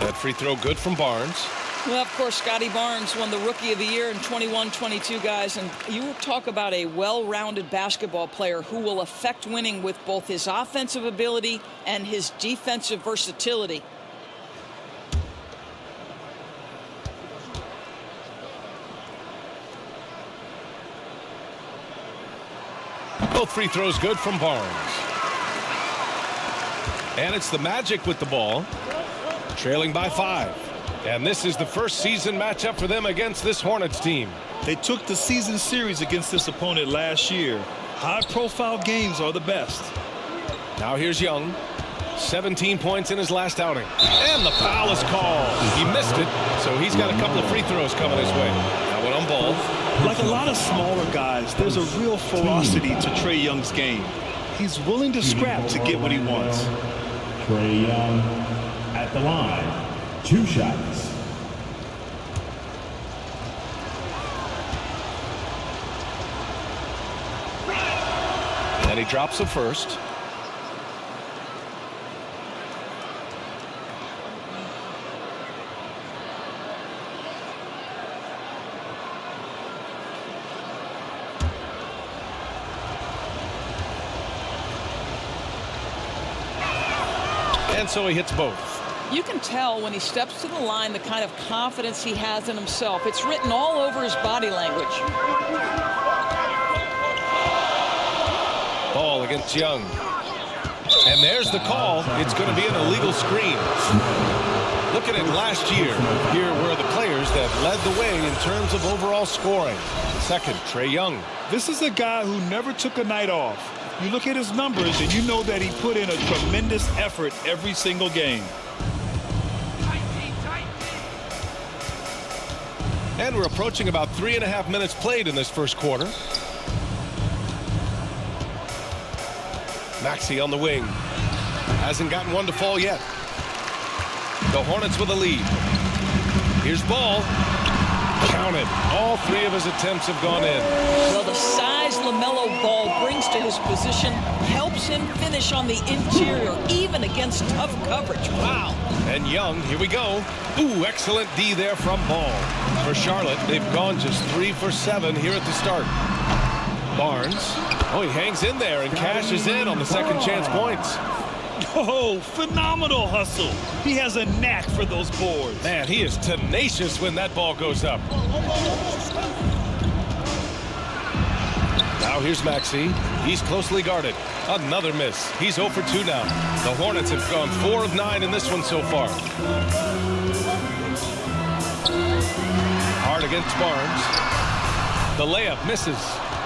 S7: That free throw good from Barnes.
S20: Well, of course, Scotty Barnes won the Rookie of the Year in 21-22, guys. And you talk about a well-rounded basketball player who will affect winning with both his offensive ability and his defensive versatility.
S7: Both free throws good from Barnes. And it's the Magic with the ball, trailing by 5. And this is the first season matchup for them against this Hornets team.
S8: They took the season series against this opponent last year. High-profile games are the best.
S7: Now here's Young. 17 points in his last outing. And the foul is called. He missed it, so he's got a couple of free throws coming his way. That one on ball.
S8: Like a lot of smaller guys, there's a real ferocity to Trae Young's game. He's willing to scrap to get what he wants.
S5: Trae Young at the line. 2 shots.
S7: And he drops the first. And so he hits both.
S20: You can tell when he steps to the line the kind of confidence he has in himself. It's written all over his body language.
S7: Ball against Young. And there's the call. It's going to be an illegal screen. Looking at last year, here were the players that led the way in terms of overall scoring. Second, Trae Young.
S8: This is a guy who never took a night off. You look at his numbers and you know that he put in a tremendous effort every single game.
S7: And we're approaching about 3.5 minutes played in this first quarter. Maxey on the wing. Hasn't gotten one to fall yet. The Hornets with a lead. Here's Ball. Counted. All 3 of his attempts have gone in.
S20: Well, the size LaMelo Ball brings to his position helps him finish on the interior, even against tough coverage. Wow.
S7: And Young, here we go. Ooh, excellent D there from Ball. For Charlotte, they've gone just 3 for 7 here at the start. Barnes. Oh, he hangs in there and cashes in on the second chance points.
S8: Oh, phenomenal hustle. He has a knack for those boards.
S7: Man, he is tenacious when that ball goes up. Now here's Maxey. He's closely guarded. Another miss. He's 0 for 2 now. The Hornets have gone 4 of 9 in this one so far. Hard against Barnes. The layup misses.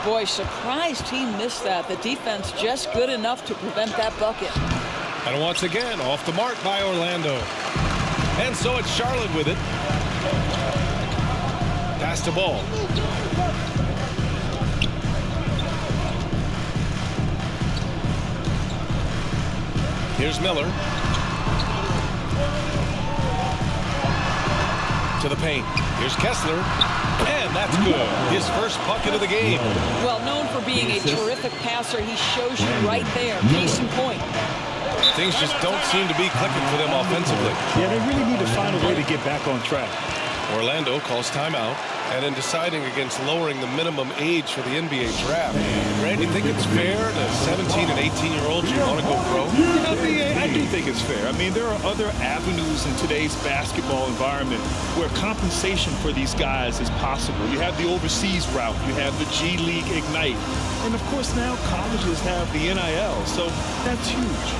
S20: Boy, surprised he missed that. The defense just good enough to prevent that bucket.
S7: And once again, off the mark by Orlando. And so it's Charlotte with it. Pass to Ball. Here's Miller. To the paint. Here's Kessler. And that's good. His first bucket of the game.
S20: Well, known for being a terrific passer, he shows you right there. Case in point.
S7: Things just don't seem to be clicking for them offensively.
S8: Yeah, they really need to find a way to get back on track.
S7: Orlando calls timeout, and in deciding against lowering the minimum age for the NBA draft, Randy, you think it's fair to 17 and 18-year-olds who want to go pro?
S8: I do think it's fair. I mean, there are other avenues in today's basketball environment where compensation for these guys is possible. You have the overseas route. You have the G League Ignite. And, of course, now colleges have the NIL, so that's huge.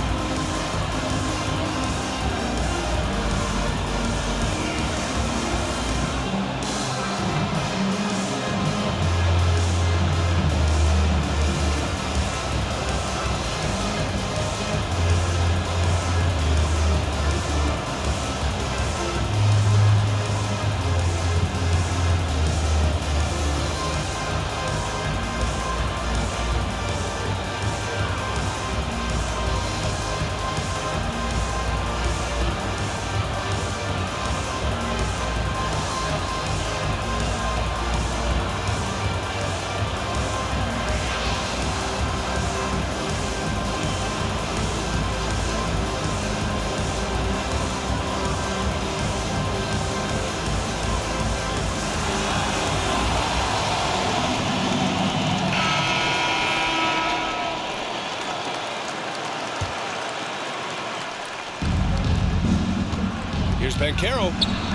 S7: Banchero.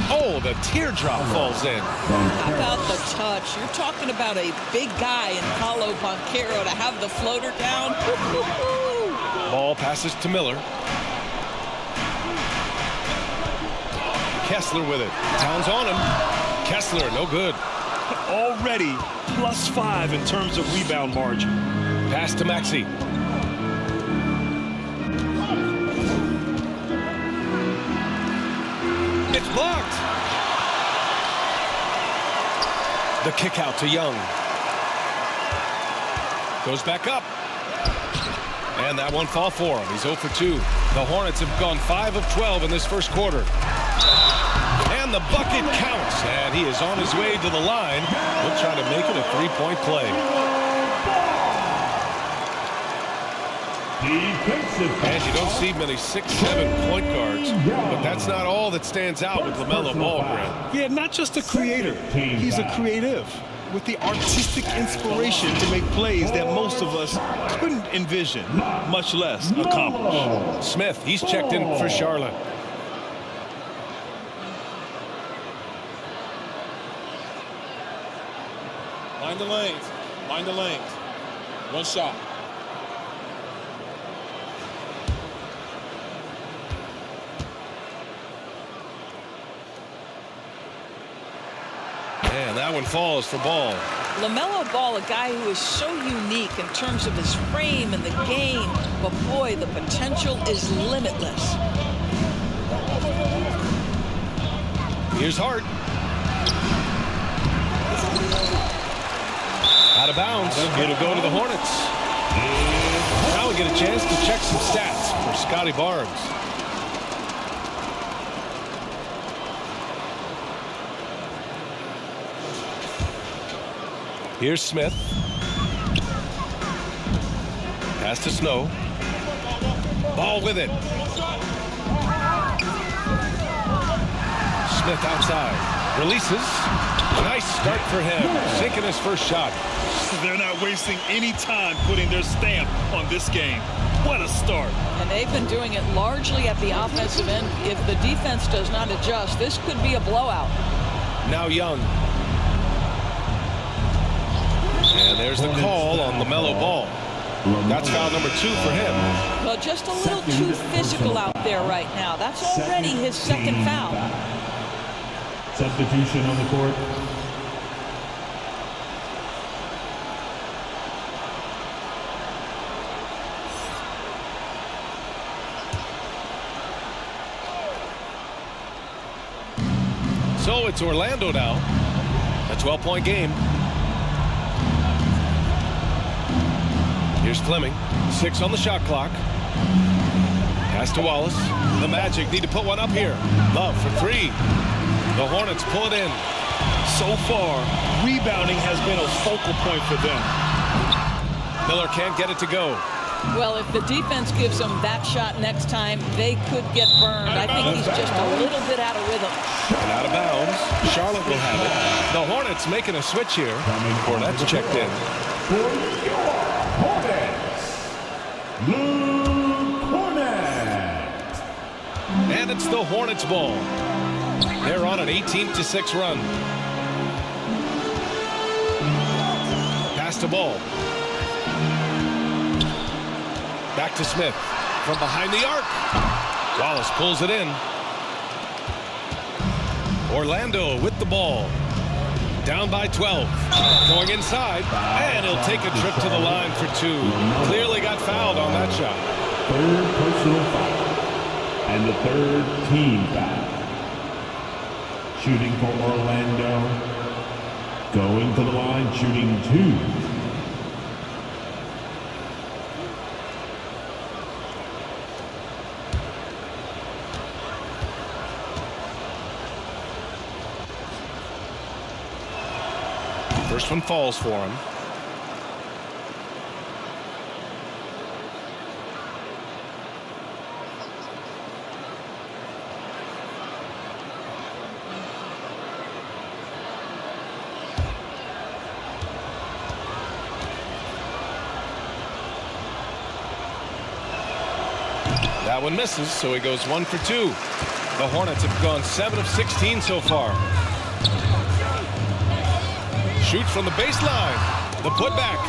S7: Oh, the teardrop falls in.
S20: How about the touch? You're talking about a big guy in Paolo Banchero to have the floater down.
S7: Ball passes to Miller. Kessler with it. Towns on him. Kessler, no good.
S8: Already +5 in terms of rebound margin.
S7: Pass to Maxey. It's blocked. The kick out to Young. Goes back up. And that one fall for him. He's 0 for 2. The Hornets have gone 5 of 12 in this first quarter. And the bucket counts. And he is on his way to the line. He'll try to make it a three-point play. And you don't see many 6'7" point guards, but that's not all that stands out with LaMelo Ball, Grant.
S8: Yeah, not just a creator. He's a creative with the artistic inspiration to make plays that most of us couldn't envision, much less accomplish.
S7: Smith, he's checked in for Charlotte.
S21: Mind the lanes. Mind the lanes. One shot.
S7: And that one falls for Ball.
S20: LaMelo Ball, a guy who is so unique in terms of his frame and the game, but boy, the potential is limitless.
S7: Here's Hart. Out of bounds. It'll go to the Hornets. Now we get a chance to check some stats for Scotty Barnes. Here's Smith. Pass to Snow. Ball with it. Smith outside. Releases. Nice start for him. Sinking his first shot.
S8: They're not wasting any time putting their stamp on this game. What a start.
S20: And they've been doing it largely at the offensive end. If the defense does not adjust, this could be a blowout.
S7: Now Young. And there's the call on LaMelo Ball. That's foul number 2 for him.
S20: Well, just a little too physical out there right now. That's already his second foul.
S5: Substitution on the court.
S7: So it's Orlando now. A 12-point game. Here's Fleming. 6 on the shot clock. Pass to Wallace. The Magic need to put one up here. Love for 3. The Hornets pull it in.
S8: So far, rebounding has been a focal point for them.
S7: Miller can't get it to go.
S20: Well, if the defense gives them that shot next time, they could get burned. I think he's just a little bit out of rhythm.
S7: And out of bounds. Charlotte will have it. The Hornets making a switch here. Hornets checked in. And it's the Hornets ball. They're on an 18-6 run. Pass to Ball. Back to Smith. From behind the arc. Wallace pulls it in. Orlando with the ball. Down by 12. Going inside. And he'll take a trip to the line for 2. Clearly got fouled on that shot.
S5: Third personal foul. And the third team foul. Shooting for Orlando. Going to the line, shooting 2.
S7: First one falls for him. That one misses, so he goes 1 for 2. The Hornets have gone 7 of 16 so far. Shoots from the baseline. The putback.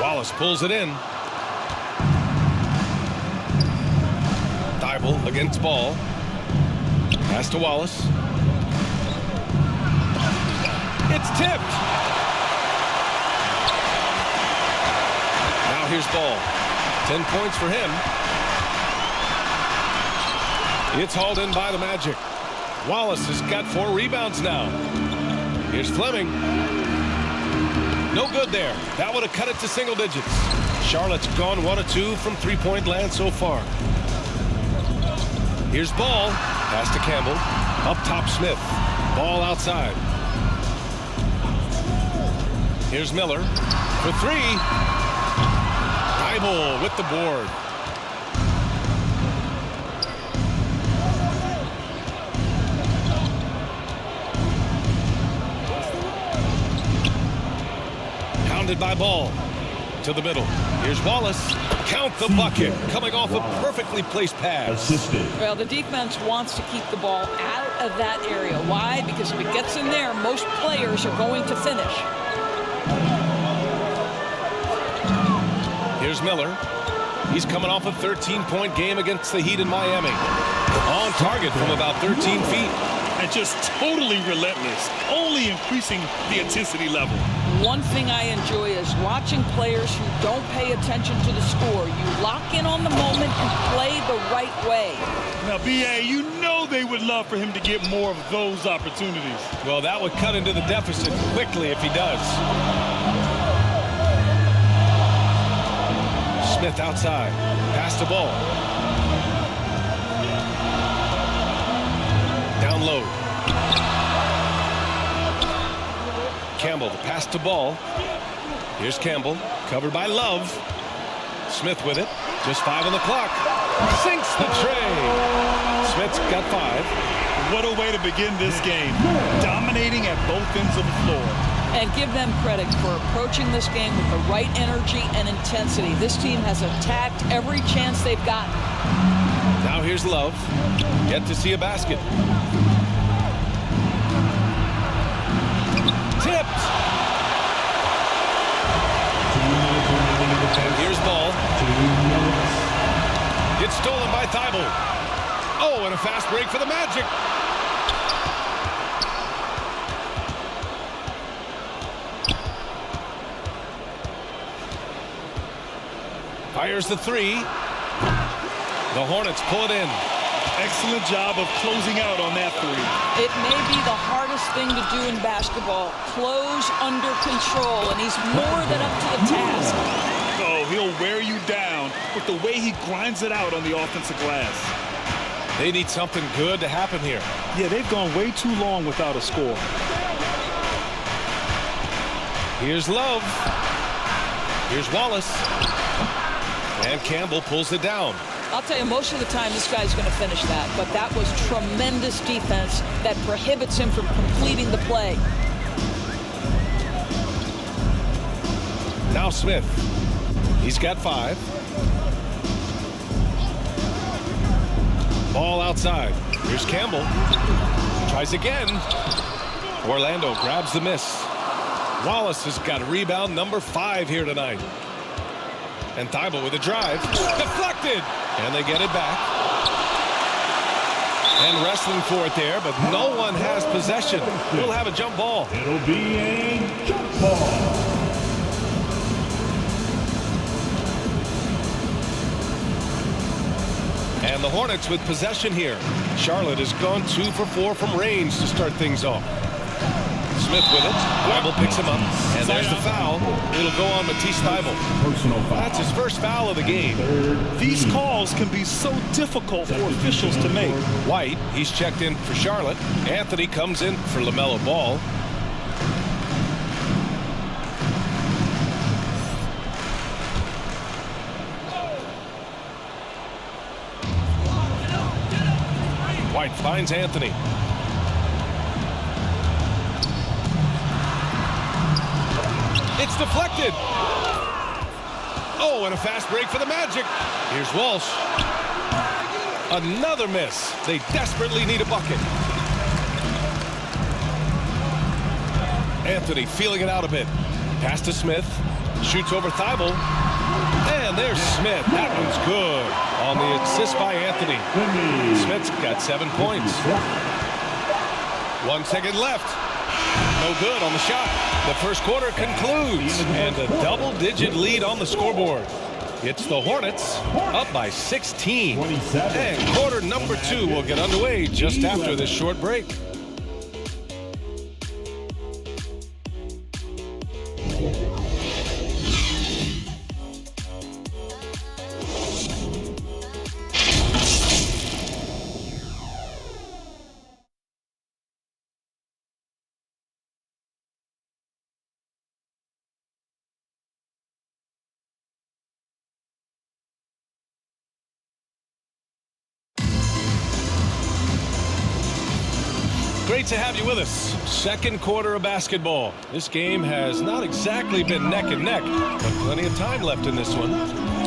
S7: Wallace pulls it in. Thibault against Ball. Pass to Wallace. Tipped. Now here's Ball. 10 points for him. It's hauled in by the Magic. Wallace has got 4 rebounds now. Here's Fleming. No good there. That would have cut it to single digits. Charlotte's gone 1 of 2 from three-point land so far. Here's Ball. Pass to Campbell. Up top, Smith. Ball outside. Here's Miller for 3. Thibault with the board. Pounded by Ball. To the middle. Here's Wallace. Count the bucket. Coming off a perfectly placed pass.
S20: Well, the defense wants to keep the ball out of that area. Why? Because if it gets in there, most players are going to finish.
S7: Here's Miller. He's coming off a 13-point game against the Heat in Miami. On target from about 13 feet.
S8: And just totally relentless, only increasing the intensity level.
S20: One thing I enjoy is watching players who don't pay attention to the score. You lock in on the moment and play the right way.
S8: Now, B.A., you know they would love for him to get more of those opportunities.
S7: Well, that would cut into the deficit quickly if he does. Smith outside. Pass the ball. Down low. Campbell, the pass to Ball. Here's Campbell, covered by Love. Smith with it. Just 5 on the clock. Sinks the tray. Smith's got 5.
S8: What a way to begin this game. Dominating at both ends of the floor.
S20: And give them credit for approaching this game with the right energy and intensity. This team has attacked every chance they've gotten.
S7: Now here's Love. Yet to see a basket. Tipped. And here's Ball. It's stolen by Thibault. Oh, and a fast break for the Magic. Fires the 3. The Hornets pull it in.
S8: Excellent job of closing out on that 3.
S20: It may be the hardest thing to do in basketball. Close under control, and he's more than up to the task.
S8: Oh, he'll wear you down with the way he grinds it out on the offensive glass.
S7: They need something good to happen here.
S8: Yeah, they've gone way too long without a score.
S7: Here's Love. Here's Wallace. And Campbell pulls it down.
S20: I'll tell you, most of the time this guy's going to finish that, but that was tremendous defense that prohibits him from completing the play.
S7: Now Smith. He's got 5. Ball outside. Here's Campbell. Tries again. Orlando grabs the miss. Wallace has got a rebound number 5 here tonight. And Thibault with a drive. Deflected. And they get it back. And wrestling for it there, but no one has possession. We'll have a jump ball.
S5: It'll be a jump ball.
S7: And the Hornets with possession here. Charlotte has gone 2 for 4 from range to start things off. Smith with it. Thibault picks him up. And there's the foul. It'll go on Matisse Thibault.
S5: Personal foul.
S7: That's his first foul of the game.
S8: These calls can be so difficult for officials to make.
S7: White, he's checked in for Charlotte. Anthony comes in for LaMelo Ball. White finds Anthony. It's deflected. Oh, and a fast break for the Magic. Here's Walsh. Another miss. They desperately need a bucket. Anthony feeling it out a bit. Pass to Smith. Shoots over Thibault. And there's Smith. That one's good. On the assist by Anthony. Smith's got 7 points. 1 second left. no good on the shot. The first quarter concludes, and a double-digit lead on the scoreboard. It's the Hornets up by 16. And quarter number 2 will get underway just after this short break. Great to have you with us. Second quarter of basketball. This game has not exactly been neck and neck, but plenty of time left in this one.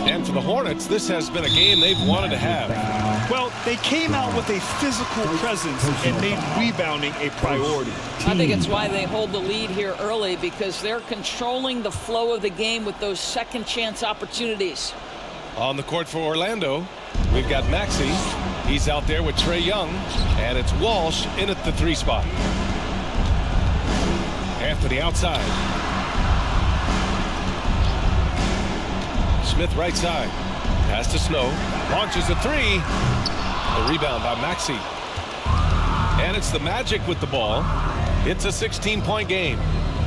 S7: And for the Hornets, this has been a game they've wanted to have.
S8: Well, they came out with a physical presence and made rebounding a priority.
S20: I think it's why they hold the lead here early, because they're controlling the flow of the game with those second chance opportunities.
S7: On the court for Orlando, we've got Maxey. He's out there with Trae Young, and it's Walsh in at the 3 spot. Anthony outside. Smith right side. Pass to Snow. Launches a 3. The rebound by Maxey. And it's the Magic with the ball. It's a 16-point game.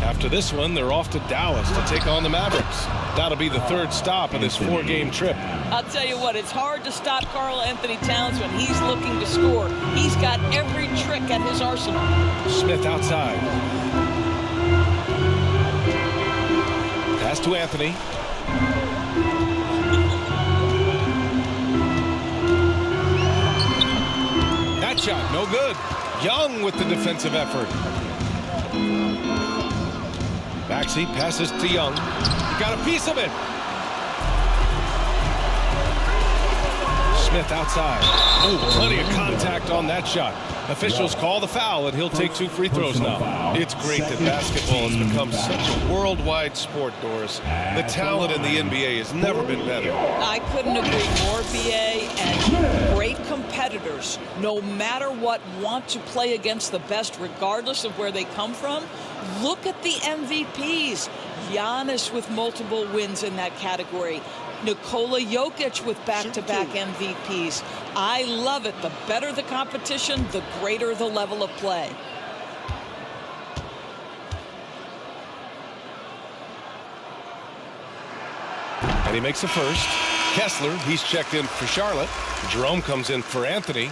S7: After this one, they're off to Dallas to take on the Mavericks. That'll be the third stop of this 4-game trip.
S20: I'll tell you what, it's hard to stop Karl Anthony Towns when he's looking to score. He's got every trick at his arsenal.
S7: Smith outside. Pass to Anthony. That shot, no good. Young with the defensive effort. Maxey passes to Young. He got a piece of it. Smith outside. Oh, plenty of contact on that shot. Officials call the foul, and he'll take 2 free throws now. It's great that basketball has become such a worldwide sport, Doris. The talent in the NBA has never been better.
S20: I couldn't agree more, BA, and great competitors, no matter what, want to play against the best, regardless of where they come from. Look at the MVPs. Giannis with multiple wins in that category. Nikola Jokic with back-to-back MVPs. I love it. The better the competition, the greater the level of play.
S7: And he makes a first. Kessler, he's checked in for Charlotte. Jerome comes in for Anthony.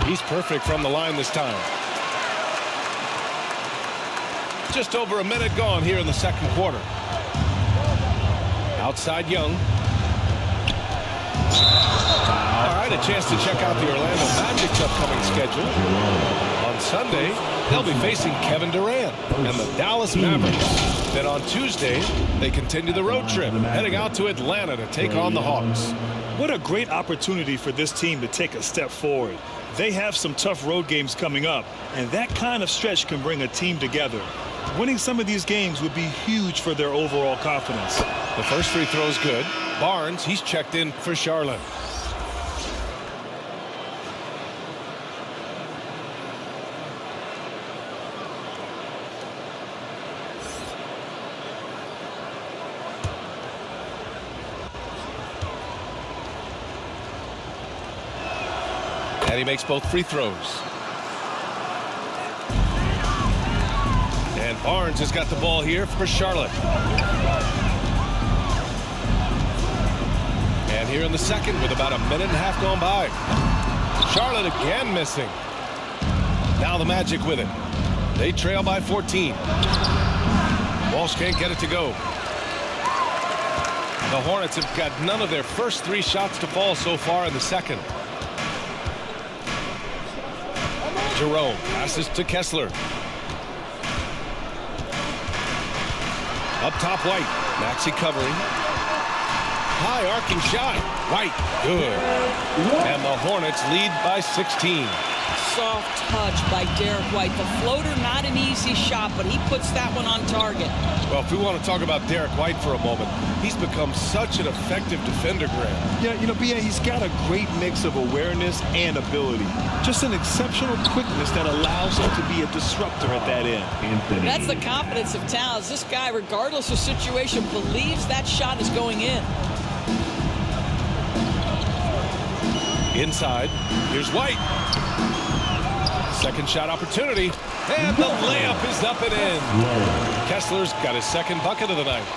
S7: He's perfect from the line this time. Just over a minute gone here in the second quarter. Outside Young. All right, a chance to check out the Orlando Magic's upcoming schedule. On Sunday, they'll be facing Kevin Durant and the Dallas Mavericks. Then on Tuesday, they continue the road trip, heading out to Atlanta to take on the Hawks.
S8: What a great opportunity for this team to take a step forward. They have some tough road games coming up, and that kind of stretch can bring a team together. Winning some of these games would be huge for their overall confidence.
S7: The first free throw is good. Barnes, he's checked in for Charlotte. And he makes both free throws. And Barnes has got the ball here for Charlotte. And here in the second with about a minute and a half gone by. Charlotte again missing. Now the Magic with it. They trail by 14. Walsh can't get it to go. The Hornets have got none of their first 3 shots to fall so far in the second. Jerome passes to Kessler. Up top, White. Maxey covering. High arcing shot. White, good. And the Hornets lead by 16.
S20: Soft touch by Derek White. The floater, not an easy shot, but he puts that one on target.
S7: Well, if we want to talk about Derek White for a moment, he's become such an effective defender, Graham.
S8: Yeah, you know, B.A., he's got a great mix of awareness and ability. Just an exceptional quickness that allows him to be a disruptor at that end.
S20: That's the confidence of Towns. This guy, regardless of situation, believes that shot is going in.
S7: Inside, here's White. Second shot opportunity, and the layup is up and in. Kessler's got his second bucket of the night.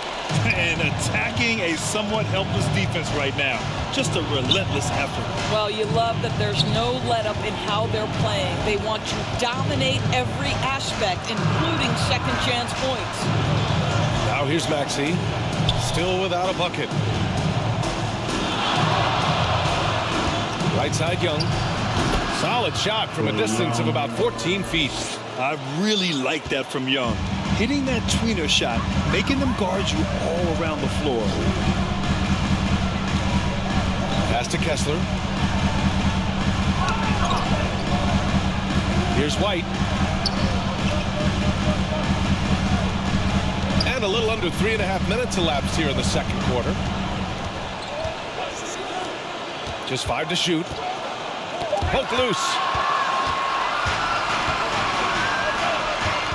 S8: And attacking a somewhat helpless defense right now. Just a relentless effort.
S20: Well, you love that there's no let-up in how they're playing. They want to dominate every aspect, including second-chance points.
S7: Now here's Maxey, still without a bucket. Right side, Young. Solid shot from a distance of about 14 feet.
S8: I really like that from Young. Hitting that tweener shot, making them guard you all around the floor.
S7: Pass to Kessler. Here's White. And a little under 3.5 minutes elapsed here in the second quarter. Just 5 to shoot. Poke loose.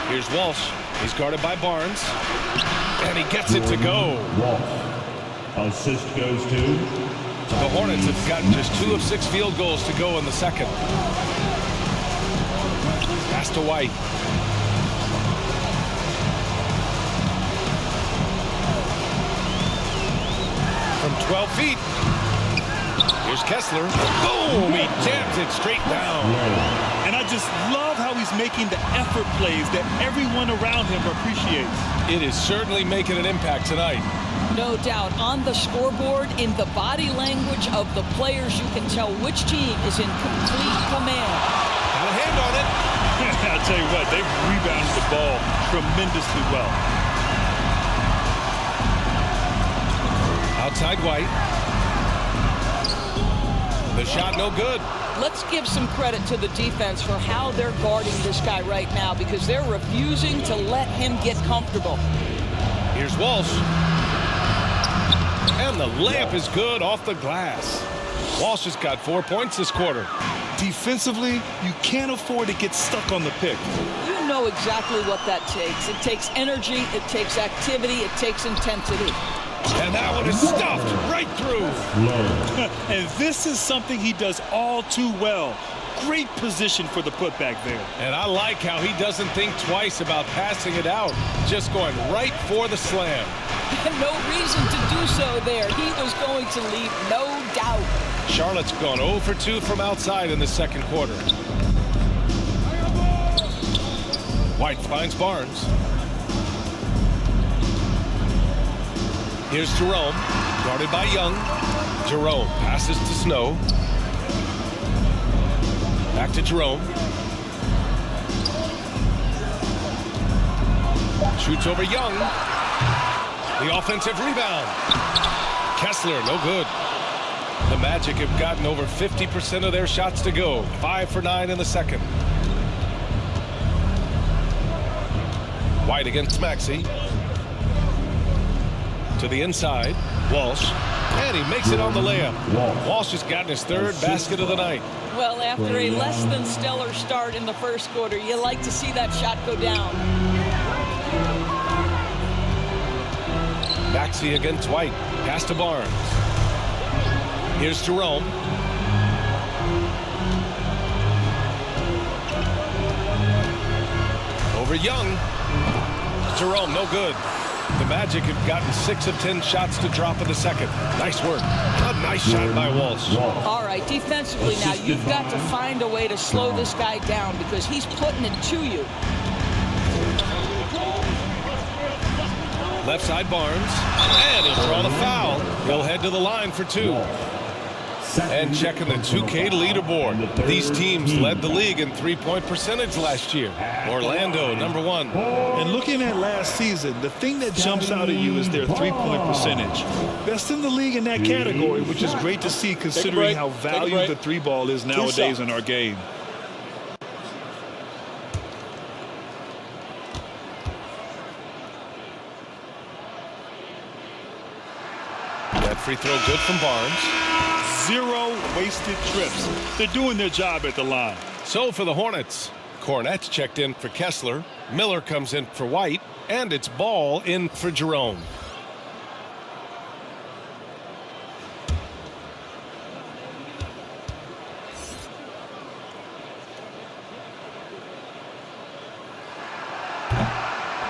S7: Here's Walsh. He's guarded by Barnes. And he gets it to go.
S5: Walsh. Assist goes to
S7: The Hornets have gotten just 2 of 6 field goals to go in the second. Pass to White. From 12 feet. Here's Kessler. Boom! He jams it straight down.
S8: And I just love how he's making the effort plays that everyone around him appreciates.
S7: It is certainly making an impact tonight.
S20: No doubt. On the scoreboard, in the body language of the players, you can tell which team is in complete command.
S7: Got a hand on it.
S8: I'll tell you what, they've rebounded the ball tremendously well.
S7: Outside White. The shot no good.
S20: Let's give some credit to the defense for how they're guarding this guy right now, because they're refusing to let him get comfortable.
S7: Here's Walsh. And the layup is good off the glass. Walsh has got 4 points this quarter.
S8: Defensively, you can't afford to get stuck on the pick.
S20: You know exactly what that takes. It takes energy, it takes activity, it takes intensity.
S7: And that one is stuffed right through.
S8: And this is something he does all too well. Great position for the putback there.
S7: And I like how he doesn't think twice about passing it out. Just going right for the slam.
S20: No reason to do so there. He was going to leave, no doubt.
S7: Charlotte's gone 0 for 2 from outside in the second quarter. White finds Barnes. Here's Jerome, guarded by Young. Jerome passes to Snow. Back to Jerome. Shoots over Young. The offensive rebound. Kessler, no good. The Magic have gotten over 50% of their shots to go. 5 for 9 in the second. White against Maxey. To the inside, Walsh, and he makes it on the layup. Walsh has gotten his 3rd basket of the night.
S20: Well, after a less than stellar start in the first quarter, you like to see that shot go down.
S7: Maxey against White, pass to Barnes. Here's Jerome. Over Young. Jerome, no good. The Magic have gotten 6 of 10 shots to drop in the second. Nice work. A nice shot by Walsh.
S20: All right, defensively now, you've got to find a way to slow this guy down because he's putting it to you.
S7: Left side Barnes. And he'll draw the foul. He'll head to the line for 2. And checking the 2K leaderboard. These teams led the league in three-point percentage last year. Orlando, number 1.
S8: And looking at last season, the thing that jumps out at you is their three-point percentage. Best in the league in that category, which is great to see considering how valued the three ball is nowadays in our game.
S7: That free throw good from Barnes.
S8: 0 wasted trips. They're doing their job at the line.
S7: So for the Hornets, Cornette's checked in for Kessler. Miller comes in for White. And it's Ball in for Jerome.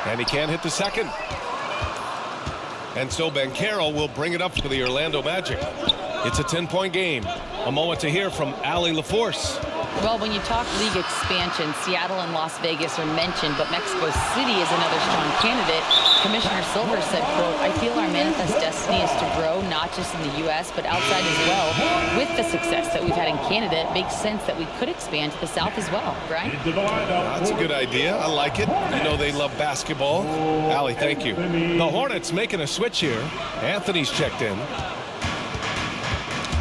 S7: And he can't hit the second. And so Banchero will bring it up for the Orlando Magic. It's a 10-point game. A moment to hear from Allie LaForce.
S10: Well, when you talk league expansion, Seattle and Las Vegas are mentioned, but Mexico City is another strong candidate. Commissioner Silver said, quote, "I feel our manifest destiny is to grow not just in the U.S., but outside as well. With the success that we've had in Canada, it makes sense that we could expand to the South as well." Brian?
S7: That's a good idea. I like it. You know they love basketball. Allie, thank you. The Hornets making a switch here. Anthony's checked in.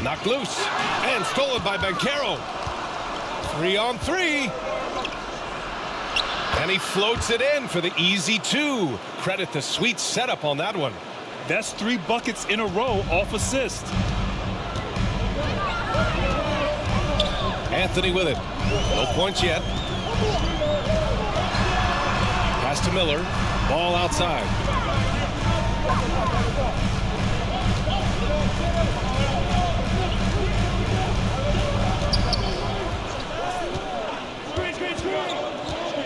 S7: Knocked loose. And stolen by Banchero. 3-on-3. And he floats it in for the easy 2. Credit the sweet setup on that one.
S8: That's 3 buckets in a row off assist.
S7: Anthony with it. No points yet. Pass to Miller. Ball outside.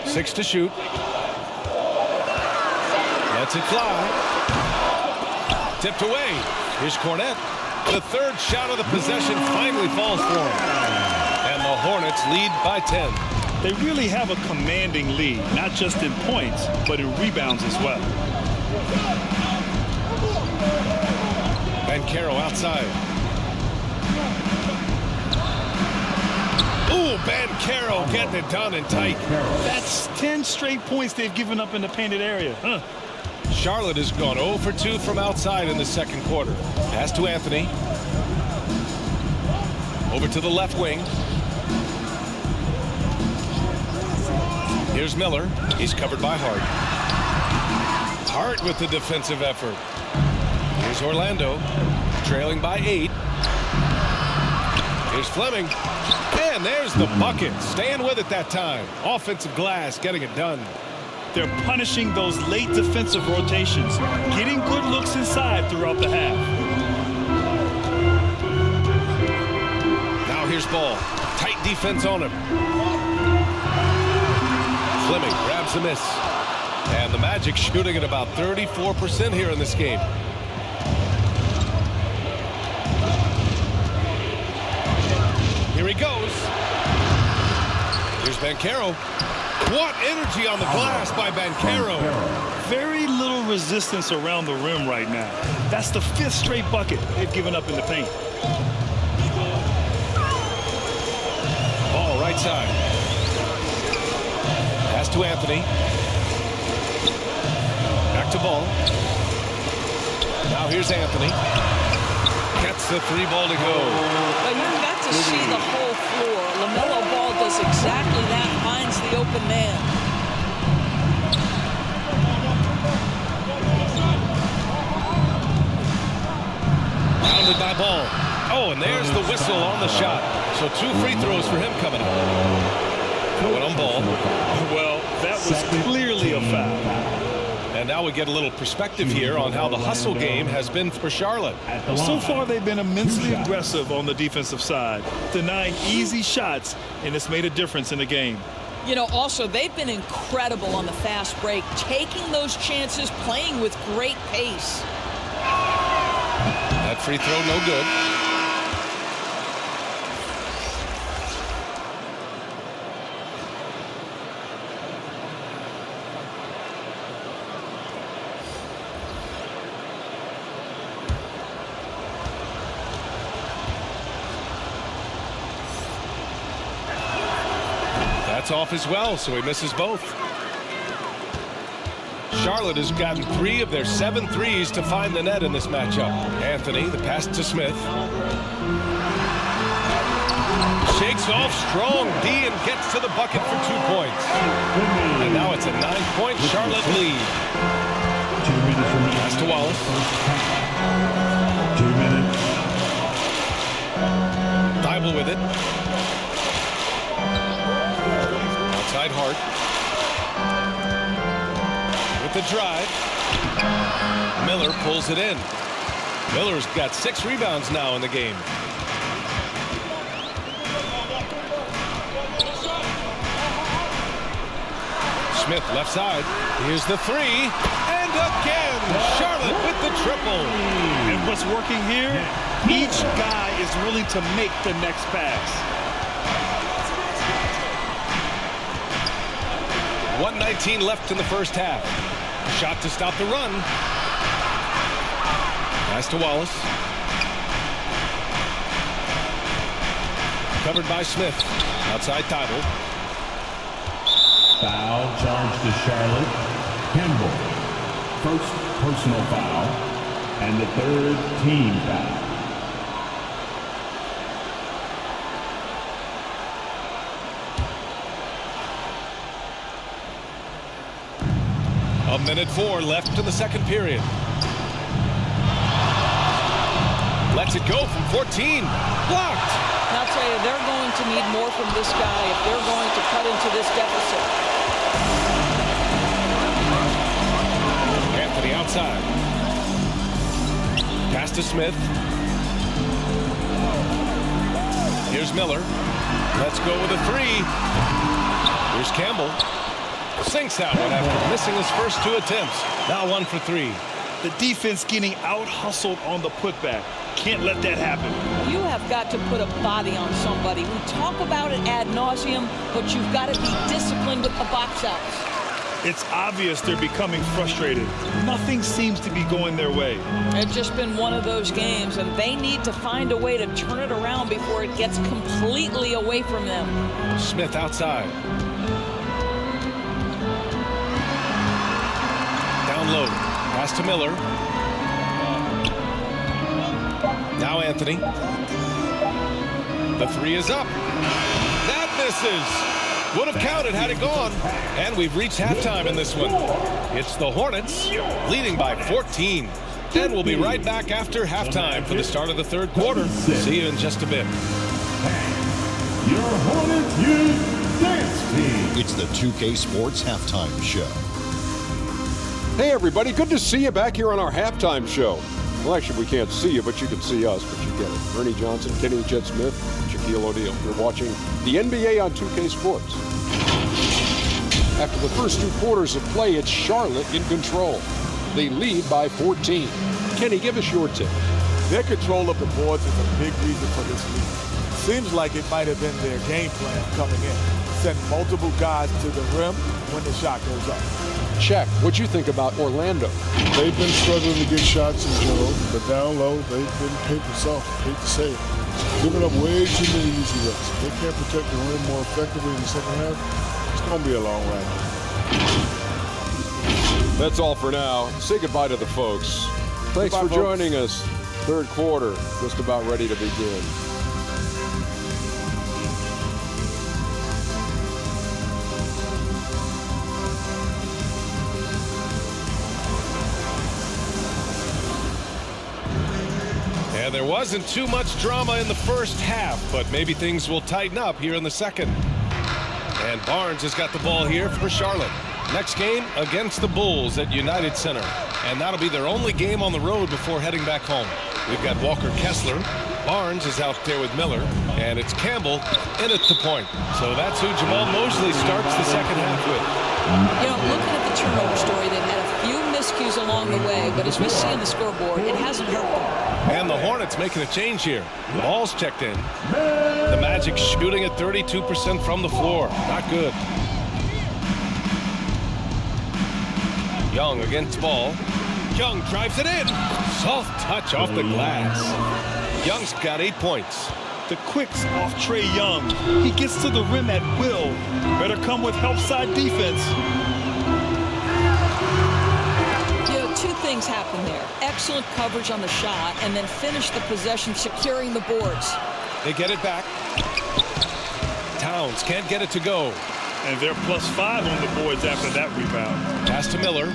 S7: Six to shoot. Lets it fly. Tipped away. Here's Cornette. The third shot of the possession finally falls for him. And the Hornets lead by 10.
S8: They really have a commanding lead, not just in points, but in rebounds as well.
S7: Banchero outside. Ooh, Banchero getting it done and tight.
S8: That's 10 straight points they've given up in the painted area.
S7: Charlotte has gone 0 for 2 from outside in the second quarter. Pass to Anthony. Over to the left wing. Here's Miller. He's covered by Hart. Hart with the defensive effort. Here's Orlando, trailing by 8. Here's Fleming. And there's the bucket. Staying with it that time. Offensive glass, getting it done.
S8: They're punishing those late defensive rotations, getting good looks inside throughout the half.
S7: Now here's Ball. Tight defense on him. Fleming grabs the miss. And the Magic shooting at about 34% here in this game. Here he goes. Here's Banchero. What energy on the glass by Banchero.
S8: Very little resistance around the rim right now. That's the 5th straight bucket they've given up in the paint.
S7: Ball right side. Pass to Anthony. Back to Ball. Now here's Anthony. Gets the 3 ball to go.
S20: But you've got to see the whole floor. LaMelo Ball does exactly that, finds the open man.
S7: Pounded by Ball. Oh, and there's the whistle on the shot. So 2 free throws for him coming up. Went on Ball.
S8: Well, that was clearly a foul.
S7: And now we get a little perspective here on how the hustle game has been for Charlotte.
S8: So far, they've been immensely aggressive on the defensive side, denying easy shots, and it's made a difference in the game.
S20: You know, also, they've been incredible on the fast break, taking those chances, playing with great pace.
S7: That free throw, no good. That's off as well, so he misses both. Charlotte has gotten 3 of their 7 threes to find the net in this matchup. Anthony, the pass to Smith. Shakes off strong D and gets to the bucket for 2 points. And now it's a 9-point Charlotte lead.
S5: 2 minutes remaining.
S7: Pass to Wallace.
S5: 2 minutes.
S7: Thibault with it. Outside Hart. With the drive. Miller pulls it in. Miller's got 6 rebounds now in the game. Smith left side. Here's the 3. And again, Charlotte with the triple.
S8: And what's working here? Each guy is willing to make the next pass.
S7: 1:19 left in the first half. Shot to stop the run. Pass to Wallace. Covered by Smith. Outside Thibault.
S5: Foul charge to Charlotte. Campbell. First personal foul. And the 3rd team foul.
S7: A minute 4 left in the second period. Lets it go from 14. Blocked.
S20: And I'll tell you, they're going to need more from this guy if they're going to cut into this deficit.
S7: Anthony outside. Pass to Smith. Here's Miller. Let's go with a 3. Here's Campbell. Sinks that one after missing his first 2 attempts. Now 1 for 3.
S8: The defense getting out-hustled on the putback. Can't let that happen.
S20: You have got to put a body on somebody. We talk about it ad nauseum, but you've got to be disciplined with the box outs.
S8: It's obvious they're becoming frustrated. Nothing seems to be going their way.
S20: It's just been one of those games, and they need to find a way to turn it around before it gets completely away from them.
S7: Smith outside. Down low. Pass to Miller. Now Anthony. The 3 is up. That misses. Would have counted had it gone. And we've reached halftime in this one. It's the Hornets leading by 14. And we'll be right back after halftime for the start of the 3rd quarter. See you in just a bit.
S5: Your Hornets Youth Dance Team.
S16: It's the 2K Sports Halftime Show.
S17: Hey, everybody. Good to see you back here on our halftime show. Well, actually, we can't see you, but you can see us, but you get it. Ernie Johnson, Kenny Jet Smith, Shaquille O'Neal. You're watching the NBA on 2K Sports. After the first 2 quarters of play, it's Charlotte in control. They lead by 14. Kenny, give us your tip.
S19: Their control of the boards is a big reason for this lead. Seems like it might have been their game plan coming in. Send multiple guys to the rim when the shot goes up.
S17: Check. What you think about Orlando?
S18: They've been struggling to get shots in general, but down low, they've been paper soft. Hate to say it. Giving up way too many easy looks. If they can't protect the rim more effectively in the second half, it's going to be a long ride.
S17: That's all for now. Say goodbye to the folks. Thanks
S19: Goodbye,
S17: for
S19: folks.
S17: joining us. 3rd quarter, just about ready to begin.
S7: And there wasn't too much drama in the first half, but maybe things will tighten up here in the second. And Barnes has got the ball here for Charlotte. Next game against the Bulls at United Center. And that'll be their only game on the road before heading back home. We've got Walker Kessler. Barnes is out there with Miller. And it's Campbell in at the point. So that's who Jamal Mosley starts the second half with.
S20: You know, looking at the turnover story, they've had a few miscues along the way, but as we see on the scoreboard, it hasn't hurt them.
S7: And the Hornets making a change here. Ball's checked in. The Magic shooting at 32% from the floor. Not good. Young against Ball. Young drives it in. Soft touch off the glass. Young's got 8 points.
S8: The quicks off Trae Young. He gets to the rim at will. Better come with help side defense.
S20: Two things happen there. Excellent coverage on the shot, and then finish the possession securing the boards.
S7: They get it back. Towns can't get it to go.
S8: And they're +5 on the boards after that rebound.
S7: Pass to Miller.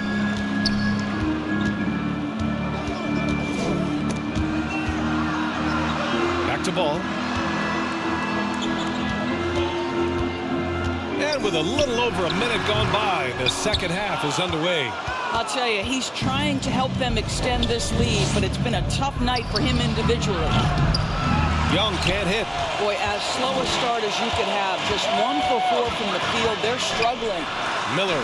S7: Back to Ball. And with a little over a minute gone by, the second half is underway.
S20: I'll tell you, he's trying to help them extend this lead, but it's been a tough night for him individually.
S7: Young can't hit.
S20: Boy, as slow a start as you could have. Just 1 for 4 from the field. They're struggling.
S7: Miller.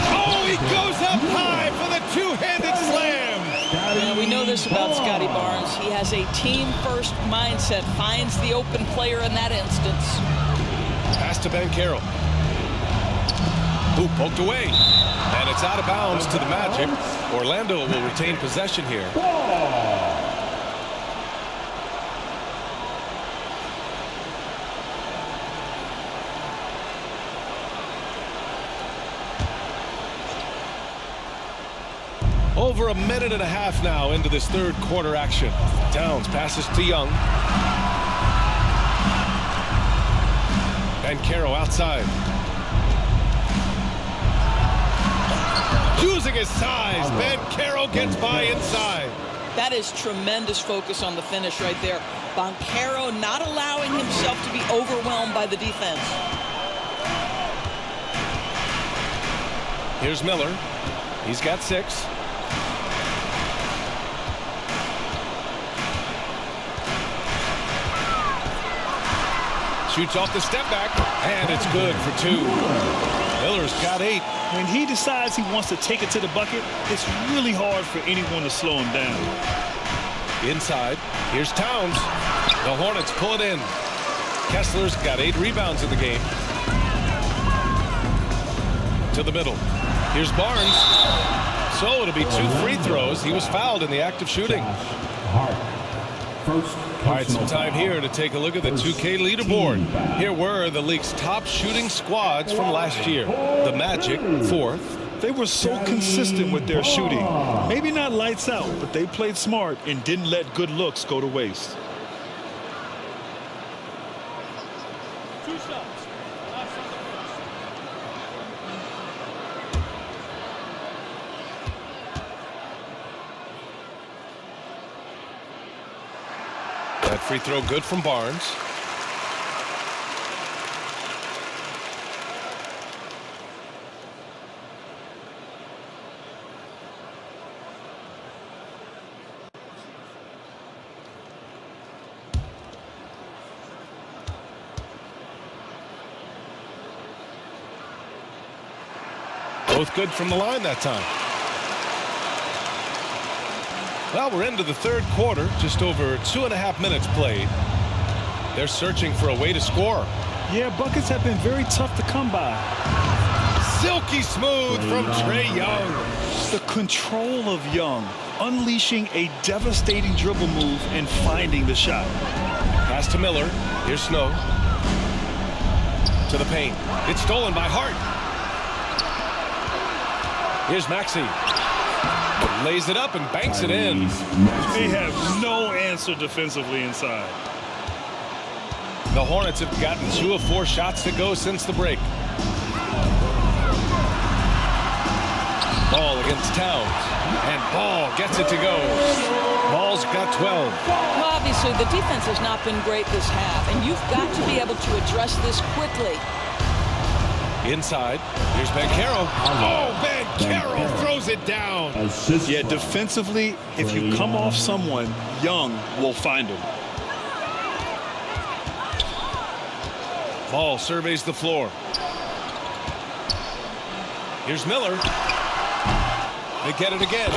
S7: Oh, he goes up high for the two-handed slam.
S20: We know this about Scotty Barnes. He has a team-first mindset. Finds the open player in that instance.
S7: Pass to Banchero. Who poked away. And it's out of bounds to the Magic. Orlando will retain possession here. Over a minute and a half now into this third quarter action. Towns passes to Young. Banchero outside. Using his size, Banchero gets by inside.
S20: That is tremendous focus on the finish right there. Banchero not allowing himself to be overwhelmed by the defense.
S7: Here's Miller. He's got 6. Shoots off the step back, and it's good for 2. Miller's got 8.
S8: When he decides he wants to take it to the bucket, it's really hard for anyone to slow him down.
S7: Inside, here's Towns. The Hornets pull it in. Kessler's got 8 rebounds in the game. To the middle. Here's Barnes. So it'll be 2 free throws. He was fouled in the act of shooting. All right, some time here to take a look at the 2K leaderboard. Here were the league's top shooting squads from last year. The Magic, 4th.
S8: They were so consistent with their shooting. Maybe not lights out, but they played smart and didn't let good looks go to waste.
S4: 2 shots.
S7: That free throw good from Barnes. Both good from the line that time. Well, we're into the third quarter, just over 2.5 minutes played. They're searching for a way to score.
S8: Yeah, buckets have been very tough to come by.
S7: Silky smooth from Trae Young.
S8: The control of Young, unleashing a devastating dribble move and finding the shot.
S7: Pass to Miller. Here's Snow. To the paint. It's stolen by Hart. Here's Maxey. Lays it up and banks it in.
S8: They have no answer defensively inside.
S7: The Hornets have gotten 2 of 4 shots to go since the break. Ball against Towns. And Ball gets it to go. Ball's got 12.
S20: Well, obviously, the defense has not been great this half, and you've got to be able to address this quickly.
S7: Inside, here's Banchero. Oh, Banchero throws it down.
S8: Yeah, defensively, if you come off someone, Young will find him.
S7: Ball surveys the floor. Here's Miller. They get it again.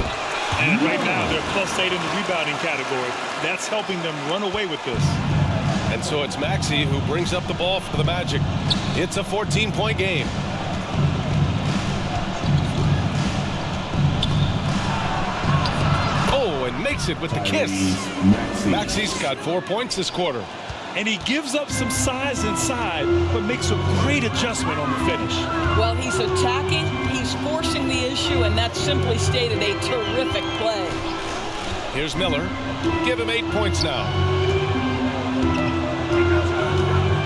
S8: And right now, they're +8 in the rebounding category. That's helping them run away with this.
S7: And so it's Maxey who brings up the ball for the Magic. It's a 14-point game. Oh, and makes it with the kiss. Maxey's got 4 points this quarter.
S8: and he gives up some size inside, but makes a great adjustment on the finish.
S20: Well, he's attacking, he's forcing the issue, and that's simply stated a terrific play.
S7: Here's Miller. Give him 8 points now.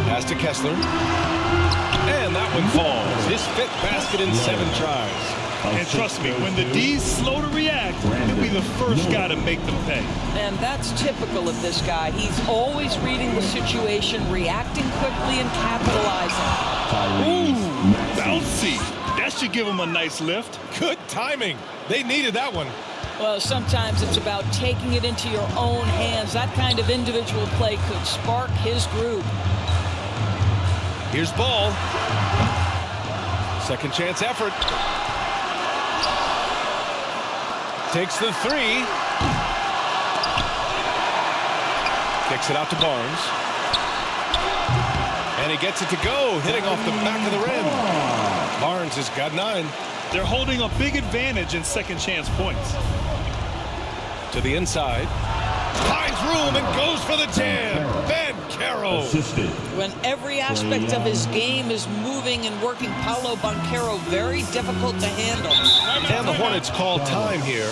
S7: Pass to Kessler. And that one falls. His 5th basket in 7 tries.
S8: And trust me, when the D's slow to react, he'll be the first guy to make them pay.
S20: And that's typical of this guy. He's always reading the situation, reacting quickly, and capitalizing.
S8: Ooh, bouncy. That should give him a nice lift.
S7: Good timing. They needed that one.
S20: Well, sometimes it's about taking it into your own hands. That kind of individual play could spark his group.
S7: Here's Ball. Second chance effort. Takes the 3. Kicks it out to Barnes. And he gets it to go, hitting off the back of the rim. Barnes has got 9.
S8: They're holding a big advantage in second chance points.
S7: To the inside. Finds room and goes for the jam. Banchero.
S20: When every aspect of his game is moving and working, Paolo Banchero very difficult to handle.
S7: And the Hornets call time here.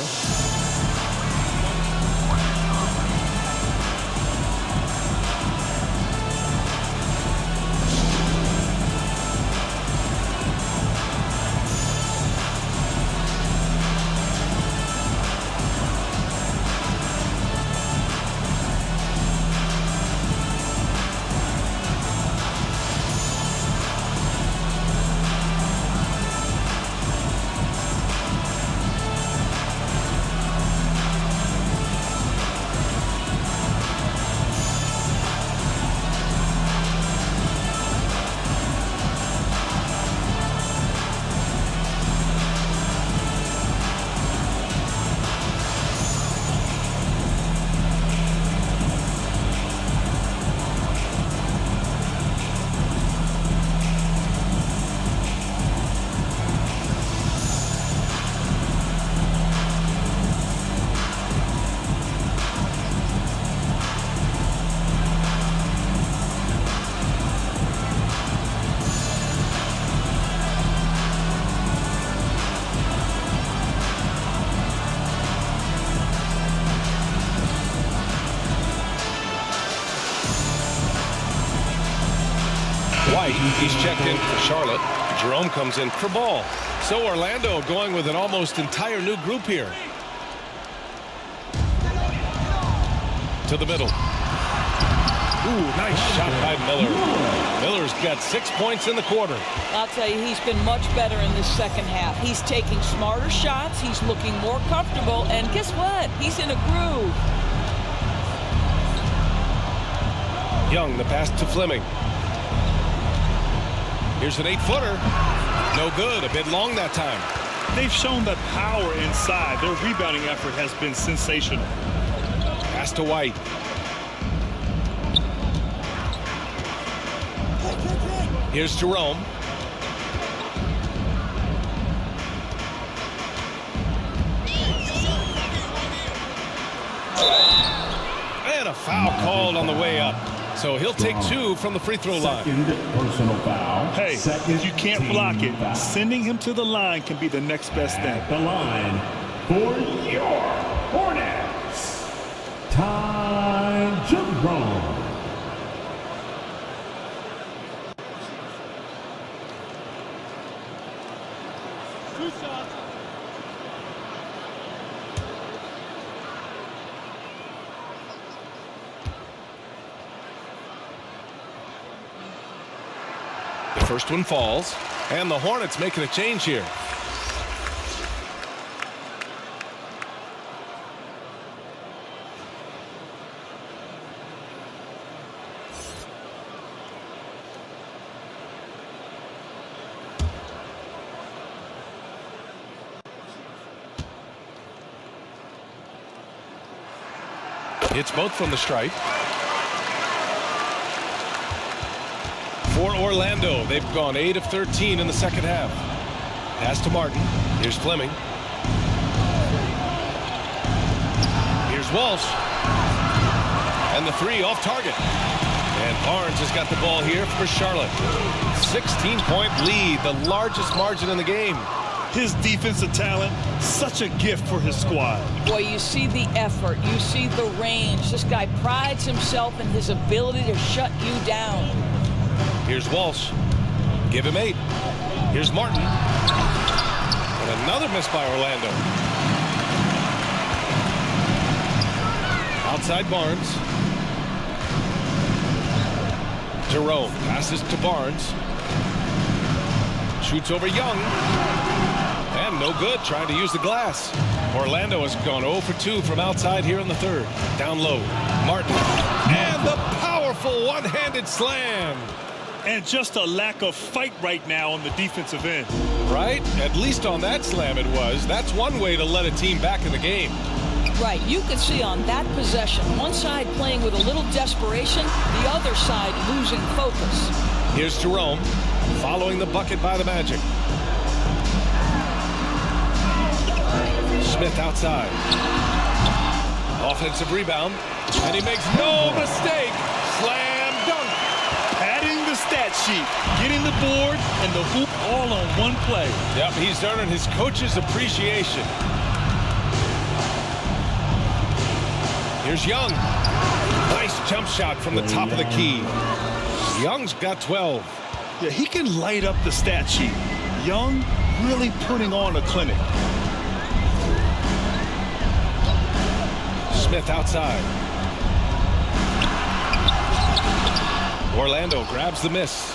S7: White, he's checked in for Charlotte. Jerome comes in for Ball. So Orlando going with an almost entire new group here. To the middle. Ooh, nice shot by Miller. Miller's got 6 points in the quarter.
S20: I'll tell you, he's been much better in the second half. He's taking smarter shots. He's looking more comfortable. And guess what? He's in a groove.
S7: Young, the pass to Fleming. Here's an 8-footer. No good. A bit long that time.
S8: They've shown that power inside. Their rebounding effort has been sensational.
S7: Pass to White. Here's Jerome. And a foul called on the way up. So he'll take 2 from the free throw line.
S5: Second personal foul.
S8: Hey, you can't block it. Sending him to the line can be the next best thing.
S5: At the line for your Hornets, Ty Jerome.
S7: The first one falls, and the Hornets making a change here. It's both from the stripe. For Orlando, they've gone 8 of 13 in the second half. Pass to Martin. Here's Fleming. Here's Walsh. And the 3 off target. And Barnes has got the ball here for Charlotte. 16-point lead, the largest margin in the game.
S8: His defensive talent, such a gift for his squad.
S20: Boy, you see the effort, you see the range. This guy prides himself in his ability to shut you down.
S7: Here's Walsh. Give him 8. Here's Martin. And another miss by Orlando. Outside Barnes. Jerome passes to Barnes. Shoots over Young. And no good, trying to use the glass. Orlando has gone 0 for 2 from outside here in the third. Down low, Martin. And the powerful one-handed slam.
S8: And just a lack of fight right now on the defensive end.
S7: Right? At least on that slam it was. That's one way to let a team back in the game.
S20: Right, you could see on that possession, one side playing with a little desperation, the other side losing focus.
S7: Here's Jerome, following the bucket by the Magic. Smith outside. Offensive rebound, and he makes no mistake. Slam dunk.
S8: Padding the stat sheet, getting the board and the hoop all on one play.
S7: Yep, he's earning his coach's appreciation. Here's Young. Nice jump shot from the top of the key. Young's got 12.
S8: Yeah, he can light up the stat sheet. Young really putting on a clinic.
S7: Smith outside. Orlando grabs the miss.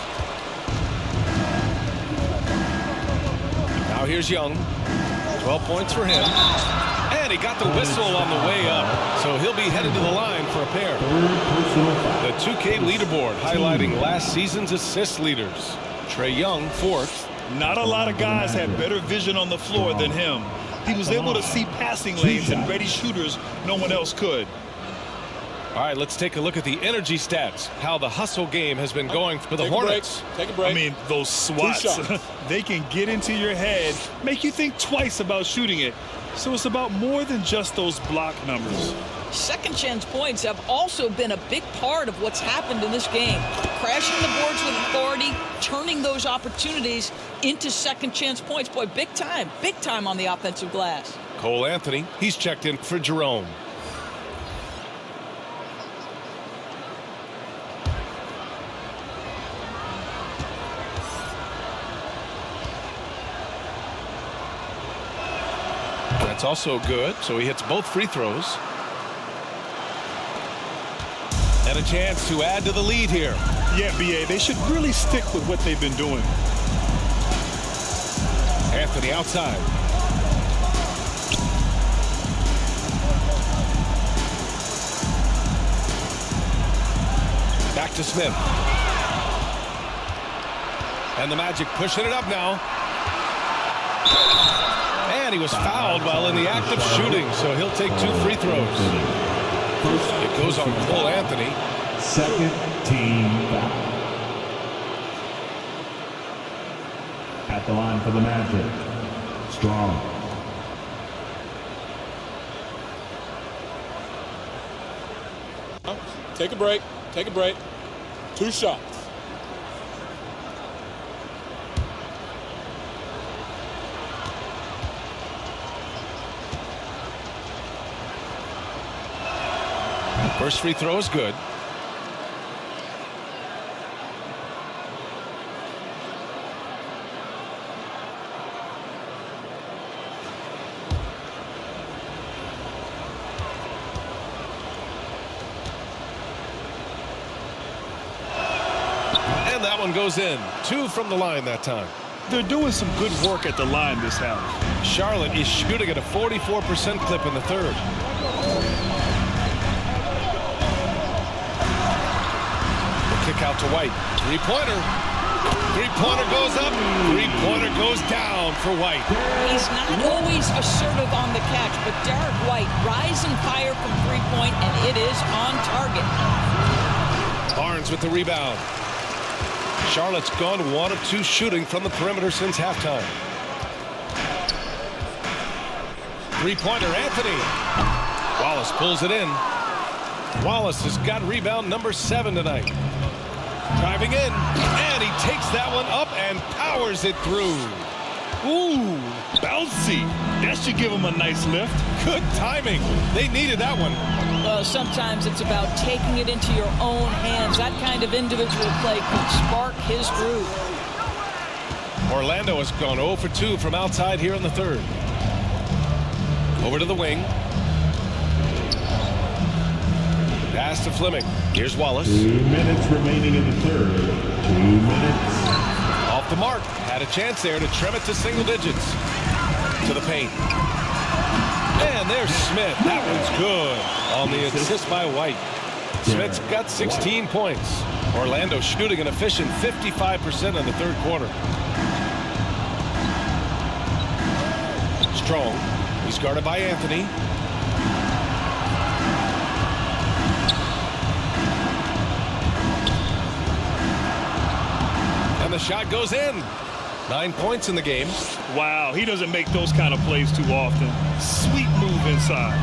S7: Now here's Young. 12 points for him. And he got the whistle on the way up, so he'll be headed to the line for a pair. The 2K leaderboard highlighting last season's assist leaders. Trae Young, 4th.
S8: Not a lot of guys had better vision on the floor than him. He was able to see passing lanes and ready shooters no one else could.
S7: All right, let's take a look at the energy stats, how the hustle game has been going for the Hornets.
S8: Take a break. I mean, those swats, they can get into your head, make you think twice about shooting it. So it's about more than just those block numbers.
S20: Second chance points have also been a big part of what's happened in this game. Crashing the boards with authority, turning those opportunities into second chance points. Boy, big time on the offensive glass.
S7: Cole Anthony, he's checked in for Jerome. That's also good, so he hits both free throws. And a chance to add to the lead here.
S8: Yeah, B.A., they should really stick with what they've been doing.
S7: Anthony outside. Back to Smith. And the Magic pushing it up now. And he was fouled while in the act of shooting, so he'll take 2 free throws. It goes on Cole Anthony.
S5: Second team foul. At the line for the Magic, Strong.
S21: Take a break. Take a break. 2 shots.
S7: First free throw is good. And that one goes in. 2 from the line that time.
S8: They're doing some good work at the line this half.
S7: Charlotte is shooting at a 44% clip in the third. Kick out to White. Three-pointer. Three-pointer goes up. Three-pointer goes down for White.
S20: He's not always assertive on the catch, but Derek White rise and fire from three-point, and it is on target.
S7: Barnes with the rebound. Charlotte's gone 1 of 2 shooting from the perimeter since halftime. Three-pointer, Anthony. Wallace pulls it in. Wallace has got rebound number 7 tonight. Driving in, and he takes that one up and powers it through.
S8: Ooh, bouncy. That should give him a nice lift.
S7: Good timing. They needed that one.
S20: Well, sometimes it's about taking it into your own hands. That kind of individual play could spark his groove.
S7: Orlando has gone 0 for 2 from outside here in the third. Over to the wing. Pass to Fleming. Here's Wallace.
S5: 2 minutes remaining in the third. 2 minutes.
S7: Off the mark. Had a chance there to trim it to single digits. To the paint. And there's Smith. That one's good on the assist by White. Smith's got 16 points. Orlando shooting an efficient 55% in the third quarter. Strong. He's guarded by Anthony. And the shot goes in. 9 points in the game.
S8: Wow, he doesn't make those kind of plays too often. Sweet move inside.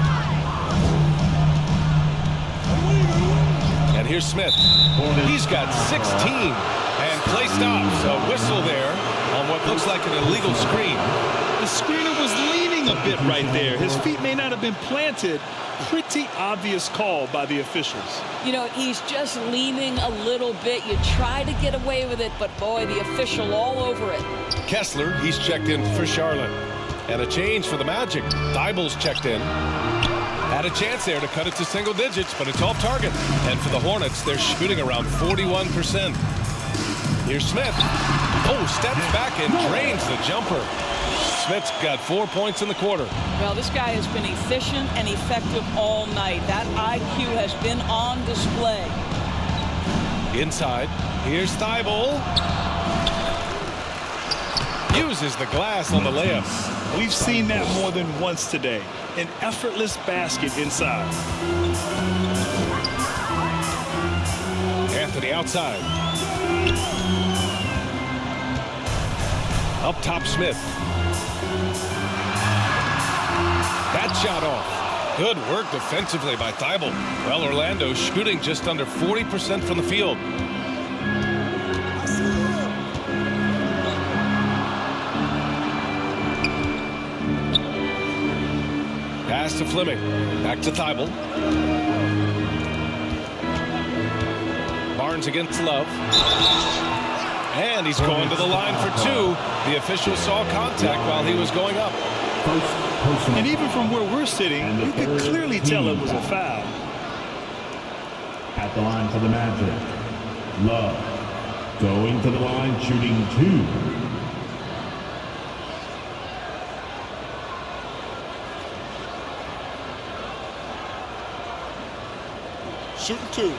S7: And here's Smith. He's got 16. And play stops. A whistle there on what looks like an illegal screen.
S8: The screener was leaning a bit right there. His feet may not have been planted. Pretty obvious call by the officials.
S20: You know, he's just leaning a little bit. You try to get away with it, but boy, the official all over it.
S7: Kessler, he's checked in for Charlotte. And a change for the Magic. Thybulle's checked in. Had a chance there to cut it to single digits, but it's off target. And for the Hornets, they're shooting around 41%. Here's Smith. Oh, steps back and drains the jumper. Smith's got 4 points in the quarter.
S20: Well, this guy has been efficient and effective all night. That IQ has been on display.
S7: Inside, here's Thybulle. Uses the glass on the layup.
S8: We've seen that more than once today. An effortless basket inside.
S7: Anthony outside. Up top, Smith. That shot off. Good work defensively by Thybulle. Well, Orlando shooting just under 40% from the field. Pass to Fleming. Back to Thybulle. Barnes against Love. And he's going to the line for two. The official saw contact while he was going up.
S8: And even from where we're sitting, you could clearly tell it was a foul.
S5: At the line for the Magic, Love going to the line, shooting 2.
S18: Shooting 2.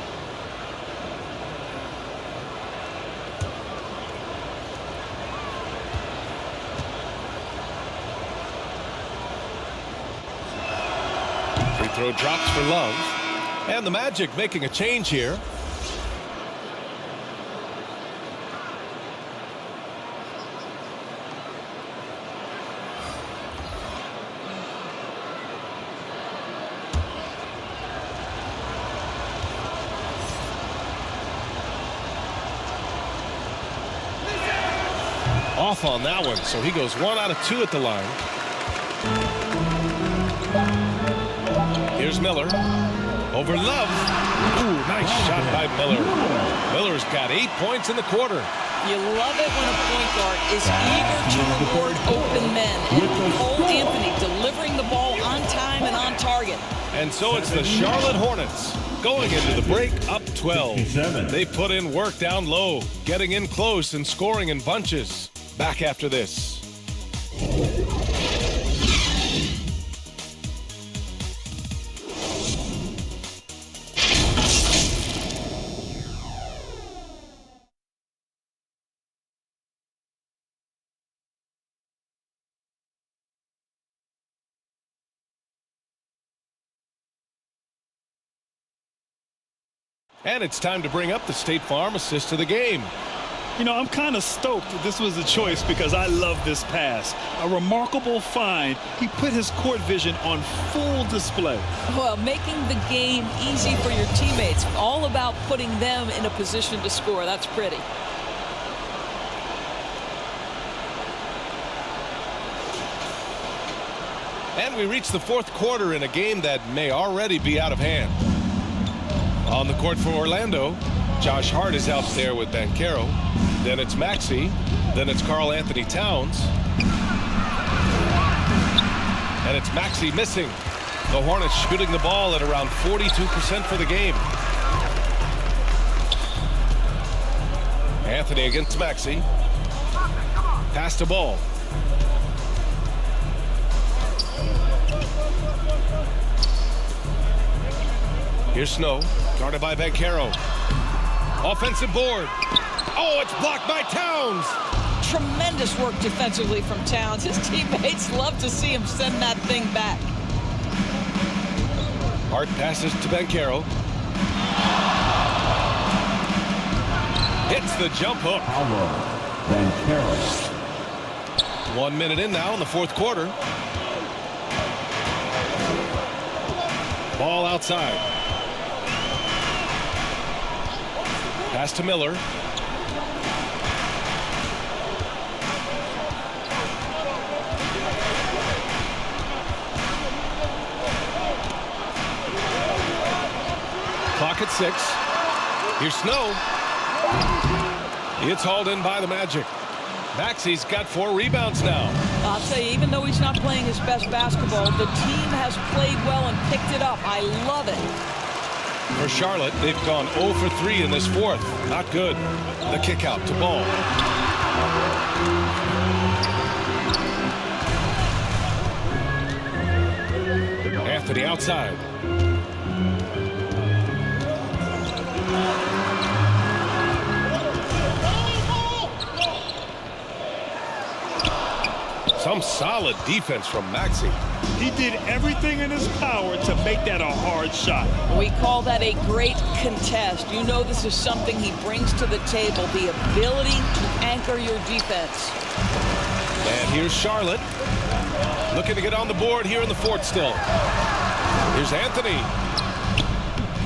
S7: Free throw drops for Love. And the Magic making a change here. Off on that one, so he goes 1 out of 2 at the line. Here's Miller. Over Love. Ooh, nice shot by Miller. Miller's got 8 points in the quarter.
S20: You love it when a point guard is eager to reward open men. And Cole Anthony delivering the ball on time and on target.
S7: And so it's the Charlotte Hornets going into the break up 12. They put in work down low, getting in close and scoring in bunches. Back after this. And it's time to bring up the State Farm assist of the game.
S8: You know, I'm kind of stoked that this was a choice because I love this pass. A remarkable find. He put his court vision on full display.
S20: Well, making the game easy for your teammates. All about putting them in a position to score. That's pretty.
S7: And we reach the fourth quarter in a game that may already be out of hand. On the court for Orlando, Josh Hart is out there with Banchero. Then it's Maxey. Then it's Karl Anthony Towns. And it's Maxey missing. The Hornets shooting the ball at around 42% for the game. Anthony against Maxey. Pass the ball. Here's Snow, guarded by Banchero. Offensive board. Oh, it's blocked by Towns.
S20: Tremendous work defensively from Towns. His teammates love to see him send that thing back.
S7: Hart passes to Banchero. Hits the jump hook.
S5: Banchero.
S7: 1 minute in now in the fourth quarter. Ball outside. Pass to Miller. Clock at 6. Here's Snow. It's hauled in by the Magic. Maxey's got 4 rebounds now.
S20: I'll tell you, even though he's not playing his best basketball, the team has played well and picked it up. I love it.
S7: For Charlotte, they've gone 0 for 3 in this fourth. Not good. The kick out to Ball. Anthony outside. Some solid defense from Maxey.
S8: He did everything in his power to make that a hard shot.
S20: We call that a great contest. You know this is something he brings to the table, the ability to anchor your defense.
S7: And here's Charlotte. Looking to get on the board here in the fourth still. Here's Anthony.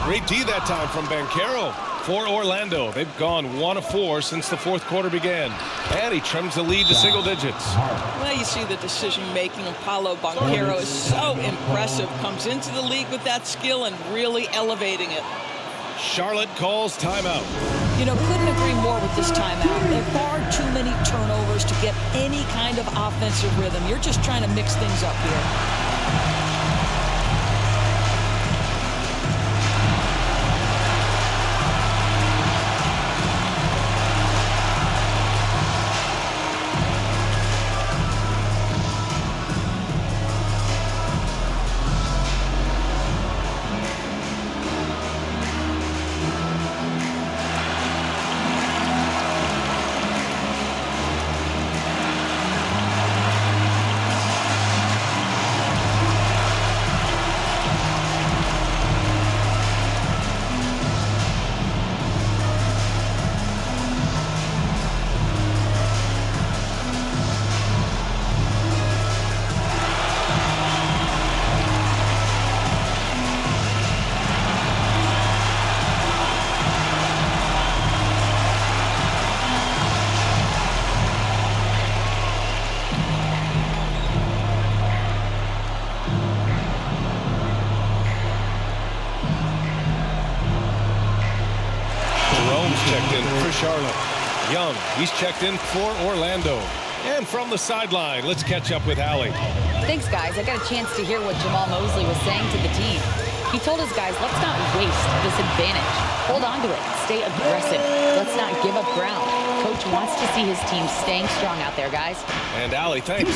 S7: Great D that time from Banchero. For Orlando, they've gone 1 of 4 since the fourth quarter began. And he trims the lead to single digits.
S20: Well, you see the decision-making of Paolo Banchero is so impressive. Comes into the league with that skill and really elevating it.
S7: Charlotte calls timeout.
S20: You know, couldn't agree more with this timeout. There are far too many turnovers to get any kind of offensive rhythm. You're just trying to mix things up here.
S7: Charlotte. Young, he's checked in for Orlando. And from the sideline, let's catch up with Allie.
S10: Thanks, guys. I got a chance to hear what Jamal Mosley was saying to the team. He told his guys, let's not waste this advantage. Hold on to it. Stay aggressive. Let's not give up ground. Coach wants to see his team staying strong out there, guys.
S7: And Allie, thanks.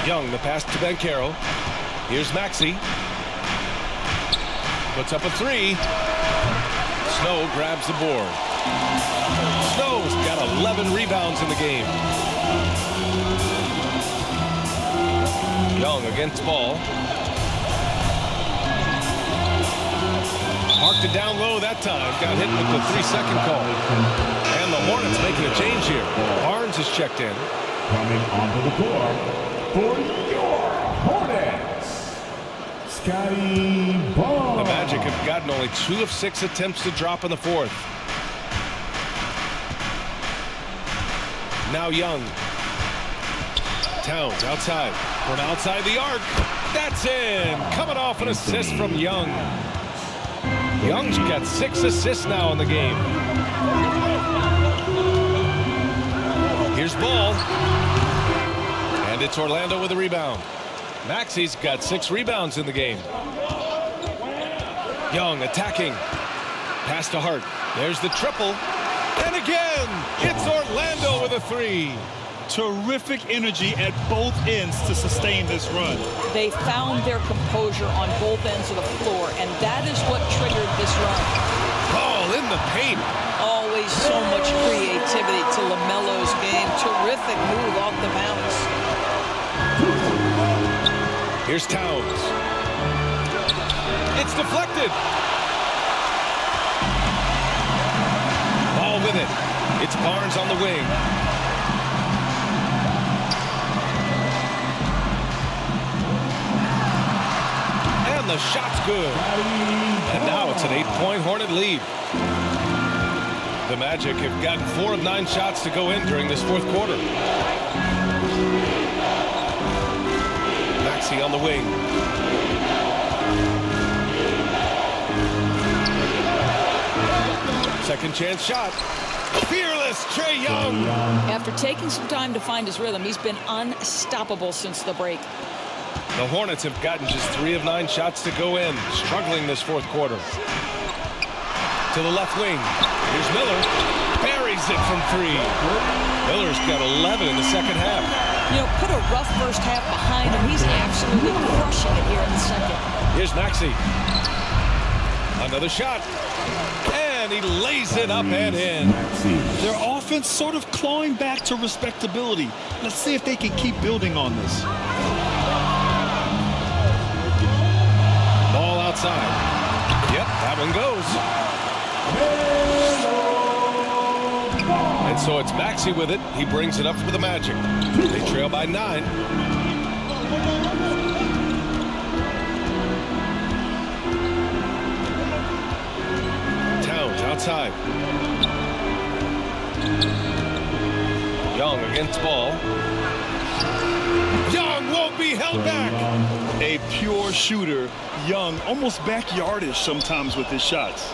S7: Young, the pass to Banchero. Here's Maxey. Puts up a 3. Snow grabs the board. Snow's got 11 rebounds in the game. Young against Ball. Marked it down low that time. Got hit with the 3-second call. And the Hornets making a change here. Barnes is checked in.
S5: Coming onto the floor for your Hornets, Scotty Barnes.
S7: The Magic have gotten only 2 of 6 attempts to drop in the fourth. Now Young. Towns outside. From outside the arc. That's in. Coming off an assist from Young. Young's got 6 assists now in the game. Here's Ball. And it's Orlando with a rebound. Maxi's got 6 rebounds in the game. Young attacking. Pass to Hart. There's the triple. And again, it's Orlando with a 3.
S8: Terrific energy at both ends to sustain this run.
S20: They found their composure on both ends of the floor, and that is what triggered this run.
S7: Ball in the paint.
S20: Always so much creativity to LaMelo's game. Terrific move off the bounce.
S7: Here's Towns. It's deflected. Ball with it. It's Barnes on the wing. And the shot's good. And now it's an 8-point Hornet lead. The Magic have gotten 4 of 9 shots to go in during this fourth quarter. Maxey on the wing. Second chance shot. Fearless Trae Young.
S20: After taking some time to find his rhythm, he's been unstoppable since the break.
S7: The Hornets have gotten just 3 of 9 shots to go in, struggling this fourth quarter. To the left wing. Here's Miller. Buries it from 3. Miller's got 11 in the second half.
S20: You know, put a rough first half behind him. He's absolutely crushing it here in the second.
S7: Here's Maxey. Another shot. And he lays it up and in.
S8: Their offense sort of clawing back to respectability. Let's see if they can keep building on this.
S7: Ball outside. Yep, that one goes. And so it's Maxey with it. He brings it up for the Magic. They trail by 9. Towns outside. Young against Ball. Young won't be held back.
S8: A pure shooter. Young, almost backyardish sometimes with his shots.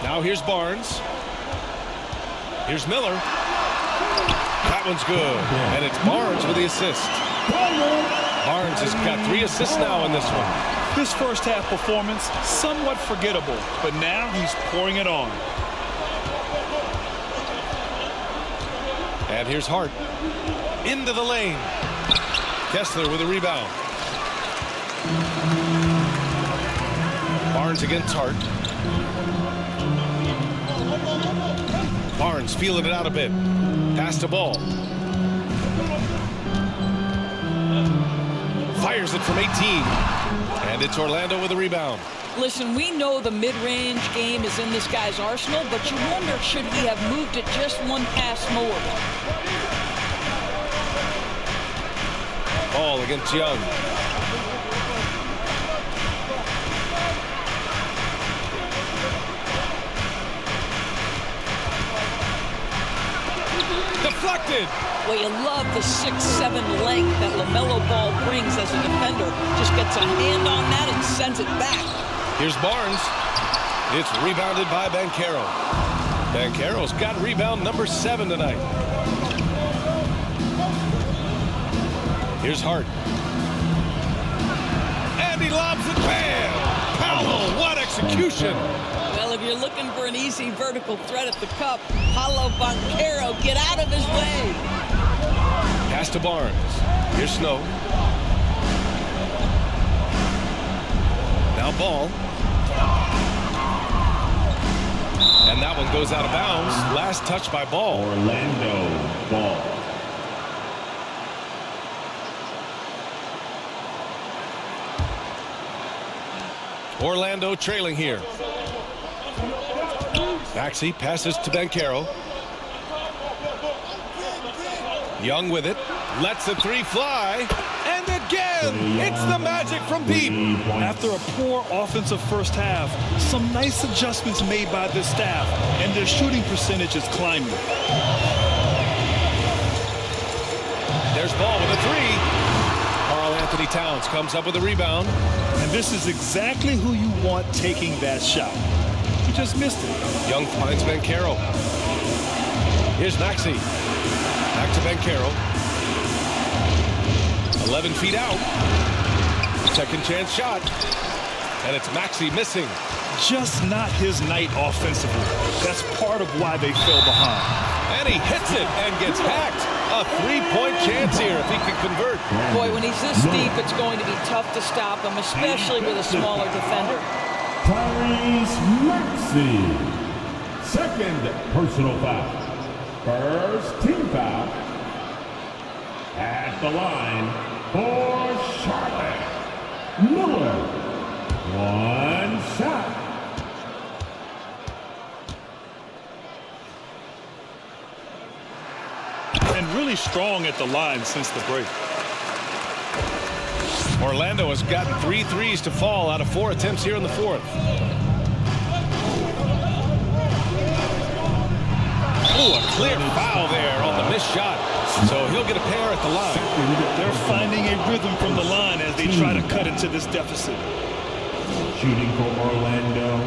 S7: Now here's Barnes. Here's Miller. That one's good. And it's Barnes with the assist. Barnes has got 3 assists now in this one.
S8: His first half performance, somewhat forgettable, but now he's pouring it on.
S7: And here's Hart. Into the lane. Kessler with a rebound. Barnes against Hart. Barnes feeling it out a bit. Pass to Ball. Fires it from 18. And it's Orlando with a rebound.
S20: Listen, we know the mid-range game is in this guy's arsenal, but you wonder, should he have moved it just one pass more?
S7: Ball against Young. Deflected.
S20: Well, you love the 6'7" length that LaMelo Ball brings as a defender. Just gets a hand on that and sends it back.
S7: Here's Barnes. It's rebounded by Banchero. Banchero's got rebound number 7 tonight. Here's Hart. And he lobs it. Bam! Paolo, what execution!
S20: Well, if you're looking for an easy vertical threat at the cup, Paolo Banchero, get out of his way.
S7: Pass to Barnes. Here's Snow. Now Ball. And that one goes out of bounds. Last touch by Ball.
S5: Orlando Ball.
S7: Orlando trailing here. Maxey passes to Banchero. Young with it. Lets the three fly. And again, it's the magic from Pete.
S8: After a poor offensive first half, some nice adjustments made by this staff, and their shooting percentage is climbing.
S7: There's Ball with a three. Karl-Anthony Towns comes up with a rebound.
S8: And this is exactly who you want taking that shot. He just missed it.
S7: Young finds Banchero. Here's Maxey. Back to Banchero. 11 feet out. Second chance shot. And it's Maxey missing.
S8: Just not his night offensively. That's part of why they fell behind.
S7: And he hits it and gets hacked. A three-point chance here if he can convert.
S20: Boy, when he's this deep, it's going to be tough to stop him, especially with a smaller defender.
S5: Tyrese Maxey. Second personal foul. First team foul. At the line for Charlotte. Miller. One shot.
S8: And really strong at the line since the break.
S7: Orlando has gotten 3 threes to fall out of 4 attempts here in the fourth. Oh, a clear foul there on the missed shot. So he'll get a pair at the line.
S8: They're finding a rhythm from the line as they try to cut into this deficit.
S5: Shooting for Orlando,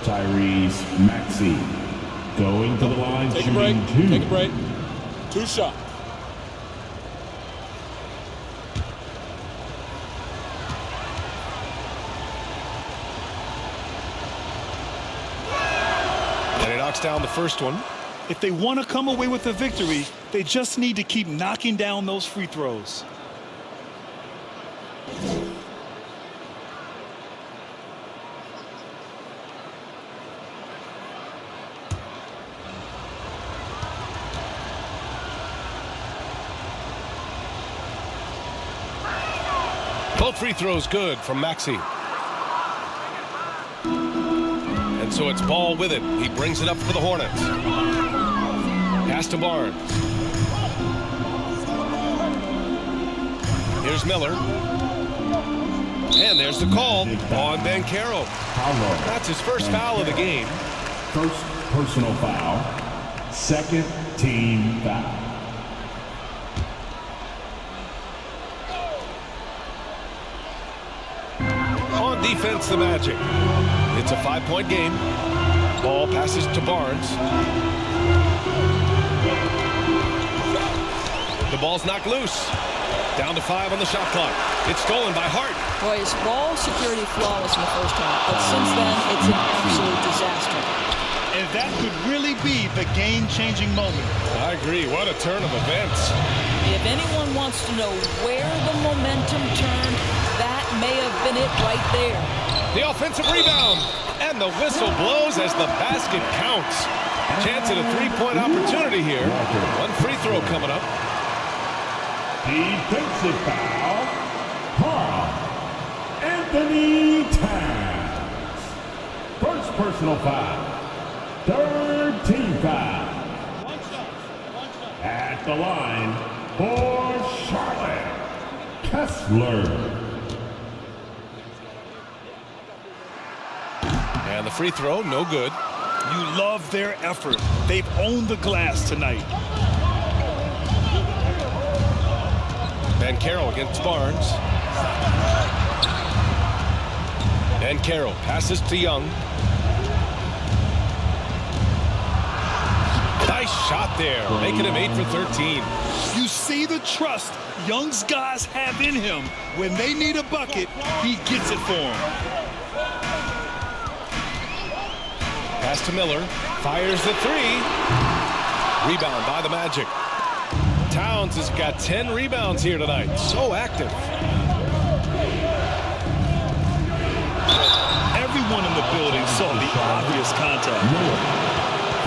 S5: Tyrese Maxey. Going to the line,
S21: Take a break.
S5: two.
S21: Take a break. 2 shots.
S7: And he knocks down the first one.
S8: If they want to come away with a victory, they just need to keep knocking down those free throws.
S7: Both free throws good from Maxey. And so it's Ball with it. He brings it up for the Hornets. Pass to Barnes. Here's Miller. And there's the call on Banchero. That's his first foul of the game.
S5: First personal foul. Second team foul.
S7: On defense, the Magic. It's a 5-point game. Ball passes to Barnes. The ball's knocked loose. Down to 5 on the shot clock. It's stolen by Hart.
S20: Boy, his ball security flawless in the first half, but since then, it's an absolute disaster.
S8: And that could really be the game-changing moment.
S7: I agree. What a turn of events.
S20: If anyone wants to know where the momentum turned, that may have been it right there.
S7: The offensive rebound. And the whistle blows as the basket counts. Chance at a 3-point opportunity here. One free throw coming up.
S5: Defensive foul. Karl-Anthony Towns. First personal foul. Third team foul. At the line for Charlotte, Kessler.
S7: And the free throw, no good.
S8: You love their effort. They've owned the glass tonight.
S7: Banchero against Barnes. Banchero passes to Young. Nice shot there, making him 8 for 13.
S8: You see the trust Young's guys have in him. When they need a bucket, he gets it for them.
S7: Pass to Miller. Fires the 3. Rebound by the Magic. Towns has got 10 rebounds here tonight. So active.
S8: Everyone in the building saw the obvious contact.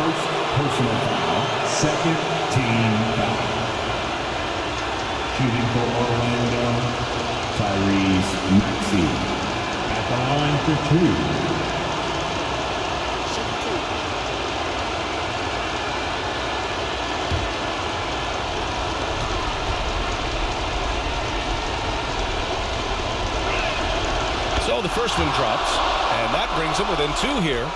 S5: First personal foul. Second team foul. Shooting for Orlando, Tyrese Maxey. At the line for 2.
S7: So the first one drops, and that brings him within 2 here.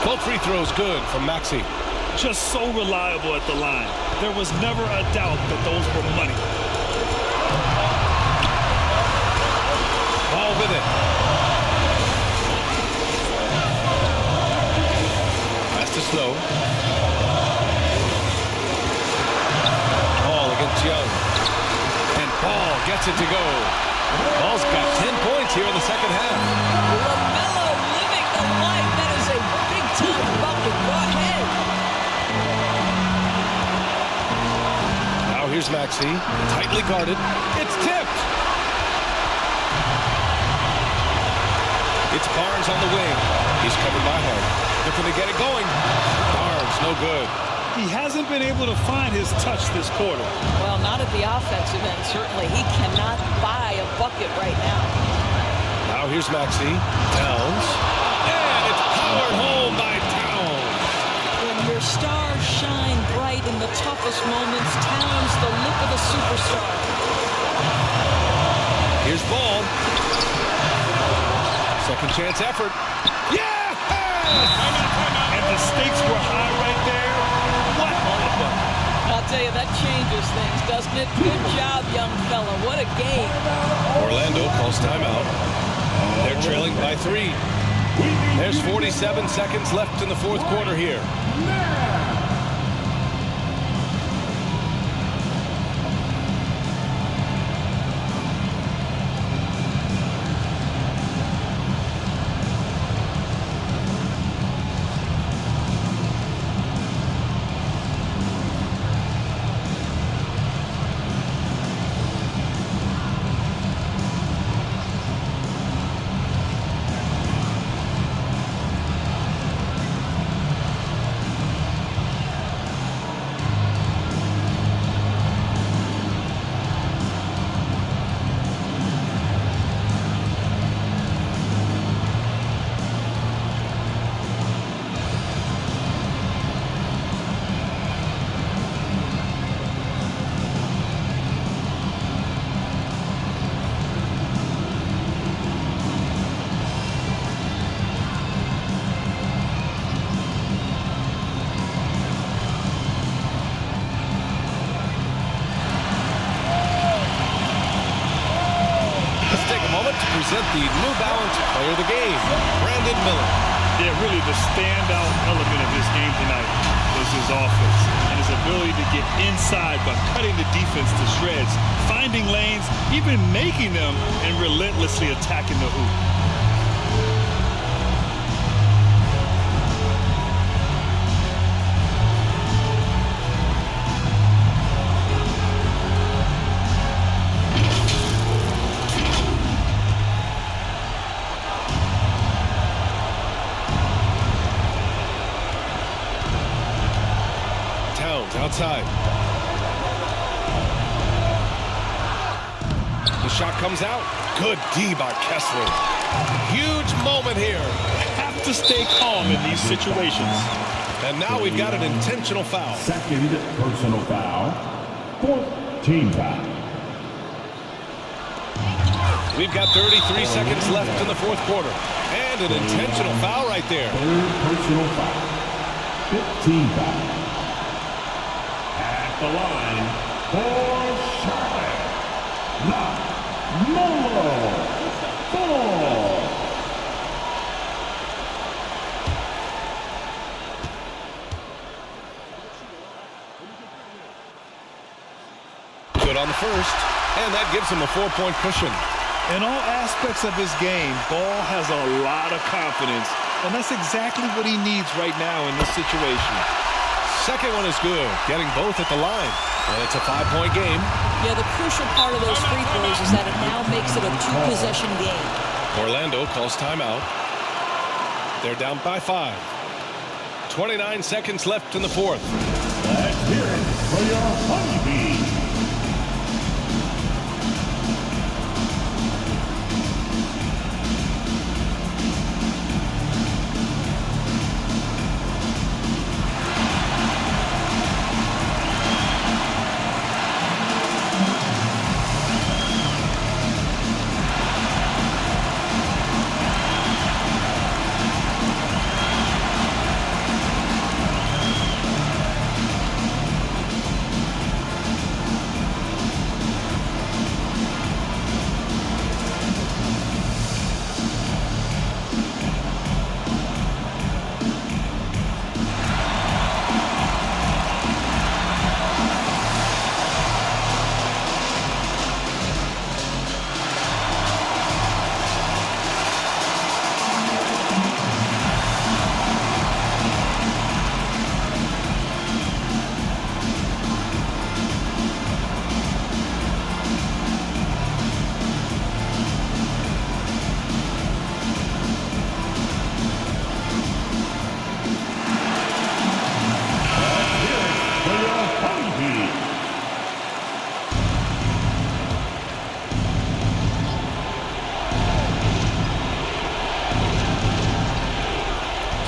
S7: Both free throws good from Maxey.
S8: Just so reliable at the line. There was never a doubt that those were money.
S7: Ball with it. Pass to Snow. Ball against Young. And Ball gets it to go. Ball's got 10 points here in the second half.
S20: LaMelo living the life. That is a big-time bucket. Go ahead.
S7: Now here's Maxey. Tightly guarded. It's tipped. It's Barnes on the wing. He's covered by Hart. They're going to get it going. Barnes, no good.
S8: He hasn't been able to find his touch this quarter.
S20: Well, not at the offensive end, certainly. He cannot buy a bucket right now.
S7: Now here's Maxey. Towns. And it's powered home by Towns.
S20: When your stars shine bright in the toughest moments, Towns, the look of a superstar.
S7: Here's Ball. Second chance effort. Yeah!
S8: And the stakes were high right there. What on the bucket?
S20: I'll tell you, that changes things, doesn't it? Good job, young fella. What a game.
S7: Orlando calls timeout. They're trailing by 3. There's 47 seconds left in the fourth quarter here. Present the New Balance Player of the Game, Brandon Miller.
S8: Yeah, really the standout element of his game tonight was his offense and his ability to get inside by cutting the defense to shreds, finding lanes, even making them, and relentlessly attacking the hoop.
S7: Outside. The shot comes out. Good D by Kessler. Huge moment here.
S8: Have to stay calm in these situations.
S7: And now we've got an intentional foul.
S5: Second personal foul. Fourth team foul.
S7: We've got 33 seconds left in the fourth quarter. And an intentional foul right there.
S5: Third personal foul. 15 foul. The line for Charlotte, LaMelo Ball.
S7: Good on the first, and that gives him a 4-point cushion.
S8: In all aspects of his game, Ball has a lot of confidence, and that's exactly what he needs right now in this situation.
S7: second one is good, getting both at the line. And it's a 5-point game.
S20: Yeah, the crucial part of those free throws is that it now makes it a 2-possession game.
S7: Orlando calls timeout. They're down by 5. 29 seconds left in the fourth.
S5: Let's hear it for your Honeybees.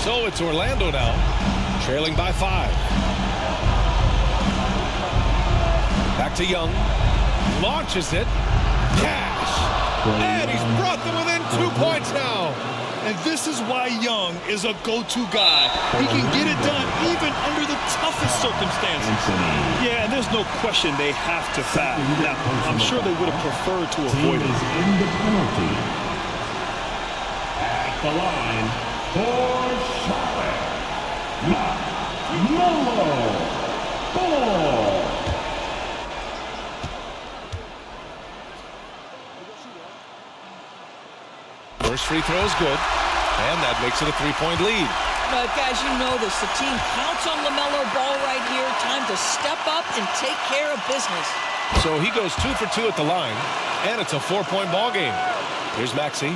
S7: So it's Orlando now, trailing by 5. Back to Young. Launches it. Cash. And he's brought them within 2 points now.
S8: And this is why Young is a go-to guy. He can get it done even under the toughest circumstances. Yeah, and there's no question they have to foul. Now, I'm sure they would have preferred to avoid it.
S5: In the penalty. At the line for Charlotte. Melo Ball.
S7: First free throw is good, and that makes it a 3-point lead.
S20: Guys, you know this. The team counts on LaMelo Ball right here. Time to step up and take care of business.
S7: So he goes 2 for 2 at the line, and it's a 4-point ball game. Here's Maxey.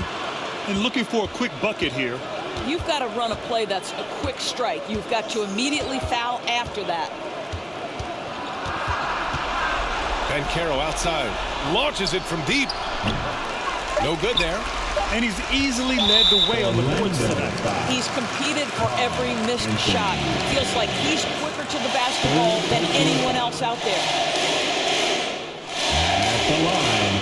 S8: And looking for a quick bucket here.
S20: You've got to run a play that's a quick strike. You've got to immediately foul after that.
S7: Banchero outside. Launches it from deep. No good there.
S8: And he's easily led the way on the boards tonight.
S20: He's competed for every missed shot. Feels like he's quicker to the basketball than anyone else out there.
S5: At the line,